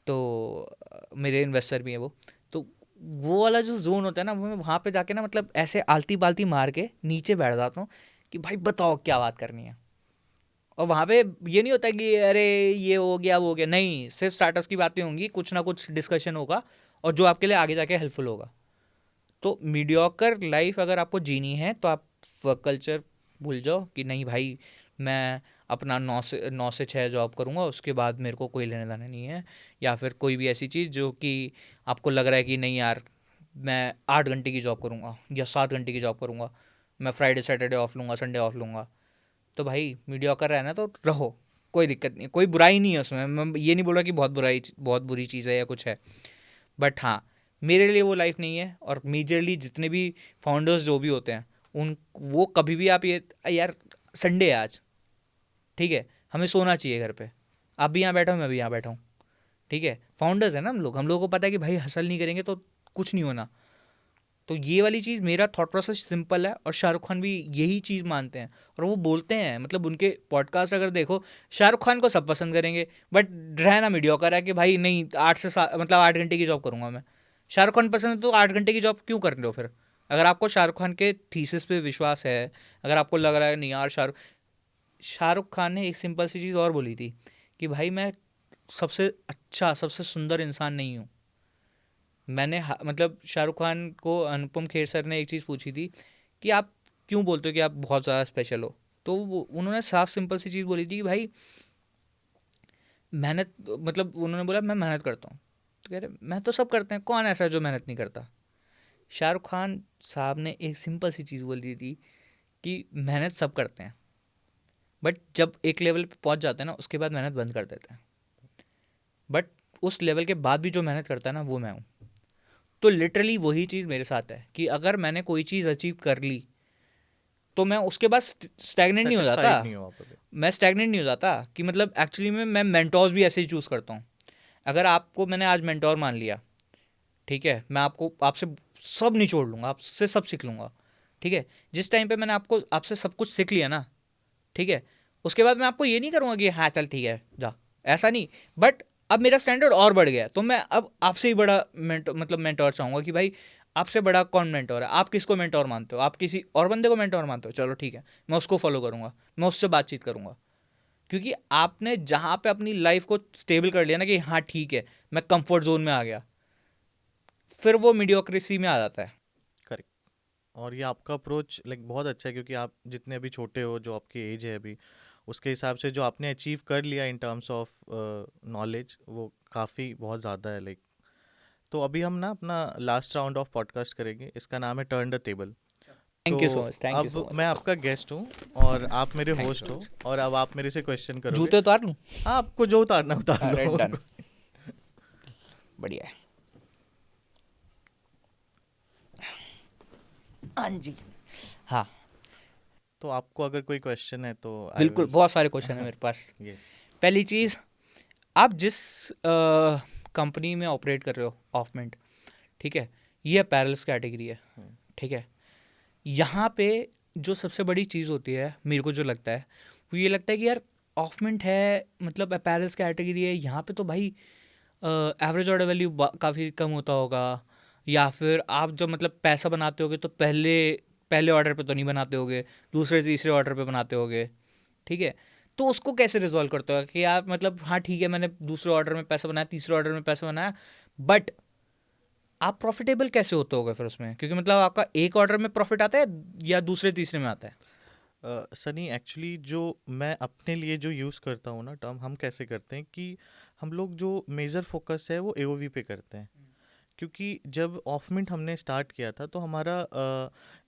तो मेरे इन्वेस्टर भी हैं वो। तो वो वाला जो जोन होता है ना, वो मैं वहाँ पे जाके ना मतलब ऐसे आलती पालती मार के नीचे बैठ जाता हूँ कि भाई बताओ क्या बात करनी है। और वहाँ पे ये नहीं होता कि अरे ये हो गया वो हो गया, नहीं, सिर्फ स्टार्टर्स की बातें होंगी, कुछ ना कुछ डिस्कशन होगा और जो आपके लिए आगे जाके हेल्पफुल होगा। तो मीडियोकर लाइफ अगर आपको जीनी है तो आप वर्क कल्चर भूल जाओ कि नहीं भाई मैं अपना 9 से 6 जॉब करूँगा, उसके बाद मेरे को कोई लेने देना नहीं है। या फिर कोई भी ऐसी चीज़ जो कि आपको लग रहा है कि नहीं यार मैं 8 घंटे की जॉब करूँगा या 7 घंटे की जॉब करूँगा, मैं फ्राइडे सैटरडे ऑफ लूँगा, संडे ऑफ लूँगा, तो भाई मीडियोकर रहना तो रहो, कोई दिक्कत नहीं, कोई बुराई नहीं है उसमें। मैं ये नहीं बोल रहा कि बहुत बुरी चीज़ है या कुछ है, बट हाँ मेरे लिए वो लाइफ नहीं है। और मेजरली जितने भी फाउंडर्स जो भी होते हैं उन वो कभी भी आप ये यार संडे है आज, ठीक है, हमें सोना चाहिए घर पे, आप भी यहाँ बैठा हो मैं भी यहाँ बैठा हूँ, ठीक है, फाउंडर्स है ना हम लोगों को पता है कि भाई हसल नहीं करेंगे तो कुछ नहीं होना। तो ये वाली चीज़ मेरा थॉट प्रोसेस सिंपल है और शाहरुख खान भी यही चीज़ मानते हैं। और वो बोलते हैं, मतलब उनके पॉडकास्ट अगर देखो, शाहरुख खान को सब पसंद करेंगे, बट रहना मीडियोकर है कि भाई नहीं 8 से 7 मतलब 8 घंटे की जॉब करूँगा मैं। शाहरुख खान पसंद है तो 8 घंटे की जॉब क्यों कर रहे हो फिर? अगर आपको शाहरुख खान के थीसिस पे विश्वास है, अगर आपको लग रहा है नहीं यार शाहरुख खान ने एक सिंपल सी चीज़ और बोली थी कि भाई मैं सबसे अच्छा सबसे सुंदर इंसान नहीं हूँ। मतलब शाहरुख खान को अनुपम खेर सर ने एक चीज़ पूछी थी कि आप क्यों बोलते हो कि आप बहुत ज़्यादा स्पेशल हो, तो उन्होंने साफ सिंपल सी चीज़ बोली थी कि भाई मेहनत, मतलब उन्होंने बोला मैं मेहनत करता हूँ, तो कह रहे मेहनत तो सब करते हैं, कौन ऐसा है जो मेहनत नहीं करता? शाहरुख खान साहब ने एक सिंपल सी चीज़ बोल दी थी कि मेहनत सब करते हैं, बट जब एक लेवल पे पहुंच जाते हैं ना उसके बाद मेहनत बंद कर देते हैं। बट उस लेवल के बाद भी जो मेहनत करता है ना वो मैं हूँ। तो लिटरली वही चीज़ मेरे साथ है कि अगर मैंने कोई चीज़ अचीव कर ली तो मैं उसके बाद स्टैग्नेंट नहीं हो जाता। सेटिस्फाइड नहीं हो आप अभी। मैं स्टैग्नेंट नहीं हो जाता कि मतलब एक्चुअली में मैं मेंटोर्स भी ऐसे ही चूज़ करता हूँ। अगर आपको मैंने आज मेंटोर मान लिया, ठीक है, मैं आपको आपसे सब निचोड़ लूँगा, आपसे सब सीख लूँगा, ठीक है। जिस टाइम पे मैंने आपको आपसे सब कुछ सीख लिया ना, ठीक है, उसके बाद मैं आपको ये नहीं करूँगा कि हाँ चल ठीक है जा, ऐसा नहीं। बट अब मेरा स्टैंडर्ड और बढ़ गया, तो मैं अब आपसे ही बड़ा मेंटोर चाहूँगा कि भाई आपसे बड़ा कौन मेंटोर है, आप किसको मेंटोर मानते हो, आप किसी और बंदे को मेंटोर मानते हो, चलो ठीक है, मैं उसको फॉलो करूँगा, मैं उससे बातचीत करूँगा। क्योंकि आपने जहाँ पे अपनी लाइफ को स्टेबल कर लिया ना कि हाँ ठीक है, मैं कंफर्ट जोन में आ गया, फिर वो मीडियोक्रेसी में आ जाता है। करेक्ट। और ये आपका अप्रोच लाइक बहुत अच्छा है, क्योंकि आप जितने अभी छोटे हो, जो आपकी एज है अभी, उसके हिसाब से जो आपने अचीव कर लिया इन टर्म्स ऑफ नॉलेज, वो काफ़ी बहुत ज़्यादा है लाइक। तो अभी हम ना अपना लास्ट राउंड ऑफ पॉडकास्ट करेंगे, इसका नाम है टर्न द टेबल। तो thank you so much, thank you so अब मच। मैं आपका गेस्ट हूँ और आप मेरे थैंक यू होस्ट सो हो, मच। और अब आप मेरे से क्वेश्चन करोगे। जूते उतार लूँ? हाँ, आपको जो उतारना उतार अरे लो। डन, बढ़िया है। हाँ जी। हाँ, तो आपको अगर कोई क्वेश्चन है तो आई बिल्कुल, विल। बहुत सारे क्वेश्चन है मेरे पास। यस। पहली चीज़, आप जिस कंपनी में ऑपरेट कर रहे हो, ऑफ मिनट, ठीक है, ये पैरेलल्स कैटेगरी है, ठीक है। यहाँ पे जो सबसे बड़ी चीज़ होती है, मेरे को जो लगता है, वो ये लगता है कि यार ऑफ मिनट है, मतलब अपैरल्स कैटेगरी है, यहाँ पे तो भाई एवरेज ऑर्डर वैल्यू काफ़ी कम होता होगा, या फिर आप जब मतलब पैसा बनाते होगे तो पहले पहले ऑर्डर पे तो नहीं बनाते होगे, दूसरे तीसरे ऑर्डर पे बनाते होगे, ठीक है। तो उसको कैसे रिजॉल्व करते हो कि यार मतलब हाँ ठीक है, मैंने दूसरे ऑर्डर में पैसा बनाया, तीसरे ऑर्डर में पैसा बनाया, बट आप प्रॉफिटेबल कैसे होते होगे फिर उसमें, क्योंकि मतलब आपका एक ऑर्डर में प्रॉफिट आता है या दूसरे तीसरे में आता है? सनी, एक्चुअली जो मैं अपने लिए जो यूज़ करता हूँ ना टर्म, हम कैसे करते हैं कि हम लोग जो मेजर फोकस है वो एओवी पे करते हैं। क्योंकि जब ऑफ मिनट हमने स्टार्ट किया था तो हमारा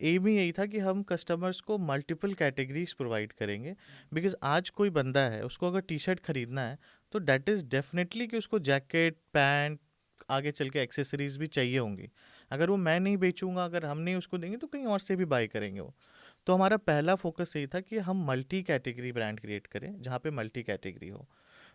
एम ही यही था कि हम कस्टमर्स को मल्टीपल कैटेगरीज प्रोवाइड करेंगे। बिकॉज आज कोई बंदा है, उसको अगर टी शर्ट खरीदना है तो डेट इज़ डेफिनेटली कि उसको जैकेट, पैंट, आगे चल के एक्सेसरीज भी चाहिए होंगी। अगर वो मैं नहीं बेचूंगा, अगर हम नहीं उसको देंगे, तो कहीं और से भी बाई करेंगे वो। तो हमारा पहला फोकस यही था कि हम मल्टी कैटेगरी ब्रांड क्रिएट करें जहाँ पे मल्टी कैटेगरी हो।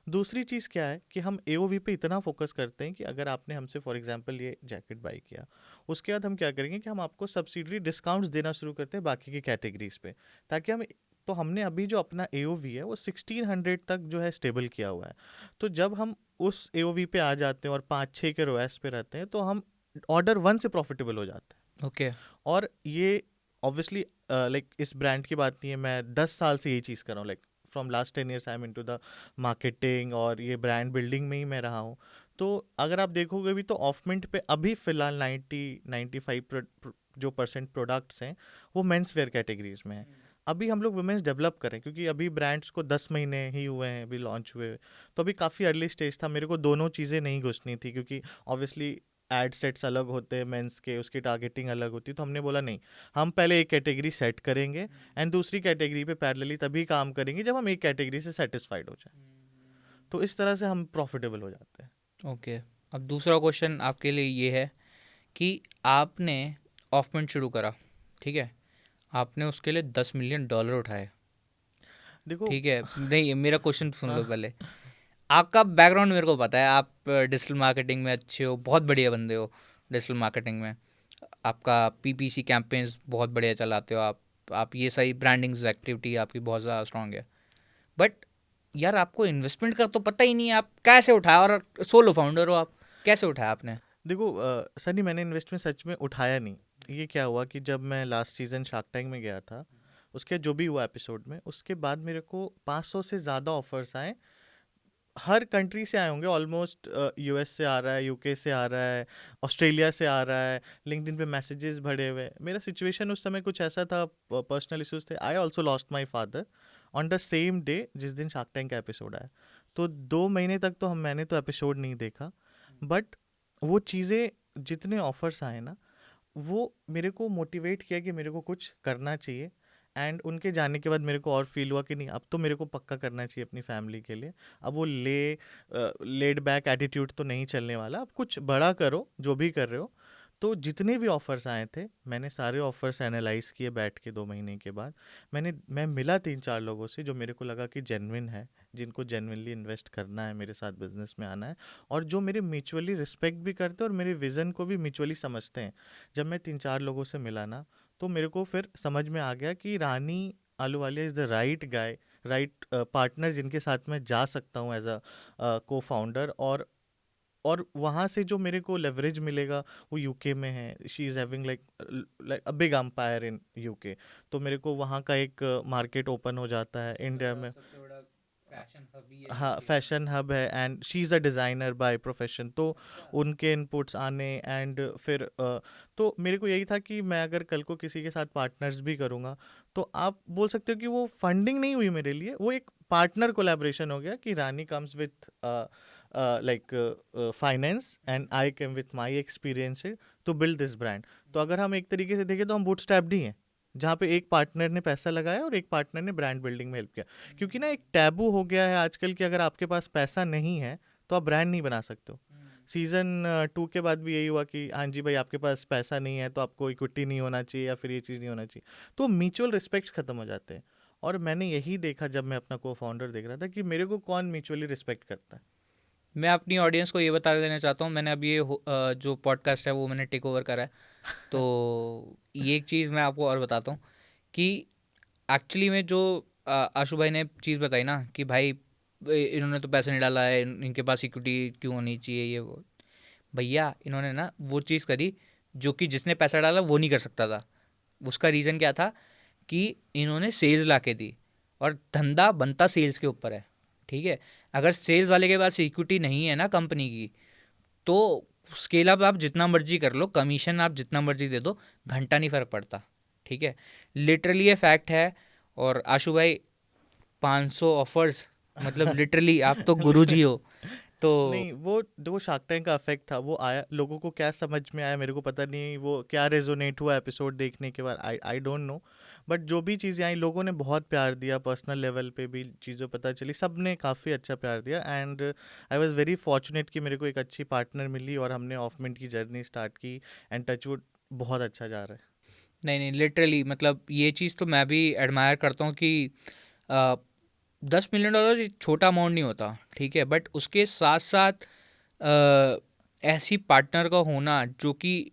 दूसरी चीज़ क्या है कि हम एओवी पे इतना फोकस करते हैं कि अगर आपने हमसे फॉर एग्जांपल ये जैकेट बाई किया, उसके बाद हम क्या करेंगे कि हम आपको सब्सिडरी डिस्काउंट्स देना शुरू करते हैं बाकी की कैटेगरीज पे, ताकि हम, तो हमने अभी जो अपना एओवी है वो 1600 तक जो है स्टेबल किया हुआ है। तो जब हम उस एओवी पे आ जाते हैं और 5-6 के रोएस पे रहते हैं, तो हम ऑर्डर वन से प्रॉफिटेबल हो जाते हैं। ओके। और ये ऑब्वियसली लाइक इस ब्रांड की बात नहीं है, मैं 10 साल से यही चीज़ कर रहा हूँ, like from last 10 years I am into the marketing, और ये ब्रांड बिल्डिंग में ही मैं रहा हूँ। तो अगर आप देखोगे भी तो ऑफ मिनट पे अभी फ़िलहाल 90-95 जो परसेंट प्रोडक्ट्स हैं वो मेंस वेयर कैटेगरीज में हैं। अभी हम लोग वुमेंस डेवलप करें, क्योंकि अभी ब्रांड्स को 10 महीने ही हुए हैं अभी लॉन्च हुए, तो अभी काफ़ी अर्ली स्टेज था। मेरे को दोनों चीज़ें नहीं घुसनी थी, क्योंकि ऑब्वियसली एड सेट्स अलग होते हैं मेंस के, उसकी टारगेटिंग अलग होती है। तो हमने बोला नहीं, हम पहले एक कैटेगरी सेट करेंगे एंड दूसरी कैटेगरी पे पैरेलली तभी काम करेंगे जब हम एक कैटेगरी से सेटिस्फाइड हो जाए। तो इस तरह से हम प्रॉफिटेबल हो जाते हैं। ओके, अब दूसरा क्वेश्चन आपके लिए ये है कि आपने ऑफ मिनट शुरू करा, ठीक है, आपने उसके लिए $10 मिलियन उठाए, देखो। ठीक है, नहीं मेरा क्वेश्चन सुन लो हाँ। पहले। आपका बैकग्राउंड मेरे को पता है, आप डिजिटल मार्केटिंग में अच्छे हो, बहुत बढ़िया बंदे हो डिजिटल मार्केटिंग में, आपका पीपीसी कैंपेन्स बहुत बढ़िया चलाते हो आप ये सही ब्रांडिंग एक्टिविटी आपकी बहुत ज़्यादा स्ट्रांग है, बट यार आपको इन्वेस्टमेंट का तो पता ही नहीं है, आप कैसे उठाया, और सोलो फाउंडर हो आप, कैसे उठाया आपने? देखो सनी, मैंने इन्वेस्टमेंट सच में उठाया नहीं। ये क्या हुआ कि जब मैं लास्ट सीजन शार्क टैंक में गया था, उसके जो भी हुआ एपिसोड में, उसके बाद मेरे को 500 से ज़्यादा ऑफर्स आए। हर कंट्री से आए होंगे ऑलमोस्ट। यूएस से आ रहा है, यूके से आ रहा है, ऑस्ट्रेलिया से आ रहा है, लिंक्डइन पे मैसेजेस भरे हुए। मेरा सिचुएशन उस समय कुछ ऐसा था, पर्सनल इश्यूज थे। I also lost my father on the same day जिस दिन शार्क टैंक का एपिसोड आया। तो 2 महीने तक तो मैंने तो एपिसोड नहीं देखा। बट वो चीज़ें, जितने ऑफर्स आए ना, वो मेरे को मोटिवेट किया कि मेरे को कुछ करना चाहिए। एंड उनके जाने के बाद मेरे को और फील हुआ कि नहीं, अब तो मेरे को पक्का करना चाहिए अपनी फैमिली के लिए। अब वो लेड बैक एटीट्यूड तो नहीं चलने वाला, अब कुछ बड़ा करो जो भी कर रहे हो। तो जितने भी ऑफ़र्स आए थे, मैंने सारे ऑफ़र्स एनालाइज किए बैठ के 2 महीने के बाद। मैं मिला 3-4 लोगों से जो मेरे को लगा कि जेन्युइन है, जिनको जेन्युइनली इन्वेस्ट करना है, मेरे साथ बिजनेस में आना है, और जो मेरे म्यूचुअली रिस्पेक्ट भी करते हैं और मेरे विज़न को भी म्यूचुअली समझते हैं। जब मैं 3-4 लोगों से मिला ना, तो मेरे को फिर समझ में आ गया कि Rani Ahluwalia is the right guy right partner जिनके साथ मैं जा सकता हूँ एज अ को फाउंडर, और वहाँ से जो मेरे को लेवरेज मिलेगा वो यूके में है। She is having like a big empire in UK, तो मेरे को वहाँ का एक मार्केट ओपन हो जाता है इंडिया में। सबसे बड़ा फैशन हब ही है हाँ, यूके का। फैशन हब है and she is a designer by profession, तो अच्छा। उनके इनपुट्स आने एंड फिर तो मेरे को यही था कि मैं अगर कल को किसी के साथ पार्टनर्स भी करूँगा, तो आप बोल सकते हो कि वो फंडिंग नहीं हुई मेरे लिए, वो एक पार्टनर कोलैबोरेशन हो गया कि Rani comes with like finance and I came with my experience to build this brand. तो अगर हम एक तरीके से देखें तो हम बूटस्ट्रैप्ड ही हैं, जहाँ पे एक पार्टनर ने पैसा लगाया और एक पार्टनर ने ब्रांड बिल्डिंग में हेल्प किया। क्योंकि ना एक टैबू हो गया है आजकल कि अगर आपके पास पैसा नहीं है तो आप ब्रांड नहीं बना सकते हो। सीजन 2 के बाद भी यही हुआ कि हाँ जी भाई, आपके पास पैसा नहीं है तो आपको इक्विटी नहीं होना चाहिए या फिर ये चीज़ नहीं होना चाहिए, तो म्यूचुअल रिस्पेक्ट्स खत्म हो जाते हैं। और मैंने यही देखा जब मैं अपना को फाउंडर देख रहा था कि मेरे को कौन म्यूचुअली रिस्पेक्ट करता है। मैं अपनी ऑडियंस को ये बता देना चाहता हूँ, मैंने अभी जो पॉडकास्ट है वो मैंने टेक ओवर करा है। तो ये एक चीज़ मैं आपको और बताता हूँ कि एक्चुअली में जो आशु भाई ने चीज़ बताई ना कि भाई इन्होंने तो पैसे नहीं डाला है, इनके पास इक्विटी क्यों होनी चाहिए ये वो। भैया इन्होंने ना वो चीज़ करी जो कि जिसने पैसा डाला वो नहीं कर सकता था। उसका रीज़न क्या था कि इन्होंने सेल्स ला के दी, और धंधा बनता सेल्स के ऊपर है। ठीक है, अगर सेल्स वाले के पास इक्विटी नहीं है ना कंपनी की, तो स्केल अप आप जितना मर्जी कर लो, कमीशन आप जितना मर्जी दे दो, घंटा नहीं फर्क पड़ता। ठीक है, लिटरली ये फैक्ट है। और आशु भाई 500 ऑफर्स, मतलब लिटरली आप तो गुरु जी हो। तो नहीं, वो शार्क टैंक का इफेक्ट था, वो आया, लोगों को क्या समझ में आया मेरे को पता नहीं, वो क्या रेजोनेट हुआ एपिसोड देखने के बाद, आई डोंट नो। बट जो भी चीज़ें आई, लोगों ने बहुत प्यार दिया, पर्सनल लेवल पे भी चीज़ें पता चली, सब ने काफ़ी अच्छा प्यार दिया and I was very fortunate कि मेरे को एक अच्छी पार्टनर मिली और हमने ऑफ मिनट की जर्नी स्टार्ट की एंड टचवुड बहुत अच्छा जा रहा है। नहीं नहीं, लिटरली मतलब ये चीज़ तो मैं भी एडमायर करता हूँ कि 10 मिलियन डॉलर एक छोटा अमाउंट नहीं होता। ठीक है, बट उसके साथ साथ अ, ऐसी पार्टनर का होना जो कि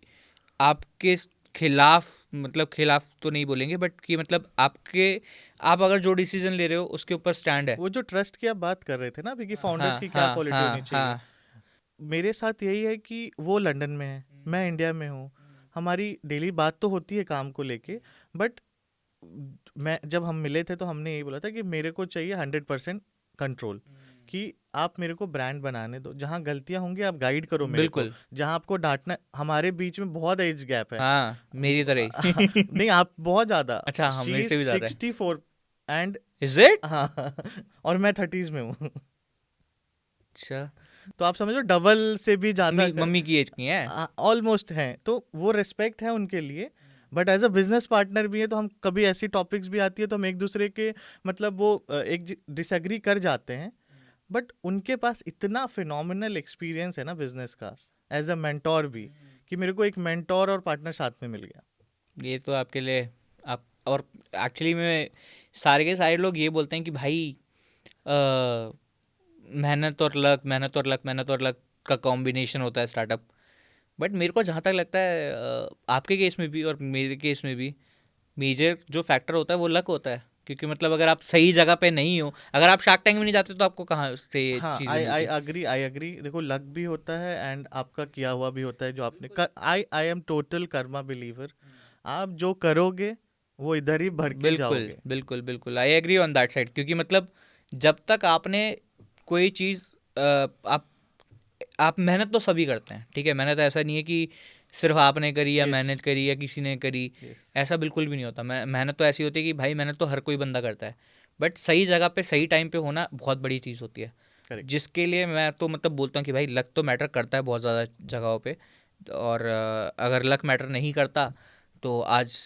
आपके खिलाफ, मतलब खिलाफ तो नहीं बोलेंगे बट कि मतलब आप अगर जो डिसीजन ले रहे हो उसके ऊपर स्टैंड है। वो जो ट्रस्ट की आप बात कर रहे थे ना अभी कि फाउंडर्स हाँ की क्या हाँ क्वालिटी होनी हाँ चाहिए, हाँ। मेरे साथ यही है कि वो लंदन में है, मैं इंडिया में हूँ, हमारी डेली बात तो होती है काम को लेके, बट मैं जब हम मिले थे तो हमने यही बोला था कि मेरे को चाहिए 100% कंट्रोल, कि आप मेरे को ब्रांड बनाने दो, जहाँ गलतियाँ होंगी आप गाइड करो मेरे को, बिल्कुल। जहाँ आपको डांटना, हमारे बीच में बहुत एज गैप है। हाँ, मेरी तरह ही। नहीं, आप बहुत ज़्यादा, अच्छा, हाँ, शी मेरे इज से भी ज़्यादा है। 64 एंड इज इट? हाँ और मैं 30s में हूँ। अच्छा। तो आप समझो डबल से भी ज़्यादा मम्मी मम्मी की एज की है। ऑलमोस्ट हैं, तो वो रिस्पेक्ट है उनके लिए। But as a business partner भी है, तो हम कभी ऐसी टॉपिक्स भी आती है तो हम एक दूसरे के, मतलब वो एक डिसएग्री कर जाते हैं, बट उनके पास इतना फिनोमिनल एक्सपीरियंस है ना बिजनेस का, एज अ मेंटोर भी, कि मेरे को एक मेंटोर और पार्टनर साथ में मिल गया। ये तो आपके लिए आप, और एक्चुअली में सारे के सारे लोग ये बोलते हैं कि भाई अ, मेहनत और लक, मेहनत और लक, मेहनत और लक का कॉम्बिनेशन होता है स्टार्टअप। बट मेरे को जहाँ तक लगता है आपके केस में भी और मेरे केस में भी मेजर जो फैक्टर होता है वो लक होता है। क्योंकि मतलब अगर आप सही जगह पे नहीं हो, अगर आप शार्क टैंक में नहीं जाते तो आपको कहाँ से ये हाँ, चीज़ें आई मिलती। अग्री, आई अग्री, देखो लक भी होता है एंड आपका किया हुआ भी होता है जो आपने कर, I am total Karma believer, आप जो करोगे वो इधर ही भर के बिल्कुल जाओगे। बिल्कुल बिल्कुल, I agree on that side. क्योंकि मतलब जब तक आपने कोई चीज़ आप मेहनत तो सभी करते हैं। ठीक है, मेहनत ऐसा नहीं है कि सिर्फ आपने करी या यस, मेहनत करी या किसी ने करी। यस, ऐसा बिल्कुल भी नहीं होता। मेहनत तो ऐसी होती है कि भाई मेहनत तो हर कोई बंदा करता है, बट सही जगह पे सही टाइम पे होना बहुत बड़ी चीज़ होती है। करेक्ट। जिसके लिए मैं तो मतलब बोलता हूँ कि भाई लक तो मैटर करता है बहुत ज़्यादा जगहों पे। और अगर लक मैटर नहीं करता तो आज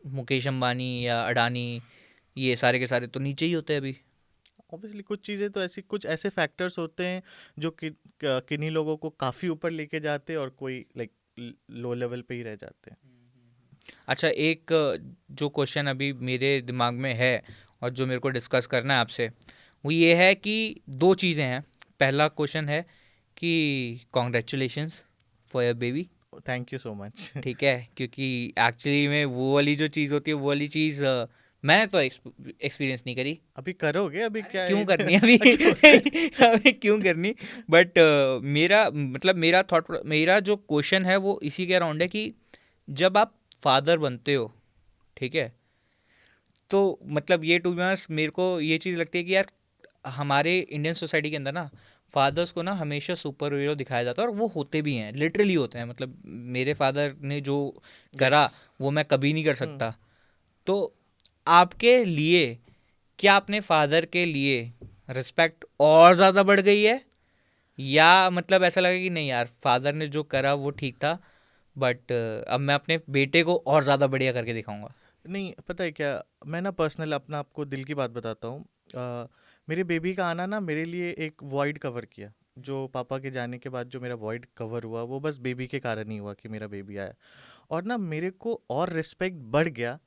मुकेश अंबानी या अडानी, ये सारे के सारे तो नीचे ही होते हैं अभी। ऑब्वियसली कुछ चीज़ें तो ऐसी, कुछ ऐसे फैक्टर्स होते हैं जो किन्हीं लोगों को काफ़ी ऊपर लेके जाते हैं और कोई लाइक लो लेवल पे ही रह जाते हैं। अच्छा, एक जो क्वेश्चन अभी मेरे दिमाग में है और जो मेरे को डिस्कस करना है आपसे, वो ये है कि दो चीज़ें हैं। पहला क्वेश्चन है कि congratulations for your baby. Thank you so much. ठीक है, क्योंकि एक्चुअली में वो वाली जो चीज़ होती है वो वाली चीज़ मैंने तो एक्सपीरियंस नहीं करी। अभी करोगे, अभी क्या क्यों एज है? करनी अभी क्यों? अभी क्यों करनी। बट मेरा मतलब मेरा जो क्वेश्चन है वो इसी के अराउंड है कि जब आप फादर बनते हो, ठीक है, तो मतलब ये टू बी ऑनेस्ट मेरे को ये चीज़ लगती है कि यार हमारे इंडियन सोसाइटी के अंदर ना फादर्स को ना हमेशा सुपर हीरो दिखाया जाता है, और वो होते भी हैं, लिटरली होते हैं। मतलब मेरे फादर ने जो यस। करा वो मैं कभी नहीं कर हम्म। सकता। तो आपके लिए क्या अपने फादर के लिए रिस्पेक्ट और ज़्यादा बढ़ गई है, या मतलब ऐसा लगा कि नहीं यार फादर ने जो करा वो ठीक था, बट अब मैं अपने बेटे को और ज़्यादा बढ़िया करके दिखाऊंगा। नहीं, पता है क्या, मैं ना पर्सनल अपना आपको दिल की बात बताता हूँ। मेरे बेबी का आना ना मेरे लिए एक वॉइड कवर किया। जो पापा के जाने के बाद जो मेरा वॉइड कवर हुआ वो बस बेबी के कारण ही हुआ कि मेरा बेबी आया। और ना मेरे को और रिस्पेक्ट बढ़ गया,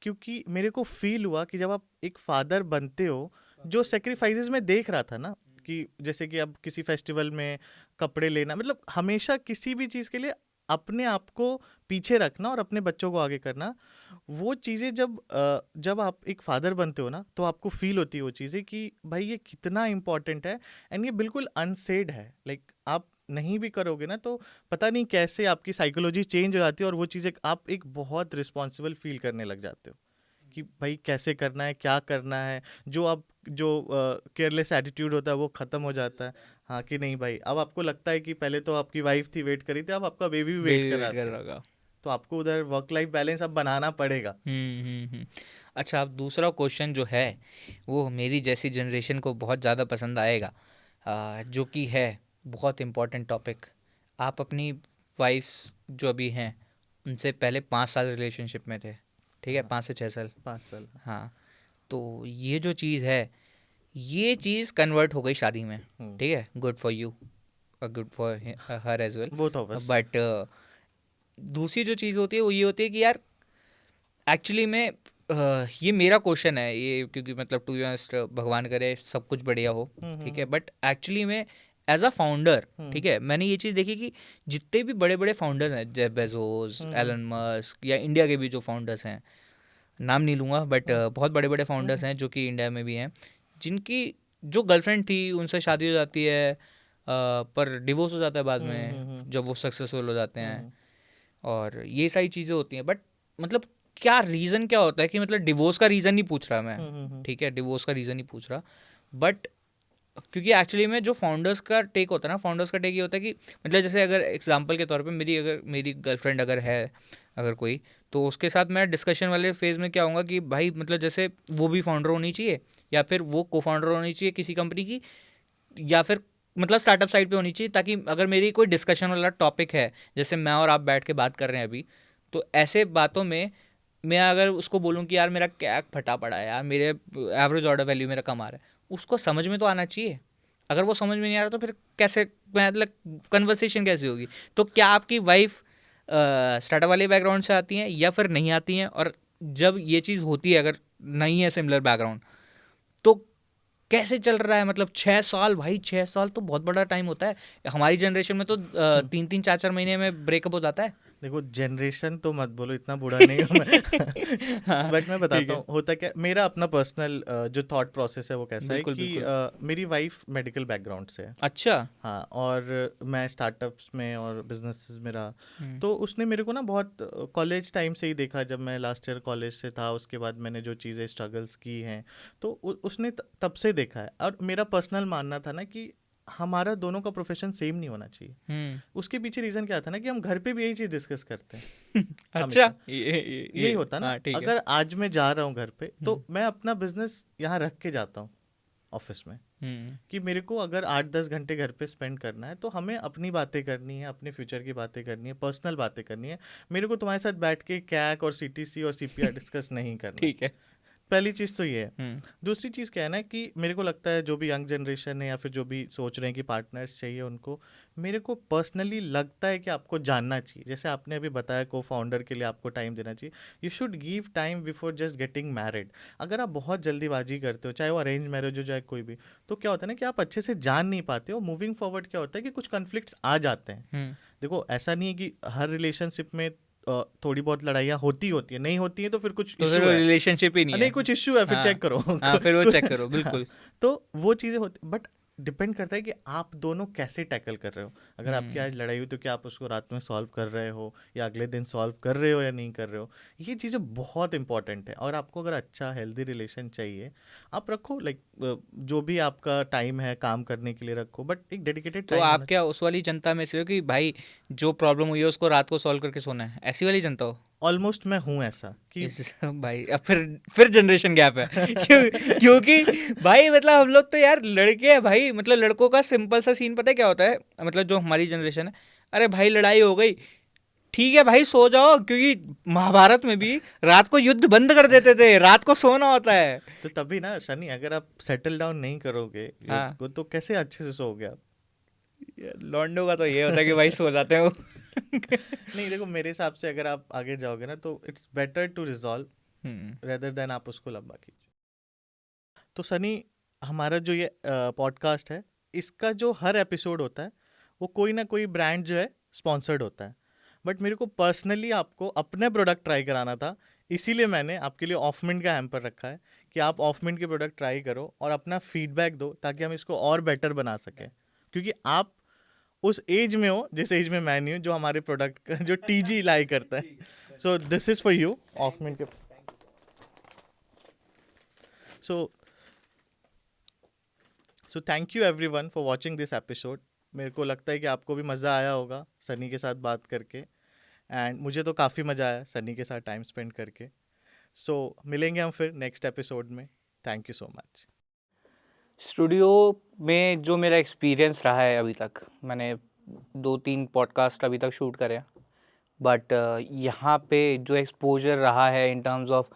क्योंकि मेरे को फील हुआ कि जब आप एक फादर बनते हो, जो सेक्रीफाइसेस मैं देख रहा था ना, कि जैसे कि अब किसी फेस्टिवल में कपड़े लेना, मतलब हमेशा किसी भी चीज़ के लिए अपने आप को पीछे रखना और अपने बच्चों को आगे करना, वो चीज़ें जब आप एक फादर बनते हो ना, तो आपको फील होती है वो चीज़ें कि भाई ये कितना इम्पोर्टेंट है। एंड ये बिल्कुल अनसेड है, लाइक आप नहीं भी करोगे ना तो पता नहीं कैसे आपकी साइकोलॉजी चेंज हो जाती है, और वो चीज़ें आप एक बहुत रिस्पॉन्सिबल फील करने लग जाते हो कि भाई कैसे करना है, क्या करना है। जो केयरलेस एटीट्यूड होता है वो ख़त्म हो जाता है। हाँ कि नहीं भाई, अब आपको लगता है कि पहले तो आपकी वाइफ थी वेट करी थी, अब आपका बेबी भी वेट बेबी कर वेट रहा कर है, रहा होगा। तो आपको उधर वर्क लाइफ बैलेंस अब बनाना पड़ेगा। अच्छा, अब दूसरा क्वेश्चन जो है वो मेरी जैसी जनरेशन को बहुत ज़्यादा पसंद आएगा, जो कि है बहुत इम्पोर्टेंट टॉपिक। आप अपनी वाइफ्स जो अभी हैं उनसे पहले 5 साल रिलेशनशिप में थे, ठीक है, हाँ, 5 से 6 साल। 5 साल। हाँ, तो ये जो चीज़ है ये चीज़ कन्वर्ट हो गई शादी में, हम्म। ठीक है, गुड फॉर यू और good for her as well. Both of us. But दूसरी जो चीज़ होती है वो ये होती है कि यार एक्चुअली में ये मेरा क्वेश्चन है ये, क्योंकि मतलब टू बी ऑनेस्ट भगवान करे सब कुछ बढ़िया हो, ठीक है, हम्म। बट एक्चुअली में एज अ फाउंडर, हम्म। ठीक है, मैंने ये चीज़ देखी कि जितने भी बड़े बड़े फाउंडर हैं, जेफ बेजोस, हम्म। एलन मस्क, या इंडिया के भी जो फाउंडर्स हैं, नाम नहीं लूँगा, बट हम्म। बहुत बड़े बड़े फाउंडर्स हम्म। हैं जो कि इंडिया में भी हैं, जिनकी जो गर्लफ्रेंड थी उनसे शादी हो जाती है, पर डिवोर्स हो जाता है बाद हम्म। में हम्म। जब वो सक्सेसफुल हो जाते हैं, हम्म। और ये सारी चीज़ें होती हैं। बट मतलब क्या रीज़न क्या होता है कि मतलब डिवोर्स का रीज़न नहीं पूछ रहा मैं, हम्म। ठीक है, डिवोर्स का रीज़न नहीं पूछ रहा, बट क्योंकि एक्चुअली में जो फाउंडर्स का टेक होता है ना, फाउंडर्स का टेक ये होता है कि मतलब जैसे अगर एग्जांपल के तौर पे मेरी गर्लफ्रेंड अगर है, अगर कोई, तो उसके साथ मैं डिस्कशन वाले फेज में क्या होऊंगा कि भाई मतलब जैसे वो भी फाउंडर होनी चाहिए, या फिर वो को फाउंडर होनी चाहिए किसी कंपनी की, या फिर मतलब स्टार्टअप साइड पे होनी चाहिए, ताकि अगर मेरी कोई डिस्कशन वाला टॉपिक है, जैसे मैं और आप बैठ के बात कर रहे हैं अभी, तो ऐसे बातों में मैं अगर उसको बोलूँ कि यार मेरा क्या फटा पड़ा है यार, मेरे एवरेज ऑर्डर वैल्यू मेरा कम आ रहा है, उसको समझ में तो आना चाहिए। अगर वो समझ में नहीं आ रहा तो फिर कैसे मतलब कन्वर्सेशन कैसे होगी। तो क्या आपकी वाइफ स्टार्टअप वाले बैकग्राउंड से आती हैं या फिर नहीं आती हैं, और जब ये चीज़ होती है अगर नहीं है सिमिलर बैकग्राउंड, तो कैसे चल रहा है। मतलब 6 साल, भाई 6 साल तो बहुत बड़ा टाइम होता है। हमारी जनरेशन में तो हम्म। 3 3 4 4 महीने में ब्रेकअप हो जाता है। देखो, जनरेशन तो मत बोलो, इतना बूढ़ा नहीं हूँ मैं। हाँ, बट मैं ठीक बताता है, हूँ होता क्या, मेरा अपना पर्सनल जो थॉट प्रोसेस है वो कैसा है बिल्कुल कि बिल्कुल। मेरी वाइफ मेडिकल बैकग्राउंड से है। अच्छा। हाँ, और मैं स्टार्टअप्स में और बिजनेसेस में रहा। हम्म। तो उसने मेरे को ना बहुत कॉलेज टाइम से ही देखा, जब मैं लास्ट ईयर कॉलेज से था, उसके बाद मैंने जो चीज़ें स्ट्रगल्स की हैं, तो उसने तब से देखा है। और मेरा पर्सनल मानना था ना कि हमारा दोनों का प्रोफेशन सेम नहीं होना चाहिए। हम्म। उसके पीछे रीज़न क्या था ना, कि हम घर पे भी यही चीज़ डिस्कस करते हैं अच्छा, हमेशा। ये यही होता ना, हाँ, ठीक है। अगर आज मैं जा रहा हूँ घर पे, हम्म। तो मैं अपना बिजनेस यहाँ रख के जाता हूँ ऑफिस में, हम्म। कि मेरे को अगर 8 10 घंटे घर पे स्पेंड करना है, तो हमें अपनी बातें करनी है, अपने फ्यूचर की बातें करनी है, पर्सनल बातें करनी है। मेरे को तुम्हारे साथ बैठ के कैक और सीटीसी और सीपीआर डिस्कस नहीं करना है। ठीक है। पहली चीज़ तो ये है। हम्म। दूसरी चीज़ क्या है ना, कि मेरे को लगता है जो भी यंग जनरेशन है या फिर जो भी सोच रहे हैं कि पार्टनर्स चाहिए उनको, मेरे को पर्सनली लगता है कि आपको जानना चाहिए, जैसे आपने अभी बताया को फाउंडर के लिए आपको टाइम देना चाहिए। You should give time before just getting married. अगर आप बहुत जल्दीबाजी करते हो, चाहे वो अरेंज मैरिज हो चाहे कोई भी, तो क्या होता है ना कि आप अच्छे से जान नहीं पाते हो। मूविंग फॉरवर्ड क्या होता है कि कुछ कन्फ्लिक्ट्स आ जाते हैं। हम्म। देखो, ऐसा नहीं है कि हर रिलेशनशिप में थोड़ी बहुत लड़ाइयाँ होती है, नहीं होती है तो फिर कुछ तो फिर इशू वो है। रिलेशनशिप ही नहीं नहीं है। कुछ इश्यू है, फिर हाँ चेक करो। हाँ, फिर वो चेक करो, हाँ, बिल्कुल। तो वो चीज़ें होती, बट डिपेंड करता है कि आप दोनों कैसे टैकल कर रहे हो। अगर आपकी हम्म। आज लड़ाई हुई तो क्या आप उसको रात में सॉल्व कर रहे हो, या अगले दिन सॉल्व कर रहे हो या नहीं कर रहे हो। ये चीज़ें बहुत इंपॉर्टेंट है। और आपको अगर अच्छा हेल्दी रिलेशन चाहिए, आप रखो, लाइक जो भी आपका टाइम है काम करने के लिए रखो, बट एक डेडिकेटेड तो टाइम आप होना क्या चाहिए। उस वाली जनता में से हो कि भाई जो प्रॉब्लम हुई है उसको रात को सॉल्व करके सोना है, ऐसी वाली जनता हो? ऑलमोस्ट मैं हूँ ऐसा कि इस भाई अब फिर जनरेशन गैप है। क्योंकि भाई मतलब हम लोग तो यार लड़के हैं भाई, मतलब लड़कों का सिंपल सा सीन पता है क्या होता है, मतलब जो हमारी जनरेशन है, अरे भाई लड़ाई हो गई, ठीक है भाई सो जाओ, क्योंकि महाभारत में भी रात को युद्ध बंद कर देते थे, रात को सोना होता है। तो तभी ना शनि, अगर आप सेटल डाउन नहीं करोगे युद्ध हाँ, को तो कैसे अच्छे से सोओगे आप। लॉन्डो का तो ये होता है कि भाई सो जाते हैं वो। नहीं देखो, मेरे हिसाब से अगर आप आगे जाओगे ना तो it's better to resolve hmm. Rather than आप उसको लंबा कीजिए। तो सनी, हमारा जो ये पॉडकास्ट है, इसका जो हर एपिसोड होता है वो कोई ना कोई ब्रांड जो है स्पॉन्सर्ड होता है। बट मेरे को पर्सनली आपको अपने प्रोडक्ट ट्राई कराना था, इसीलिए मैंने आपके लिए ऑफमिंट का हैम्पर रखा है कि आप ऑफमिंट के प्रोडक्ट ट्राई करो और अपना फीडबैक दो, ताकि हम इसको और बेटर बना सकें। क्योंकि आप उस एज में हो जिस एज में मैं नहीं हूँ, जो हमारे प्रोडक्ट का जो टीजी लाई करता है। So this is for you, ऑफमिंट के। So so thank you everyone for watching this episode. मेरे को लगता है कि आपको भी मज़ा आया होगा सनी के साथ बात करके, एंड मुझे तो काफ़ी मज़ा आया सनी के साथ टाइम स्पेंड करके। सो मिलेंगे हम फिर नेक्स्ट एपिसोड में। Thank you so much. Studio में जो मेरा एक्सपीरियंस रहा है अभी तक, मैंने 2-3 पॉडकास्ट अभी तक शूट करे हैं, बट यहाँ पे जो एक्सपोजर रहा है इन टर्म्स ऑफ,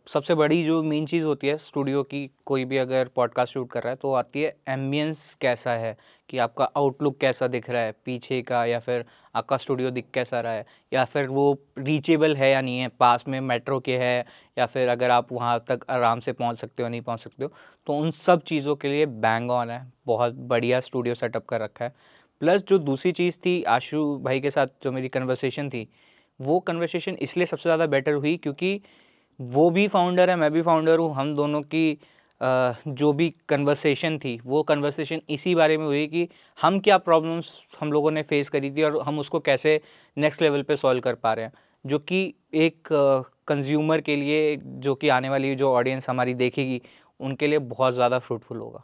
सबसे बड़ी जो मेन चीज़ होती है स्टूडियो की, कोई भी अगर पॉडकास्ट शूट कर रहा है तो आती है एम्बियंस कैसा है, कि आपका आउटलुक कैसा दिख रहा है पीछे का, या फिर आपका स्टूडियो दिख कैसा रहा है, या फिर वो रीचेबल है या नहीं है, पास में मेट्रो के है, या फिर अगर आप वहाँ तक आराम से पहुँच सकते हो नहीं पहुँच सकते हो। तो उन सब चीज़ों के लिए बैंग ऑन है, बहुत बढ़िया स्टूडियो सेटअप कर रखा है। प्लस जो दूसरी चीज़ थी, आशु भाई के साथ जो मेरी कन्वर्सेशन थी, वो कन्वर्सेशन इसलिए सबसे ज़्यादा बेटर हुई क्योंकि वो भी फाउंडर है, मैं भी फाउंडर हूँ, हम दोनों की जो भी कन्वर्सेशन थी वो कन्वर्सेशन इसी बारे में हुई कि हम क्या प्रॉब्लम्स हम लोगों ने फेस करी थी और हम उसको कैसे नेक्स्ट लेवल पे सॉल्व कर पा रहे हैं, जो कि एक कंज्यूमर के लिए, जो कि आने वाली जो ऑडियंस हमारी देखेगी, उनके लिए बहुत ज़्यादा फ्रूटफुल होगा।